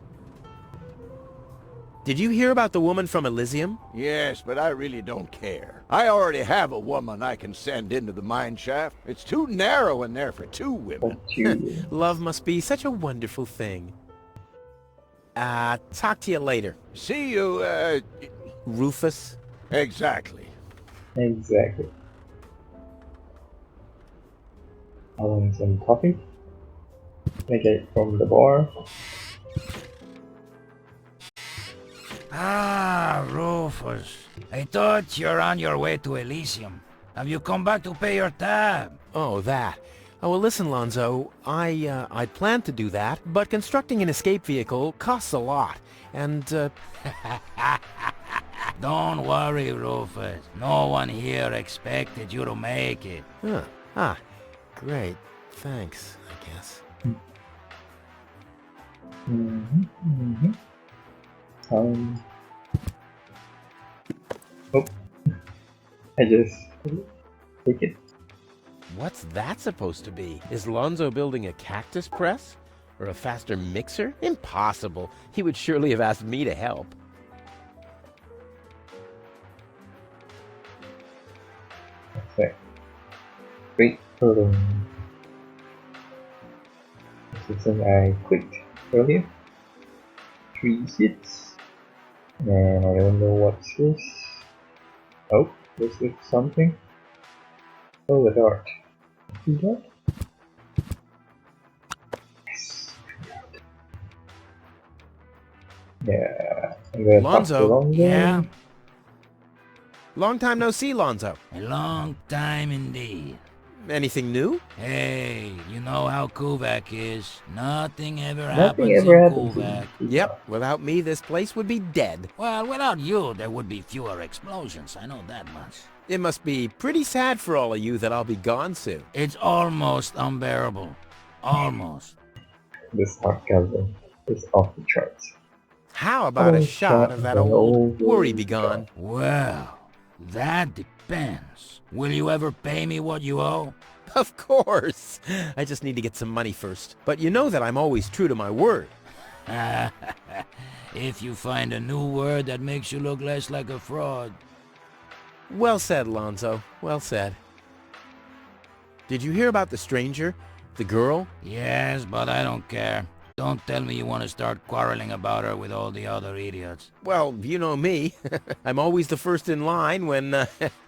Speaker 5: Did you hear about the woman from Elysium?
Speaker 7: Yes, but I really don't care. I already have a woman I can send into the mine shaft. It's too narrow in there for 2 women.
Speaker 5: Love must be such a wonderful thing. Talk to you later.
Speaker 7: See you,
Speaker 5: Rufus?
Speaker 7: Exactly.
Speaker 3: I want some coffee. Can I get it from the bar?
Speaker 11: Ah, Rufus. I thought you're on your way to Elysium. Have you come back to pay your tab?
Speaker 5: Oh, that. Oh, well, listen, Lonzo. I planned to do that, but constructing an escape vehicle costs a lot, and,
Speaker 11: Don't worry, Rufus. No one here expected you to make it.
Speaker 5: Great. Thanks, I guess.
Speaker 3: Oh. I just take it.
Speaker 5: What's that supposed to be? Is Lonzo building a cactus press? Or a faster mixer? Impossible. He would surely have asked me to help.
Speaker 3: Okay. Wait, hold on. This is something I clicked earlier. 3 seats. And I don't know what's this. Oh, this is something. Oh, a dart. See that? Yes. Yeah. I'm gonna talk to Lonzo.
Speaker 11: Yeah?
Speaker 5: Long time no see, Lonzo.
Speaker 11: A long time indeed.
Speaker 5: Anything new?
Speaker 11: Hey, you know how Kuvak is. Nothing ever
Speaker 3: Nothing
Speaker 11: happens
Speaker 3: ever
Speaker 11: in
Speaker 3: happens in
Speaker 11: Kuvak.
Speaker 5: Yep, without me this place would be dead.
Speaker 11: Well, without you, there would be fewer explosions. I know that much.
Speaker 5: It must be pretty sad for all of you that I'll be gone soon.
Speaker 11: It's almost unbearable. Almost.
Speaker 3: This sarcasm is off the charts.
Speaker 5: How about a shot of that old worry begone?
Speaker 11: Well, that depends. Will you ever pay me what you owe?
Speaker 5: Of course. I just need to get some money first. But you know that I'm always true to my word.
Speaker 11: If you find a new word that makes you look less like a fraud.
Speaker 5: Well said, Lonzo. Well said. Did you hear about the stranger? The girl?
Speaker 11: Yes, but I don't care. Don't tell me you want to start quarreling about her with all the other idiots.
Speaker 5: Well, you know me. I'm always the first in line when...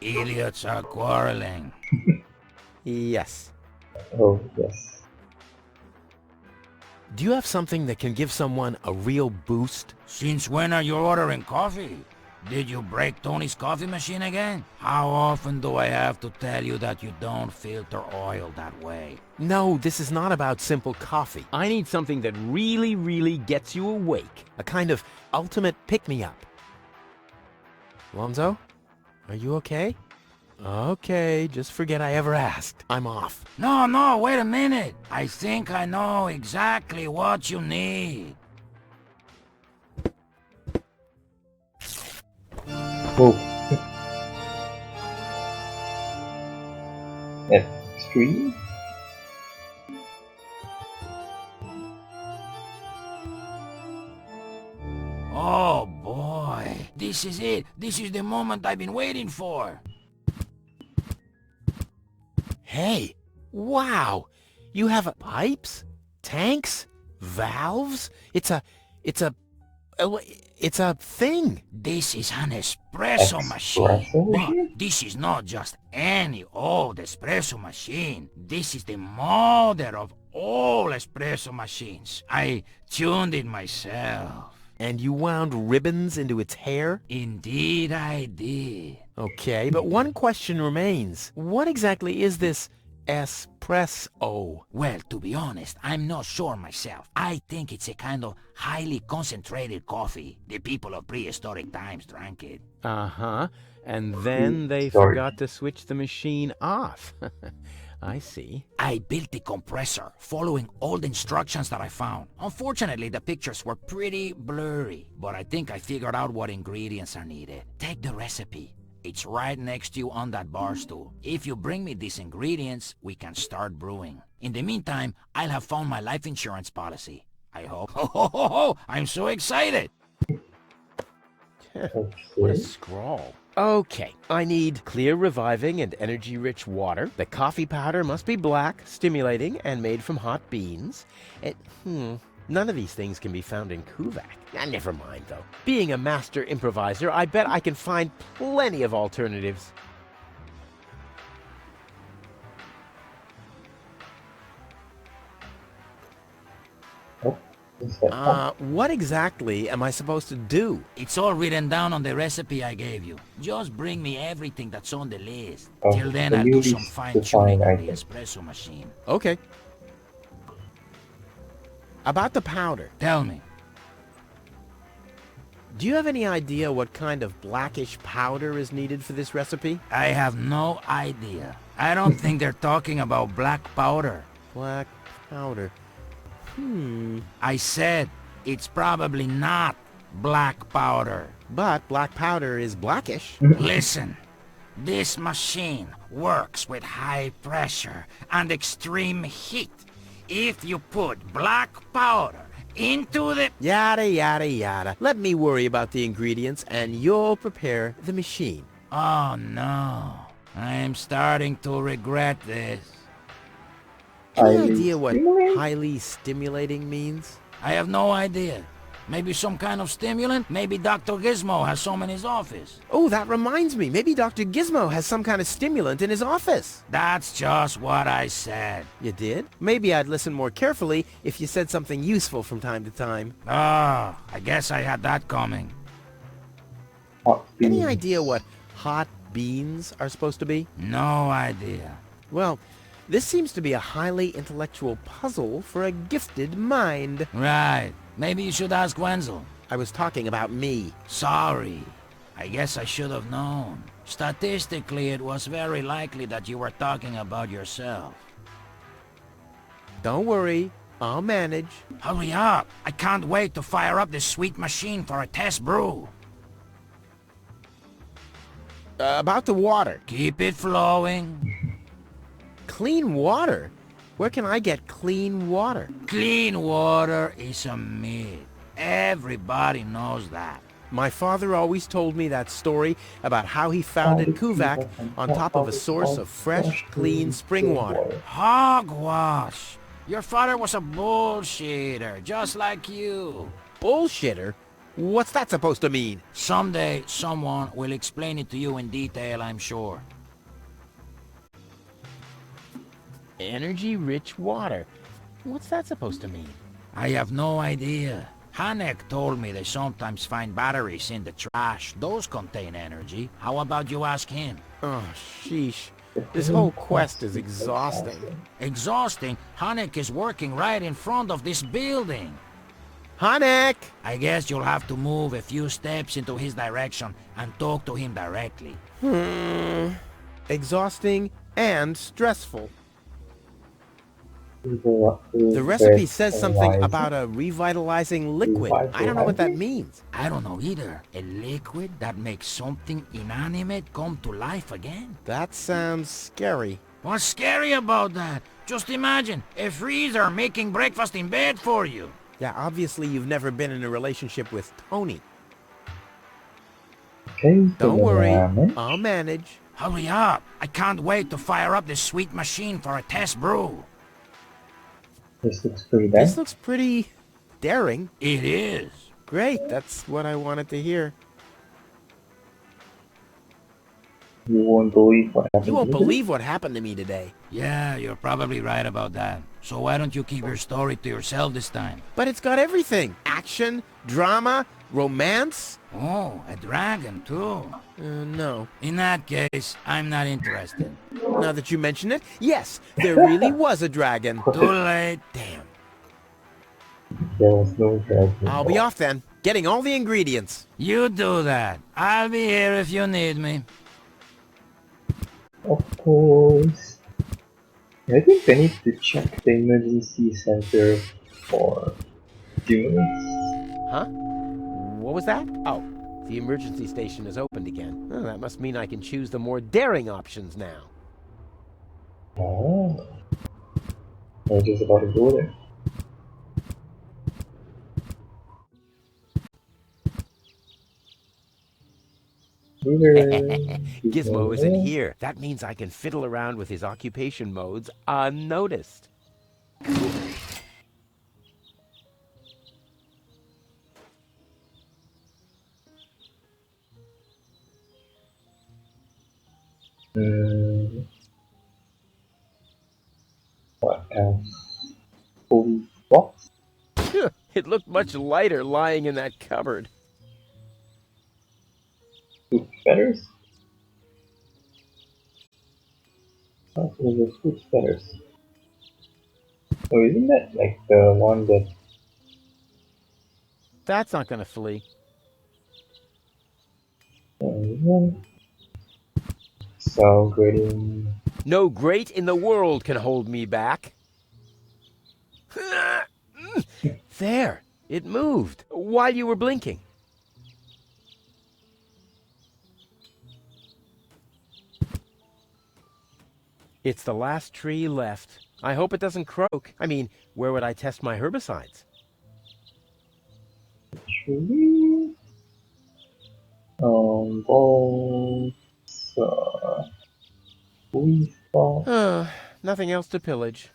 Speaker 11: Idiots are quarreling.
Speaker 5: Yes.
Speaker 3: Oh, yes.
Speaker 5: Do you have something that can give someone a real boost?
Speaker 11: Since when are you ordering coffee?
Speaker 13: Did you break Tony's coffee machine again? How often do I have to tell you that you don't filter oil that way?
Speaker 5: No, this is not about simple coffee. I need something that really, really gets you awake. A kind of ultimate pick-me-up. Alonzo? Are you okay? Okay, just forget I ever asked. I'm off.
Speaker 13: No, wait a minute. I think I know exactly what you need.
Speaker 3: Oh. At 3?
Speaker 13: Oh boy, this is it. This is the moment I've been waiting for.
Speaker 5: Hey, wow! You have pipes, tanks, valves. It's a thing.
Speaker 13: This is an espresso machine. But this is not just any old espresso machine. This is the mother of all espresso machines. I tuned it myself.
Speaker 5: And you wound ribbons into its hair?
Speaker 13: Indeed I did.
Speaker 5: Okay, but one question remains. What exactly is this espresso?
Speaker 13: Well, to be honest, I'm not sure myself. I think it's a kind of highly concentrated coffee. The people of prehistoric times drank it.
Speaker 5: Uh-huh. And then they forgot to switch the machine off. I see.
Speaker 13: I built the compressor, following all the instructions that I found. Unfortunately, the pictures were pretty blurry, but I think I figured out what ingredients are needed. Take the recipe. It's right next to you on that bar stool. If you bring me these ingredients, we can start brewing. In the meantime, I'll have found my life insurance policy. I hope. Ho, I'm so excited!
Speaker 5: What a scrawl. Okay, I need clear, reviving, and energy-rich water. The coffee powder must be black, stimulating, and made from hot beans. None of these things can be found in Kuvak. Never mind, though. Being a master improviser, I bet I can find plenty of alternatives. What exactly am I supposed to do?
Speaker 13: It's all written down on the recipe I gave you. Just bring me everything that's on the list.
Speaker 3: Oh,
Speaker 13: Till then,
Speaker 3: the
Speaker 13: I'll do
Speaker 3: newly
Speaker 13: some fine-tuning
Speaker 3: defined
Speaker 13: on the
Speaker 3: item.
Speaker 13: espresso machine.
Speaker 5: Okay. About the powder.
Speaker 13: Tell me.
Speaker 5: Do you have any idea what kind of blackish powder is needed for this recipe?
Speaker 13: I have no idea. I don't think they're talking about black powder.
Speaker 5: Black powder.
Speaker 13: I said it's probably not black powder.
Speaker 5: But black powder is blackish.
Speaker 13: Listen, this machine works with high pressure and extreme heat. If you put black powder into the...
Speaker 5: Yada, yada, yada. Let me worry about the ingredients and you'll prepare the machine.
Speaker 13: Oh no, I'm starting to regret this.
Speaker 5: Any idea what highly stimulating means?
Speaker 13: I have no idea. Maybe some kind of stimulant? Maybe Dr. Gizmo has some in his office.
Speaker 5: Oh, that reminds me. Maybe Dr. Gizmo has some kind of stimulant in his office.
Speaker 13: That's just what I said.
Speaker 5: You did? Maybe I'd listen more carefully if you said something useful from time to time.
Speaker 13: Ah, I guess I had that coming.
Speaker 5: Any idea what hot beans are supposed to be?
Speaker 13: No idea.
Speaker 5: Well, this seems to be a highly intellectual puzzle for a gifted mind.
Speaker 13: Right. Maybe you should ask Wenzel.
Speaker 5: I was talking about me.
Speaker 13: Sorry. I guess I should have known. Statistically, it was very likely that you were talking about yourself.
Speaker 5: Don't worry. I'll manage.
Speaker 13: Hurry up. I can't wait to fire up this sweet machine for a test brew.
Speaker 5: About the water.
Speaker 13: Keep it flowing.
Speaker 5: Clean water? Where can I get clean water?
Speaker 13: Clean water is a myth. Everybody knows that.
Speaker 5: My father always told me that story about how he founded Kuvak on top of a source of fresh, clean spring water.
Speaker 13: Hogwash! Your father was a bullshitter, just like you.
Speaker 5: Bullshitter? What's that supposed to mean?
Speaker 13: Someday, someone will explain it to you in detail, I'm sure.
Speaker 5: Energy-rich water. What's that supposed to mean?
Speaker 13: I have no idea. Hanek told me they sometimes find batteries in the trash. Those contain energy. How about you ask him?
Speaker 5: Oh, sheesh. This whole quest is exhausting.
Speaker 13: Exhausting? Hanek is working right in front of this building.
Speaker 5: Hanek!
Speaker 13: I guess you'll have to move a few steps into his direction and talk to him directly.
Speaker 5: Exhausting and stressful. The recipe says something about a revitalizing liquid. I don't know what that means.
Speaker 13: I don't know either. A liquid that makes something inanimate come to life again?
Speaker 5: That sounds scary.
Speaker 13: What's scary about that? Just imagine, a freezer making breakfast in bed for you.
Speaker 5: Yeah, obviously you've never been in a relationship with Tony.
Speaker 3: Okay,
Speaker 5: Don't worry, I'll manage.
Speaker 13: Hurry up. I can't wait to fire up this sweet machine for a test brew.
Speaker 3: This looks pretty bad.
Speaker 5: This looks pretty daring.
Speaker 13: It is.
Speaker 5: Great, that's what I wanted to hear.
Speaker 3: You won't believe what happened.
Speaker 5: You won't believe what happened to me today.
Speaker 13: Yeah, you're probably right about that. So why don't you keep your story to yourself this time?
Speaker 5: But it's got everything. Action, drama, romance.
Speaker 13: Oh, a dragon too.
Speaker 5: No.
Speaker 13: In that case, I'm not interested.
Speaker 5: Now that you mention it, yes, there really was a dragon.
Speaker 13: Too late.
Speaker 5: Damn.
Speaker 3: There was no dragon.
Speaker 5: I'll be off then, getting all the ingredients.
Speaker 13: You do that. I'll be here if you need me.
Speaker 3: Of course. I think I need to check the emergency center for humans.
Speaker 5: Huh? What was that? Oh, the emergency station is opened again. Oh, that must mean I can choose the more daring options now.
Speaker 3: Oh. I was just about to go there.
Speaker 5: Gizmo is in here. That means I can fiddle around with his occupation modes unnoticed.
Speaker 3: What else? Holy box?
Speaker 5: It looked much lighter lying in that cupboard.
Speaker 3: Food feathers? Oh, those are food feathers. Oh, isn't that like the one that...
Speaker 5: That's not gonna flee.
Speaker 3: So grading...
Speaker 5: No grate in the world can hold me back. There, it moved while you were blinking. It's the last tree left. I hope it doesn't croak. I mean, where would I test my herbicides?
Speaker 3: Tree... balls... leaf ball...
Speaker 5: Nothing else to pillage.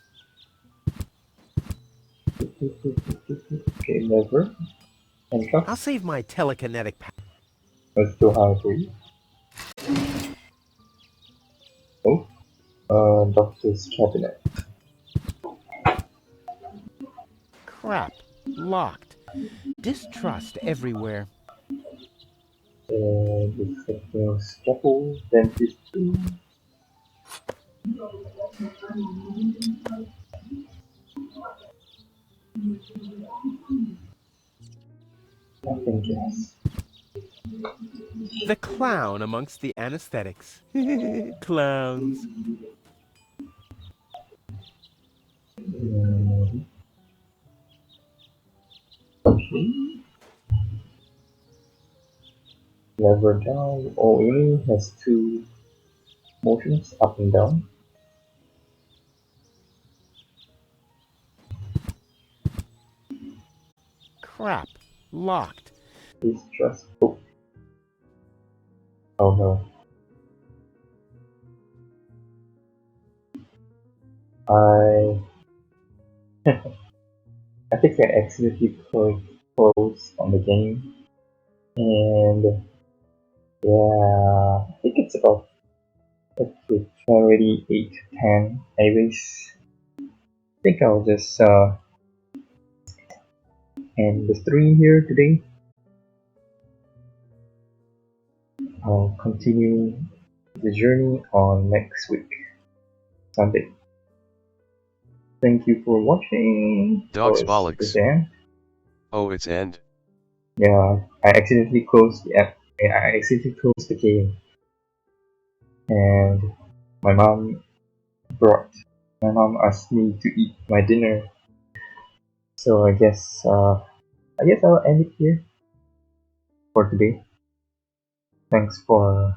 Speaker 3: Okay, lever. Handcuffs.
Speaker 5: I'll save my telekinetic power.
Speaker 3: That's too high for you. Oh. Doctor's cabinet.
Speaker 5: Crap. Locked. Distrust everywhere.
Speaker 3: The scalpel, dentistry. Nothing else.
Speaker 5: The clown amongst the anesthetics. Clowns.
Speaker 3: Okay. Lever down. Oh, it only has two motions, up and down.
Speaker 5: Crap. Locked.
Speaker 3: Please trust. Oh. Oh no. I think I accidentally closed on the game, and yeah, I think it's about, it's already 8:10. Anyways, I think I'll just end the stream here today. I'll continue the journey on next week, Sunday. Thank you for watching.
Speaker 2: Dogs
Speaker 3: It's
Speaker 2: bollocks.
Speaker 3: Dan.
Speaker 2: Oh, it's end.
Speaker 3: Yeah, I accidentally closed the app. I accidentally closed the game, and my mom asked me to eat my dinner. So I guess I'll end it here for today. Thanks for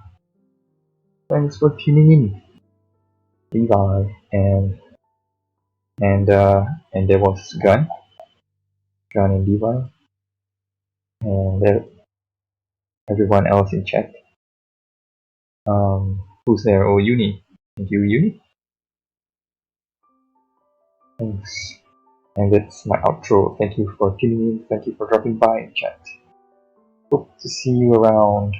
Speaker 3: tuning in, Levi, and there was Gun and Levi, and everyone else in chat. Who's there? Oh, Uni. Thank you, Uni. Thanks. And that's my outro. Thank you for tuning in. Thank you for dropping by in chat. Hope to see you around.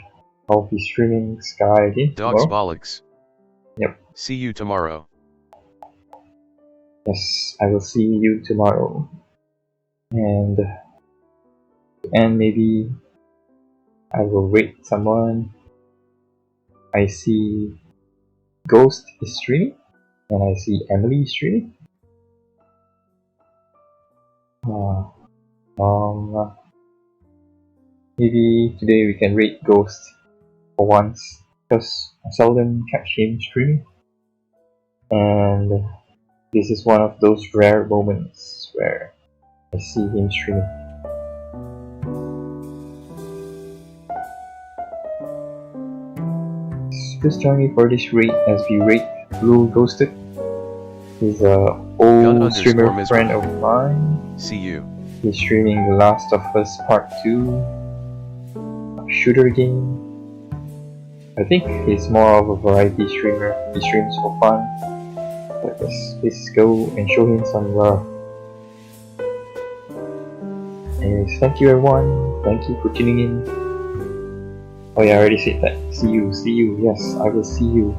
Speaker 3: I'll be streaming Sky again
Speaker 2: Dogs
Speaker 3: tomorrow.
Speaker 2: bollocks.
Speaker 3: Yep.
Speaker 2: See you tomorrow.
Speaker 3: Yes, I will see you tomorrow. And maybe I will rate someone. I see Ghost is streaming, and I see Emily is streaming. Maybe today we can rate Ghost for once, because I seldom catch him streaming, and this is one of those rare moments where I see him streaming. Please join me for this rate as we rate Blue Ghosted. He's a old streamer friend of mine.
Speaker 2: See you.
Speaker 3: He's streaming The Last of Us Part 2, a shooter game. I think he's more of a variety streamer. He streams for fun. But let's go and show him some love. Anyways, thank you everyone. Thank you for tuning in. Oh yeah, I already said that. See you. Yes, I will see you.